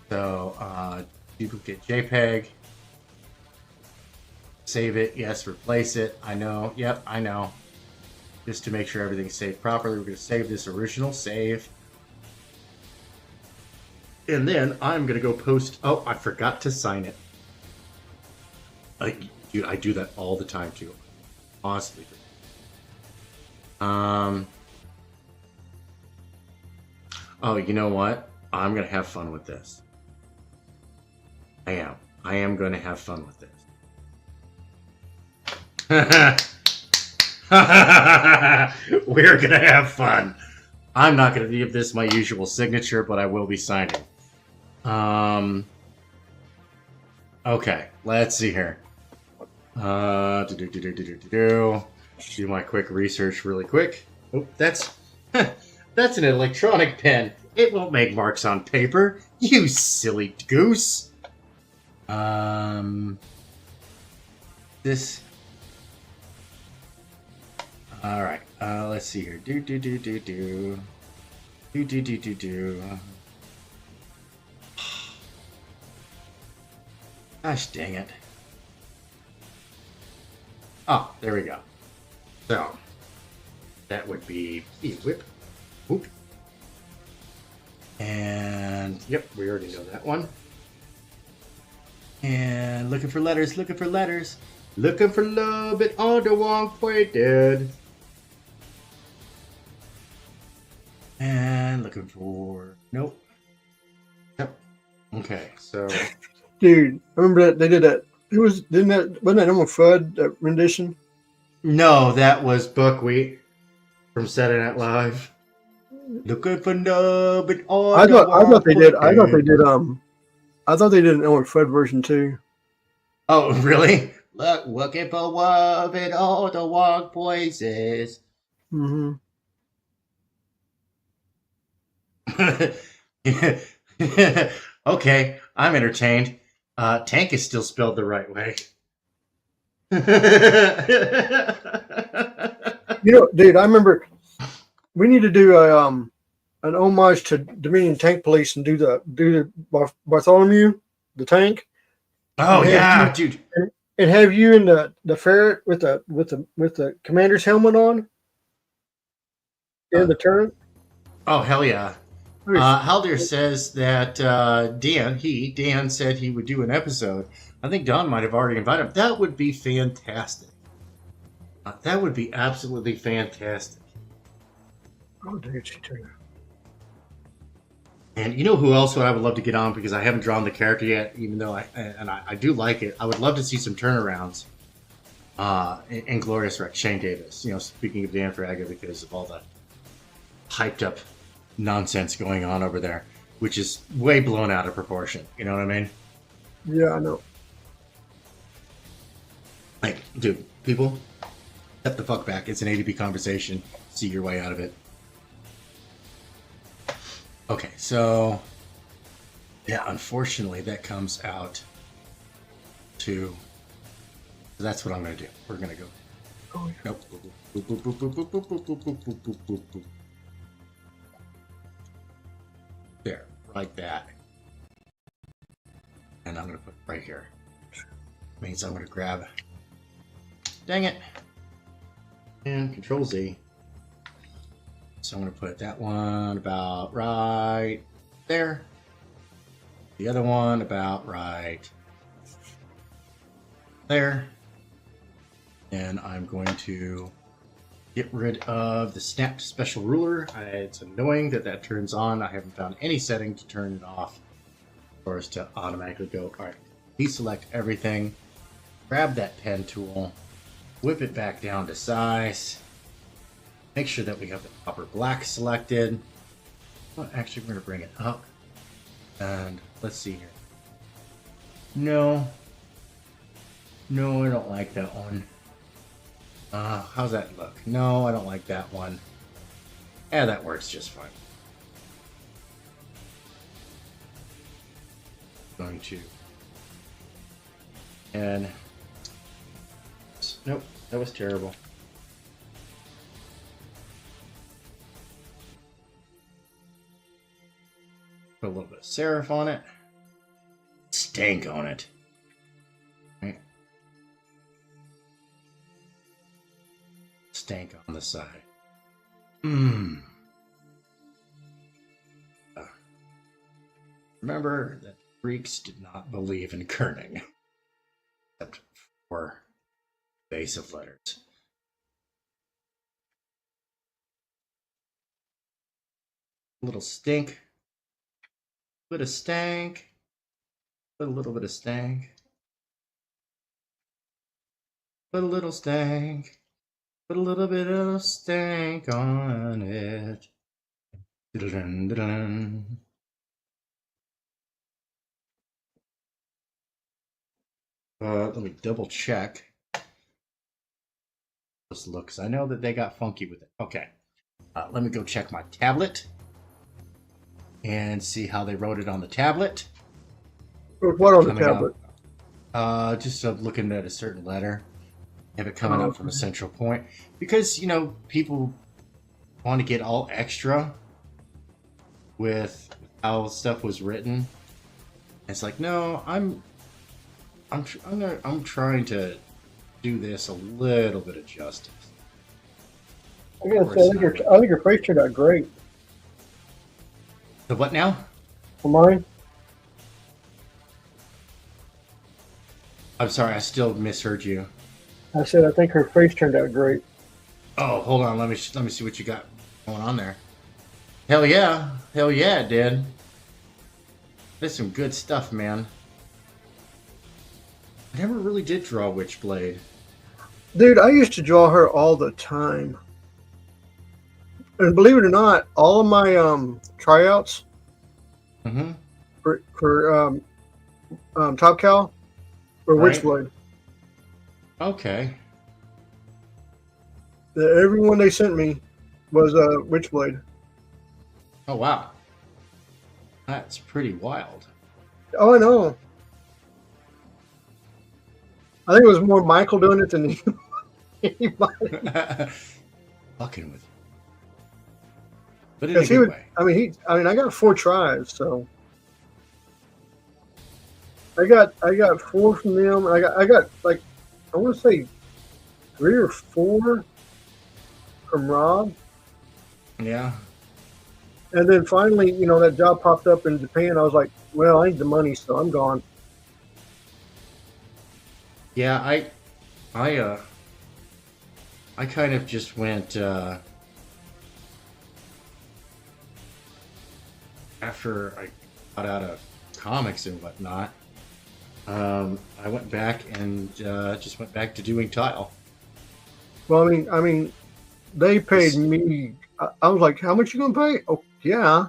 So, duplicate JPEG. Save it. Yes, replace it. I know. Yep, I know. Just to make sure everything's saved properly, we're going to save this original. Save. And then I'm going to go post... Oh, I forgot to sign it. Dude, I do that all the time, too. Honestly. Oh, you know what? I'm going to have fun with this. I am going to have fun with this. We're going to have fun. I'm not going to give this my usual signature, but I will be signing. Okay, let's see here. Do my quick research really quick. Oh, that's an electronic pen. It won't make marks on paper. You silly goose. This. All right. Let's see here. Do. Gosh dang it. Oh, there we go. So that would be whip. Whoop. And yep, we already know that one. And looking for letters, looking for letters. Looking for love at all the wrong pointed. And looking for nope. Yep. Okay, so dude, I remember that they did that. Wasn't that Elmer Fudd, that rendition? no, that was Buckwheat from Saturday Night Live. Looking for love at all I the thought they did. I thought they pointed. did. I thought they did an Elmer Fudd version too. Oh, really? Looking for love in all the wrong places. Mm-hmm. Okay, I'm entertained. Tank is still spelled the right way. You know, dude, I remember we need to do a an homage to Dominion Tank Police and do the Bartholomew, the tank. Oh yeah, dude. And have you in the ferret with the commander's helmet on in the turret. Oh hell yeah. Haldir says that Dan said he would do an episode. I think Don might have already invited him. That would be fantastic. That would be absolutely fantastic. Oh, dude, she too. And you know who else I would love to get on, because I haven't drawn the character yet, even though I do like it. I would love to see some turnarounds in Glorious Rex, Shane Davis. You know, speaking of Dan Fraga, because of all the hyped up nonsense going on over there, which is way blown out of proportion. You know what I mean? Yeah, I know. Like, dude, people, step the fuck back. It's an ADP conversation. See your way out of it. Okay, so yeah, unfortunately, that comes out to. So that's what I'm going to do. We're going to go. Oh, yeah. Nope. Boop, boop, boop, boop, boop, boop, boop, boop, boop, boop, boop, boop, boop. There, like that. And I'm going to put it right here. Means I'm going to grab. Dang it. And Control Z. So I'm going to put that one about right there. The other one about right there. And I'm going to get rid of the snapped special ruler. It's annoying that turns on. I haven't found any setting to turn it off for us to automatically go. All right, deselect everything. Grab that pen tool. Whip it back down to size. Make sure that we have the proper black selected. Well, actually, we're going to bring it up. And let's see here. No, I don't like that one. How's that look? No, I don't like that one. Yeah, that works just fine. Going to. And. Nope, that was terrible. Put a little bit of serif on it. Stank on it. Right. Stank on the side. Remember that Greeks did not believe in kerning. Except for base of letters. A little stink. Bit of stank. Put a little bit of stank. Put a little stank. Put a little bit of stank on it. Dun, dun, dun. Let me double check. Let's look, because I know that they got funky with it. Okay. Let me go check my tablet and see how they wrote it on the tablet. What on the tablet? Just looking at a certain letter. Have it coming up from a central point. Because, you know, people want to get all extra with how stuff was written. It's like, no, I'm trying to do this a little bit of justice. I think your face turned out great. The what now? For mine? I'm sorry, I still misheard you. I said I think her face turned out great. Oh, hold on. Let me see what you got going on there. Hell yeah, it did. There's some good stuff, man. I never really did draw Witchblade. Dude, I used to draw her all the time. And believe it or not, all of my tryouts for Top Cow were Witchblade. Okay. Everyone they sent me was Witchblade. Oh, wow. That's pretty wild. Oh, I know. I think it was more Michael doing it than anybody. Fucking with you. But in a good way. I mean, I got 4 tries, so I got 4 from them. I got like, I want to say 3 or 4 from Rob. Yeah. And then finally, you know, that job popped up in Japan. I was like, well, I need the money, so I'm gone. Yeah, I kind of just went after I got out of comics and whatnot. I went back and just went back to doing tile. Well, I mean, they paid me. I was like, how much you gonna pay? Oh, yeah.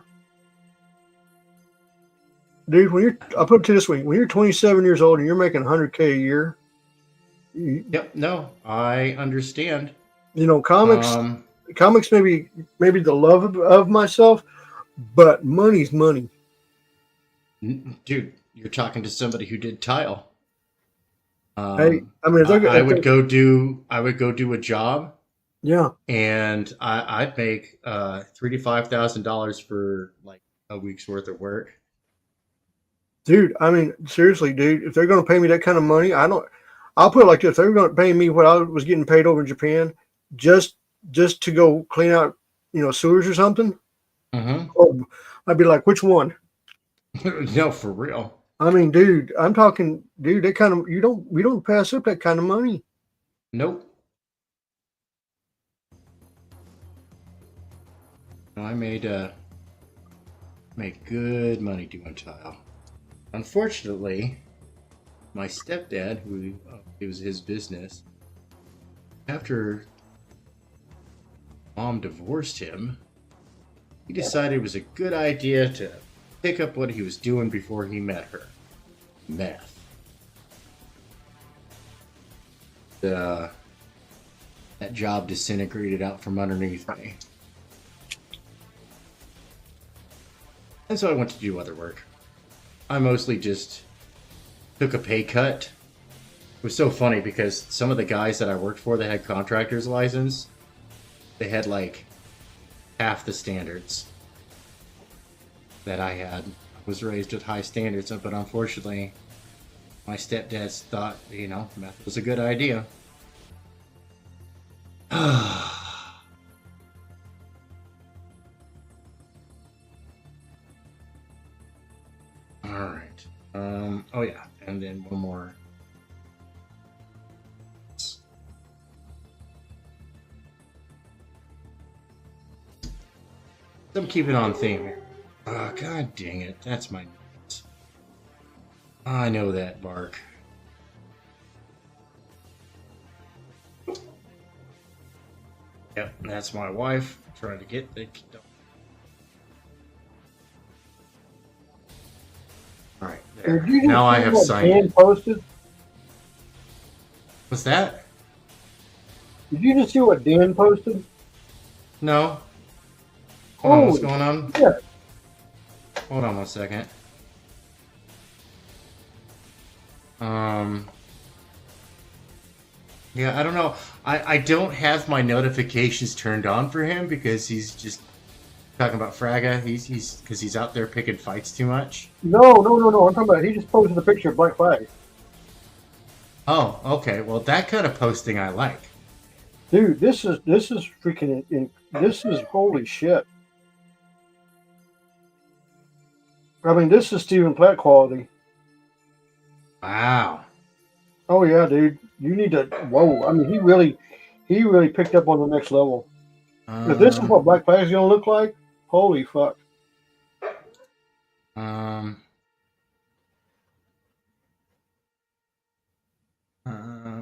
Dude, I'll put it this way: when you're 27 years old and you're making $100K a year. Yep. No, I understand. You know, comics maybe the love of myself, but money's money. Dude, you're talking to somebody who did tile. Hey, I mean, I would go do a job. Yeah. And I'd make $3,000 to $5,000 for like a week's worth of work. Dude, I mean, seriously, dude, if they're going to pay me that kind of money, I'll put it like this: if they're going to pay me what I was getting paid over in Japan, just to go clean out, you know, sewers or something. Oh, I'd be like, which one? No, for real. I mean, dude, I'm talking, dude, that kind of, we don't pass up that kind of money. Nope. I made good money doing tile. Unfortunately, my stepdad, who it was his business, after mom divorced him, he decided it was a good idea to pick up what he was doing before he met her. Meth. That job disintegrated out from underneath me. And so I went to do other work. I mostly just took a pay cut. It was so funny because some of the guys that I worked for that had contractor's license, they had like half the standards that I had. I was raised with high standards, but unfortunately, my stepdads thought, you know, meth was a good idea. Alright. Oh yeah, and then one more. I'm keeping on theme here. Oh, god dang it. That's my notes. I know that, Bark. Yep, that's my wife trying to get the... Alright, there. Now I have signed it. Posted? What's that? Did you just see what Dan posted? No. Hold on, what's going on? Yeah. Hold on 1 second. Yeah, I don't know. I don't have my notifications turned on for him because he's just talking about Fraga. He's because he's out there picking fights too much. No. I'm talking about he just posted a picture of Black Flag. Oh, okay. Well, that kind of posting I like. Dude, this is freaking this is holy shit. I mean, this is Stephen Platt quality. Wow. Oh yeah, dude. You need to. Whoa. I mean, he really picked up on the next level. If this is what Black Flag is gonna look like, holy fuck.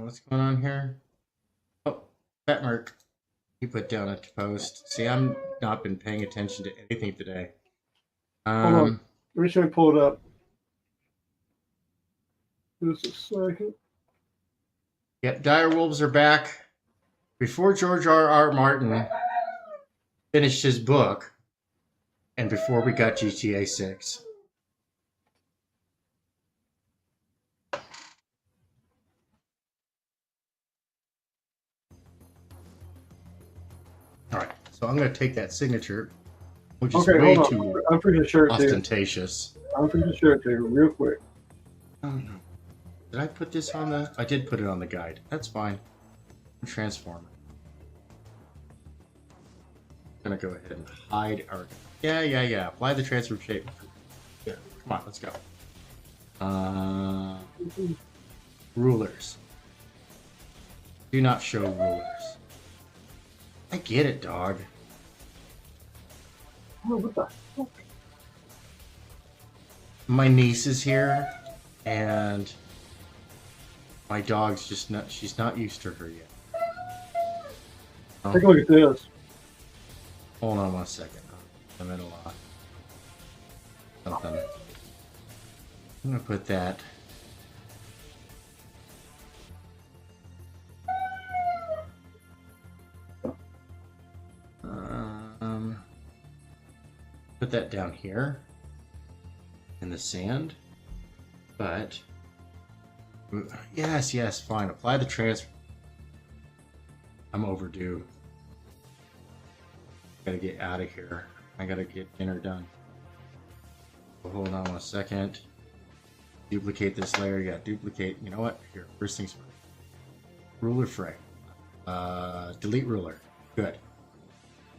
What's going on here? Oh, Fat Merc. He put down a post. See, I'm not been paying attention to anything today. Hold on. Let me try and pull it up. Just a second. Yeah, Dire Wolves are back. Before George R.R. Martin finished his book, and before we got GTA 6. All right, so I'm going to take that signature, which is way too I'm pretty sure ostentatious. I'm pretty sure it too, real quick. Oh no. Did I put this on the... I did put it on the guide. That's fine. Transform it. I'm going to go ahead and hide our... Yeah. Apply the transfer shape. Yeah. Come on, let's go. Rulers. Do not show rulers. I get it, dog. Oh, what the fuck? My niece is here, and my dog's just not... She's not used to her yet. Take a look at this. Hold on 1 second. I'm in a lot. Something. I'm gonna put that. Put that down here in the sand. But yes, fine. Apply the transfer. I'm overdue. Gotta get out of here. I gotta get dinner done. So hold on 1 second. Duplicate this layer. Yeah, duplicate. You know what? Here, first things first. Ruler frame. Delete ruler. Good.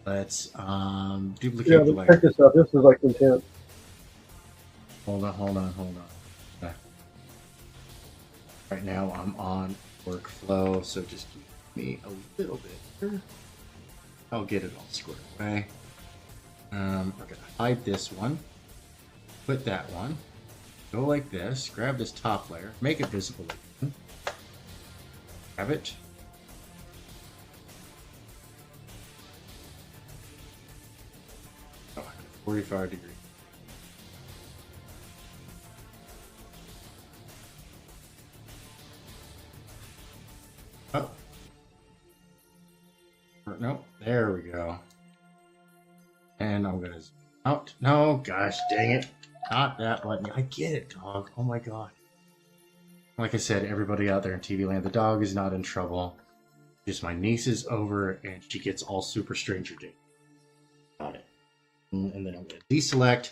Let's duplicate the layer. Check this out. This is like intense. Hold on. Okay. Right now I'm on workflow, so just give me a little bit here. I'll get it all squared away. We're gonna hide this one. Put that one. Go like this. Grab this top layer. Make it visible again. Grab it. Oh, 45 degrees. Oh. Nope. There we go. And I'm gonna zoom out. No, gosh dang it. Not that button. I get it, dog. Oh my god. Like I said, everybody out there in TV land, the dog is not in trouble. Just my niece is over and she gets all super Stranger Things. Got it. And then I'm gonna deselect.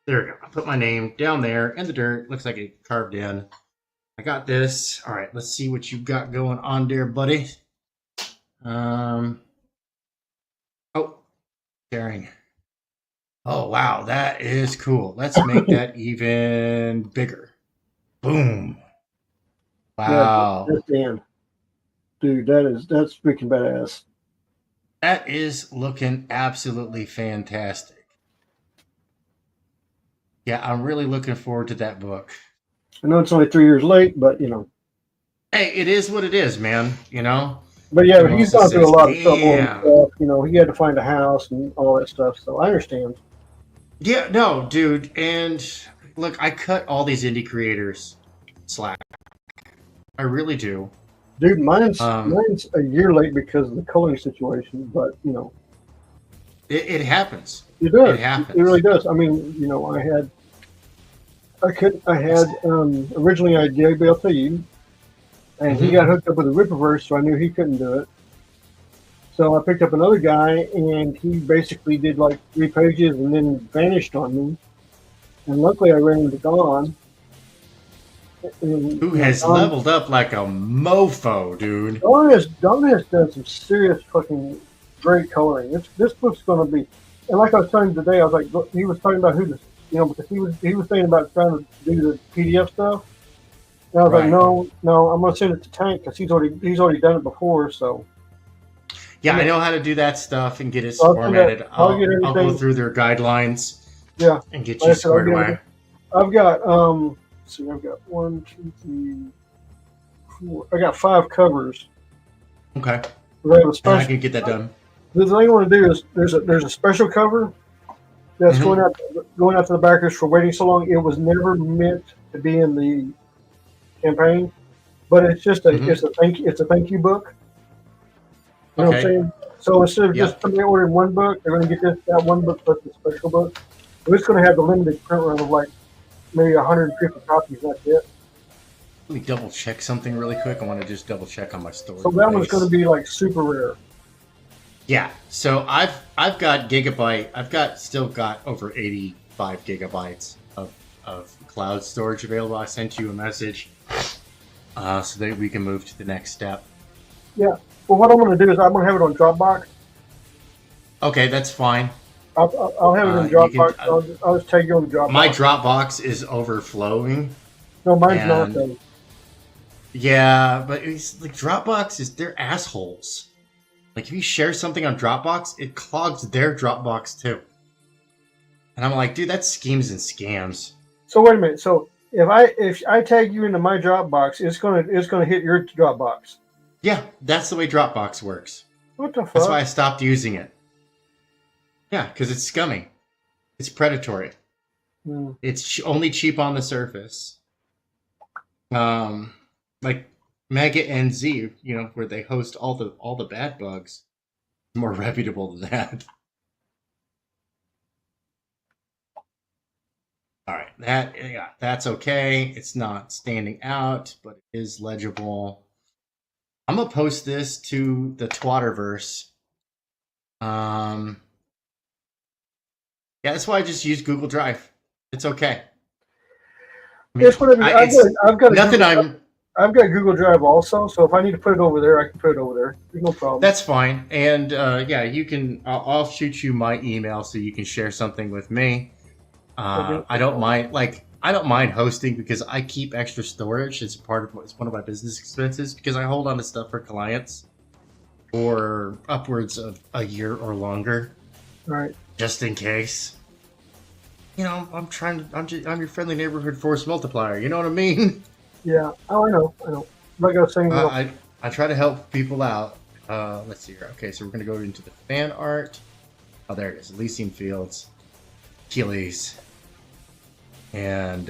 There we go. I put my name down there in the dirt. Looks like it carved in. I got this. All right, let's see what you got going on there, buddy. Oh, sharing. Oh, wow, that is cool. Let's make that even bigger. Boom. Wow. Yeah, damn. Dude, that's freaking badass. That is looking absolutely fantastic. Yeah, I'm really looking forward to that book. I know it's only 3 years late, but you know. Hey, it is what it is, man. You know? But yeah, but he's gone through a lot of trouble and stuff. You know, he had to find a house and all that stuff, so I understand. Yeah, no, dude. And look, I cut all these indie creators slack. I really do. Dude, mine's a year late because of the coloring situation, but you know. It happens. It does. It happens. It really does. I mean, you know, I had originally I had Gary Belty, and he got hooked up with a Rippaverse, so I knew he couldn't do it. So I picked up another guy, and he basically did like 3 pages and then vanished on me. And luckily I ran into Don. Who has leveled up like a mofo, dude. Don has done some serious fucking great coloring. This book's going to be, and like I was telling him today, I was like, he was talking about who because he was thinking about trying to do the PDF stuff. And I was Right. like, no, I'm gonna send it to Tank because he's already done it before. So Yeah, I know how to do that stuff and get it formatted. I'll get I'll go everything. through their guidelines. Yeah, And get like you I said, squared away. I've got let's see, I've got 1, 2, 3, 4. I got 5 covers. Okay. They have a special. I can get that done. The thing I want to do is there's a special cover that's going out to the backers for waiting so long. It was never meant to be in the campaign, but it's just it's a thank you book. You know what I'm saying? So instead of just somebody ordering one book, they're going to get that one book plus the special book. So it's going to have the limited print run of like maybe 150 copies. That's it. Let me double check something really quick. I want to just double check on my storage. So that one's going to be like super rare. Yeah. So I've got gigabyte. Still got over 85 gigabytes of cloud storage available. I sent you a message so that we can move to the next step. Yeah. Well, what I'm going to do is I'm going to have it on Dropbox. Okay, that's fine. I'll have it in Dropbox. I'll just take you on Dropbox. My Dropbox is overflowing. No, mine's not though. Yeah, but it's like Dropbox they're assholes. Like if you share something on Dropbox, it clogs their Dropbox too. And I'm like, dude, that's schemes and scams. So wait a minute. So if I tag you into my Dropbox, it's gonna hit your Dropbox. Yeah, that's the way Dropbox works. What the fuck? That's why I stopped using it. Yeah, because it's scummy. It's predatory. It's only cheap on the surface. Like Mega NZ, where they host all the bad bugs, more reputable than that. All right, that's okay. It's not standing out, but it is legible. I'm gonna post this to the Twatterverse. Yeah, that's why I just use Google Drive. It's okay. I've got Google Drive also, so if I need to put it over there, I can put it over there. There's no problem. That's fine. And yeah, you can. I'll shoot you my email so you can share something with me. I don't mind. I don't mind hosting because I keep extra storage. It's one of my business expenses because I hold on to stuff for clients for upwards of a year or longer. Right. Just in case. I'm your friendly neighborhood force multiplier. You know what I mean? Yeah. Oh, I know. Like I was saying, I try to help people out. Let's see here. Okay, so we're gonna go into the fan art. Oh, there it is. Elysian Fields, Achilles, and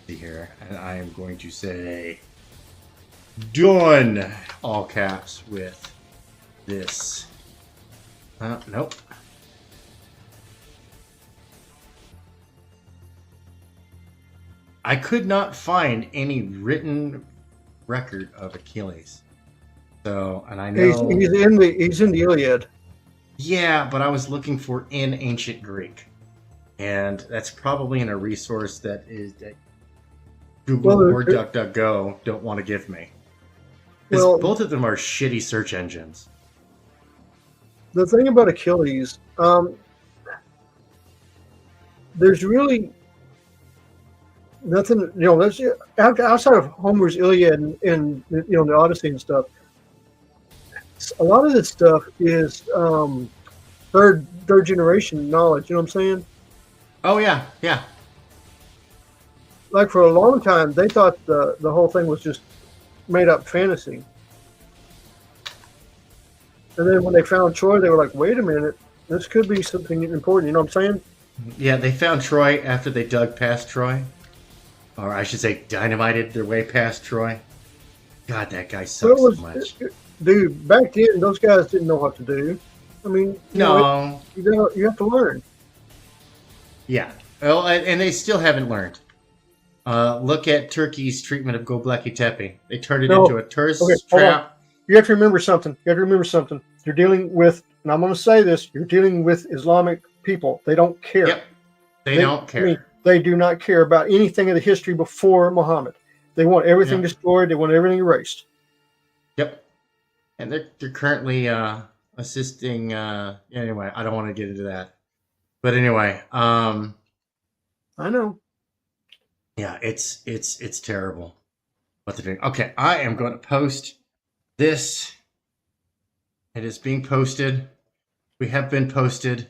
see here. And I am going to say done, all caps, with this. Nope. I could not find any written record of Achilles. So, and I know he's in the Iliad. Yeah, but I was looking for in ancient Greek, and that's probably in a resource that Google or DuckDuckGo don't want to give me. Because both of them are shitty search engines. The thing about Achilles, there's really nothing, there's outside of Homer's Iliad and the Odyssey and stuff. A lot of this stuff is third generation knowledge. You know what I'm saying? Oh yeah. Like for a long time, they thought the whole thing was just made up fantasy. And then when they found Troy, they were like, "Wait a minute, this could be something important." You know what I'm saying? Yeah, they found Troy after they dug past Troy, or I should say, dynamited their way past Troy. God, that guy sucks so much. Dude, back then, those guys didn't know what to do. I mean, you have to learn. Yeah. Well, and they still haven't learned. Look at Turkey's treatment of Göbekli Tepe. They turned it into a tourist trap. You have to remember something. You're dealing with, and I'm going to say this, you're dealing with Islamic people. They don't care. Yep. They don't care. I mean, they do not care about anything of the history before Muhammad. They want everything destroyed. They want everything erased. Yep. And they're currently assisting. Anyway, I don't want to get into that. But anyway, I know. Yeah, it's terrible what they're doing. Okay, I am going to post this. It is being posted. We have been posted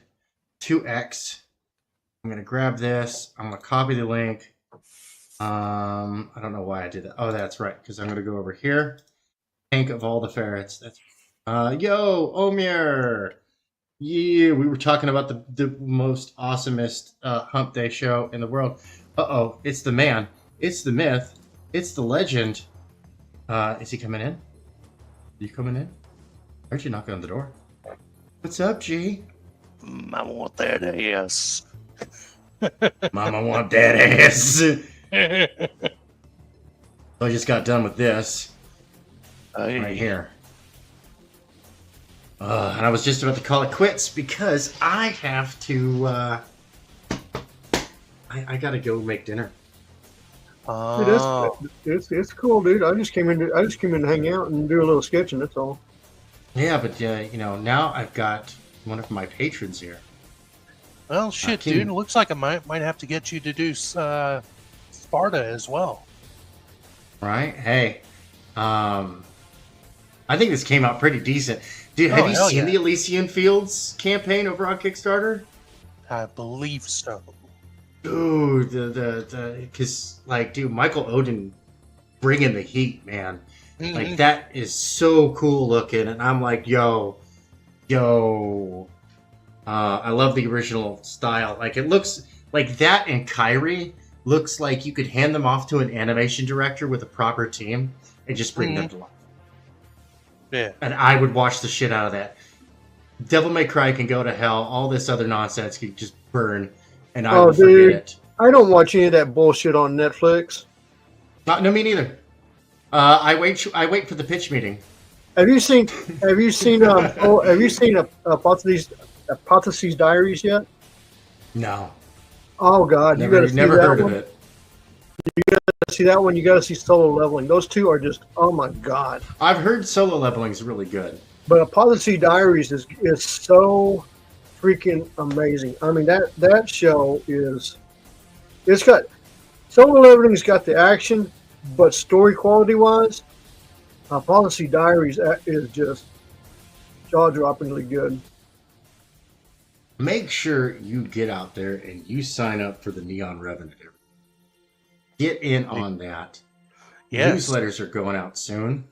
to X. I'm going to grab this. I'm going to copy the link. I don't know why I did that. Oh, that's right, because I'm going to go over here. Tank of all the ferrets. That's yo, Omir. Yeah, we were talking about the most awesomest hump day show in the world. Uh-oh, it's the man. It's the myth. It's the legend. Is he coming in? Are you coming in? Aren't you knocking on the door? What's up, G? Mama want that ass. Mama want that ass. So I just got done with this. Right here. And I was just about to call it quits because I have to, I gotta go make dinner. Dude, it's cool, dude. I just came in to hang out and do a little sketching. That's all. Yeah, but now I've got one of my patrons here. Well, shit, dude. It looks like I might have to get you to do Sparta as well. Right? Hey, I think this came out pretty decent. Dude, have you seen the Elysian Fields campaign over on Kickstarter? I believe so. Dude, because Michael Odin bringing the heat, man. Mm-hmm. Like, that is so cool looking, and I'm like, yo. I love the original style. Like, it looks like that, and Kyrie looks like you could hand them off to an animation director with a proper team and just bring them to life. Yeah. And I would watch the shit out of that. Devil May Cry can go to hell. All this other nonsense can just burn, and I would forget it. I don't watch any of that bullshit on Netflix. No, me neither. I wait for the pitch meeting. Have you seen Hypotheses Diaries yet? No. Oh God, never heard of it. You gotta see that one. You gotta see Solo Leveling. Those two are just, oh my God. I've heard Solo Leveling is really good. But Hypotheses Diaries is so freaking amazing. I mean, that show it's got, Solo Leveling's got the action, but story quality wise, Hypotheses Diaries is just jaw-droppingly good. Make sure you get out there and you sign up for the Neon Revenant. Get in on that. Yes. Newsletters are going out soon.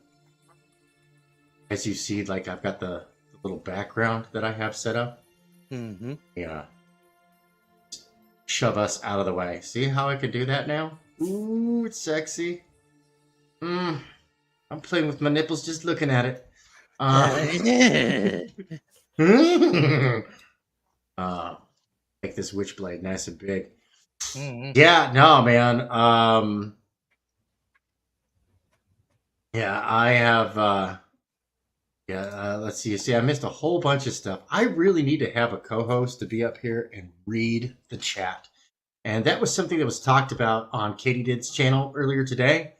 As you see, like, I've got the little background that I have set up. Mm-hmm. Yeah. Shove us out of the way. See how I can do that now? Ooh, it's sexy. I'm playing with my nipples just looking at it. Make this Witchblade nice and big. Mm-hmm. Yeah, no, man. I have. Let's see. See, I missed a whole bunch of stuff. I really need to have a co-host to be up here and read the chat, and that was something that was talked about on Katie Did's channel earlier today.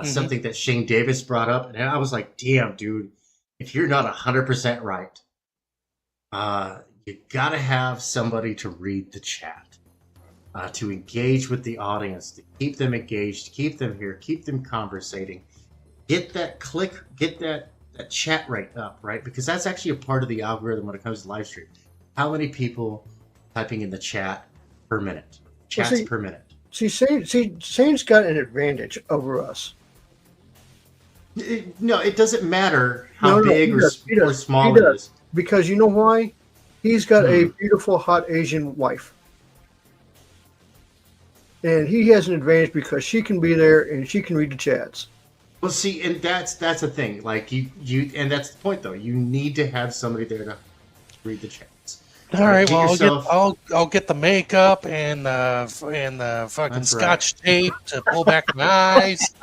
Something that Shane Davis brought up, and I was like, "Damn, dude, if you're not 100% right, you gotta have somebody to read the chat, to engage with the audience, to keep them engaged, to keep them here, keep them conversating, get that chat rate up, right? Because that's actually a part of the algorithm when it comes to live stream. How many people typing in the chat per minute? Chats per minute. Shane's got an advantage over us. No, it doesn't matter how big or small it is. Because you know why? He's got a beautiful, hot Asian wife. And he has an advantage because she can be there and she can read the chats. Well, see, and that's the thing. Like you, and that's the point, though. You need to have somebody there to read the chats. All right. Well, I'll get the makeup and the fucking Scotch tape to pull back my eyes.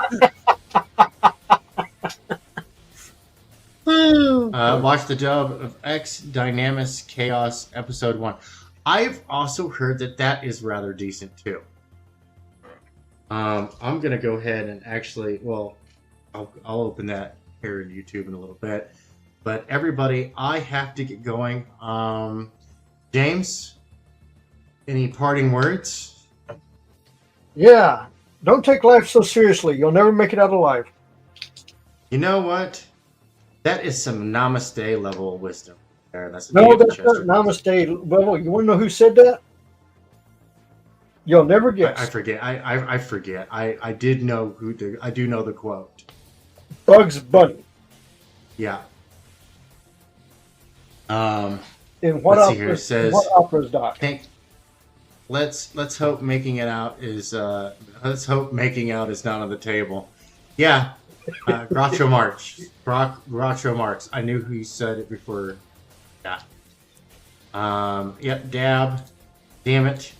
Watch the dub of X Dynamis Chaos Episode 1. I've also heard that is rather decent too. I'm gonna go ahead and actually, I'll open that here in YouTube in a little bit. But everybody, I have to get going. James, any parting words? Yeah. Don't take life so seriously. You'll never make it out alive. You know what? That is some namaste level wisdom. There, that's No, that's not namaste level. You want to know who said that? You'll never guess. I forget. I forget. I did know I do know the quote. Bugs Bunny. Yeah. In what let's see here. It says, what opera's doc? Let's hope making it out is let's hope making out is not on the table. Yeah. Groucho Marx. Groucho Marx. I knew who said it before. Yeah. Yep. Dab. Damn it.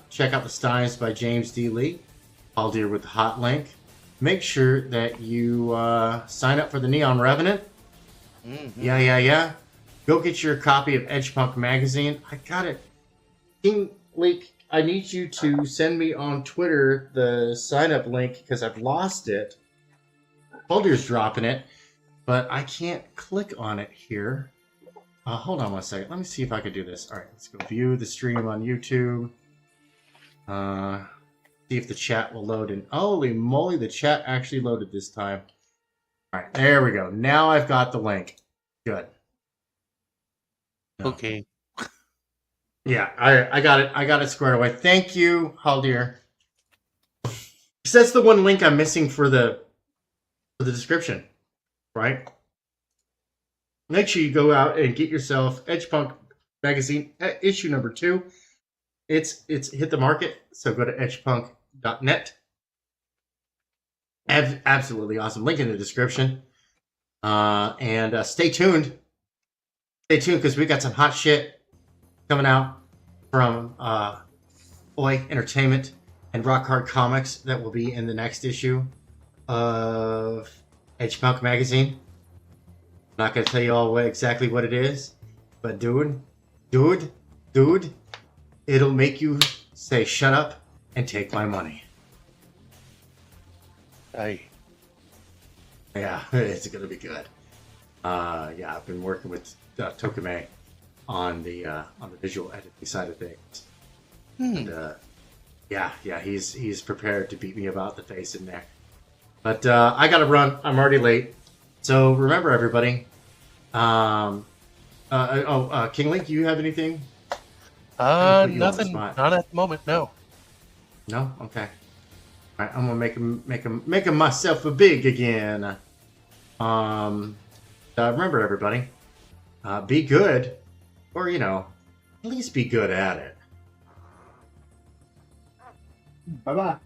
Check out the Steins by James D. Lee. I'll deal with the hot link. Make sure that you sign up for the Neon Revenant. Mm-hmm. Yeah. Go get your copy of EDGEPUNK Magazine. I got it. King Leak, I need you to send me on Twitter the sign-up link because I've lost it. Boulder's dropping it, but I can't click on it here. Hold on one second. Let me see if I can do this. All right, let's go view the stream on YouTube. See if the chat will load in. Holy moly, the chat actually loaded this time. All right, there we go. Now I've got the link. Good. No. Okay. Yeah, I got it. I got it squared away. Thank you, Haldir. That's the one link I'm missing for the description, right? Make sure you go out and get yourself EDGEPUNK Magazine issue number 2. It's hit the market, so go to edgepunk.net. Absolutely awesome. Link in the description. And stay tuned. Stay tuned because we got some hot shit coming out from Oi Entertainment and Rock Hard Comics that will be in the next issue of EDGEPUNK Magazine. I'm not going to tell you all exactly what it is, but dude, it'll make you say shut up and take my money. Hey. Yeah, it's going to be good. Yeah, I've been working with Tokime on the visual editing side of things. And yeah, he's prepared to beat me about the face and neck. But I got to run. I'm already late. So remember, everybody. King Link, you have anything? Nothing. Not at the moment. No. No. Okay. All right. I'm gonna make him myself a big again. Remember, everybody. Be good, or at least be good at it. Bye-bye.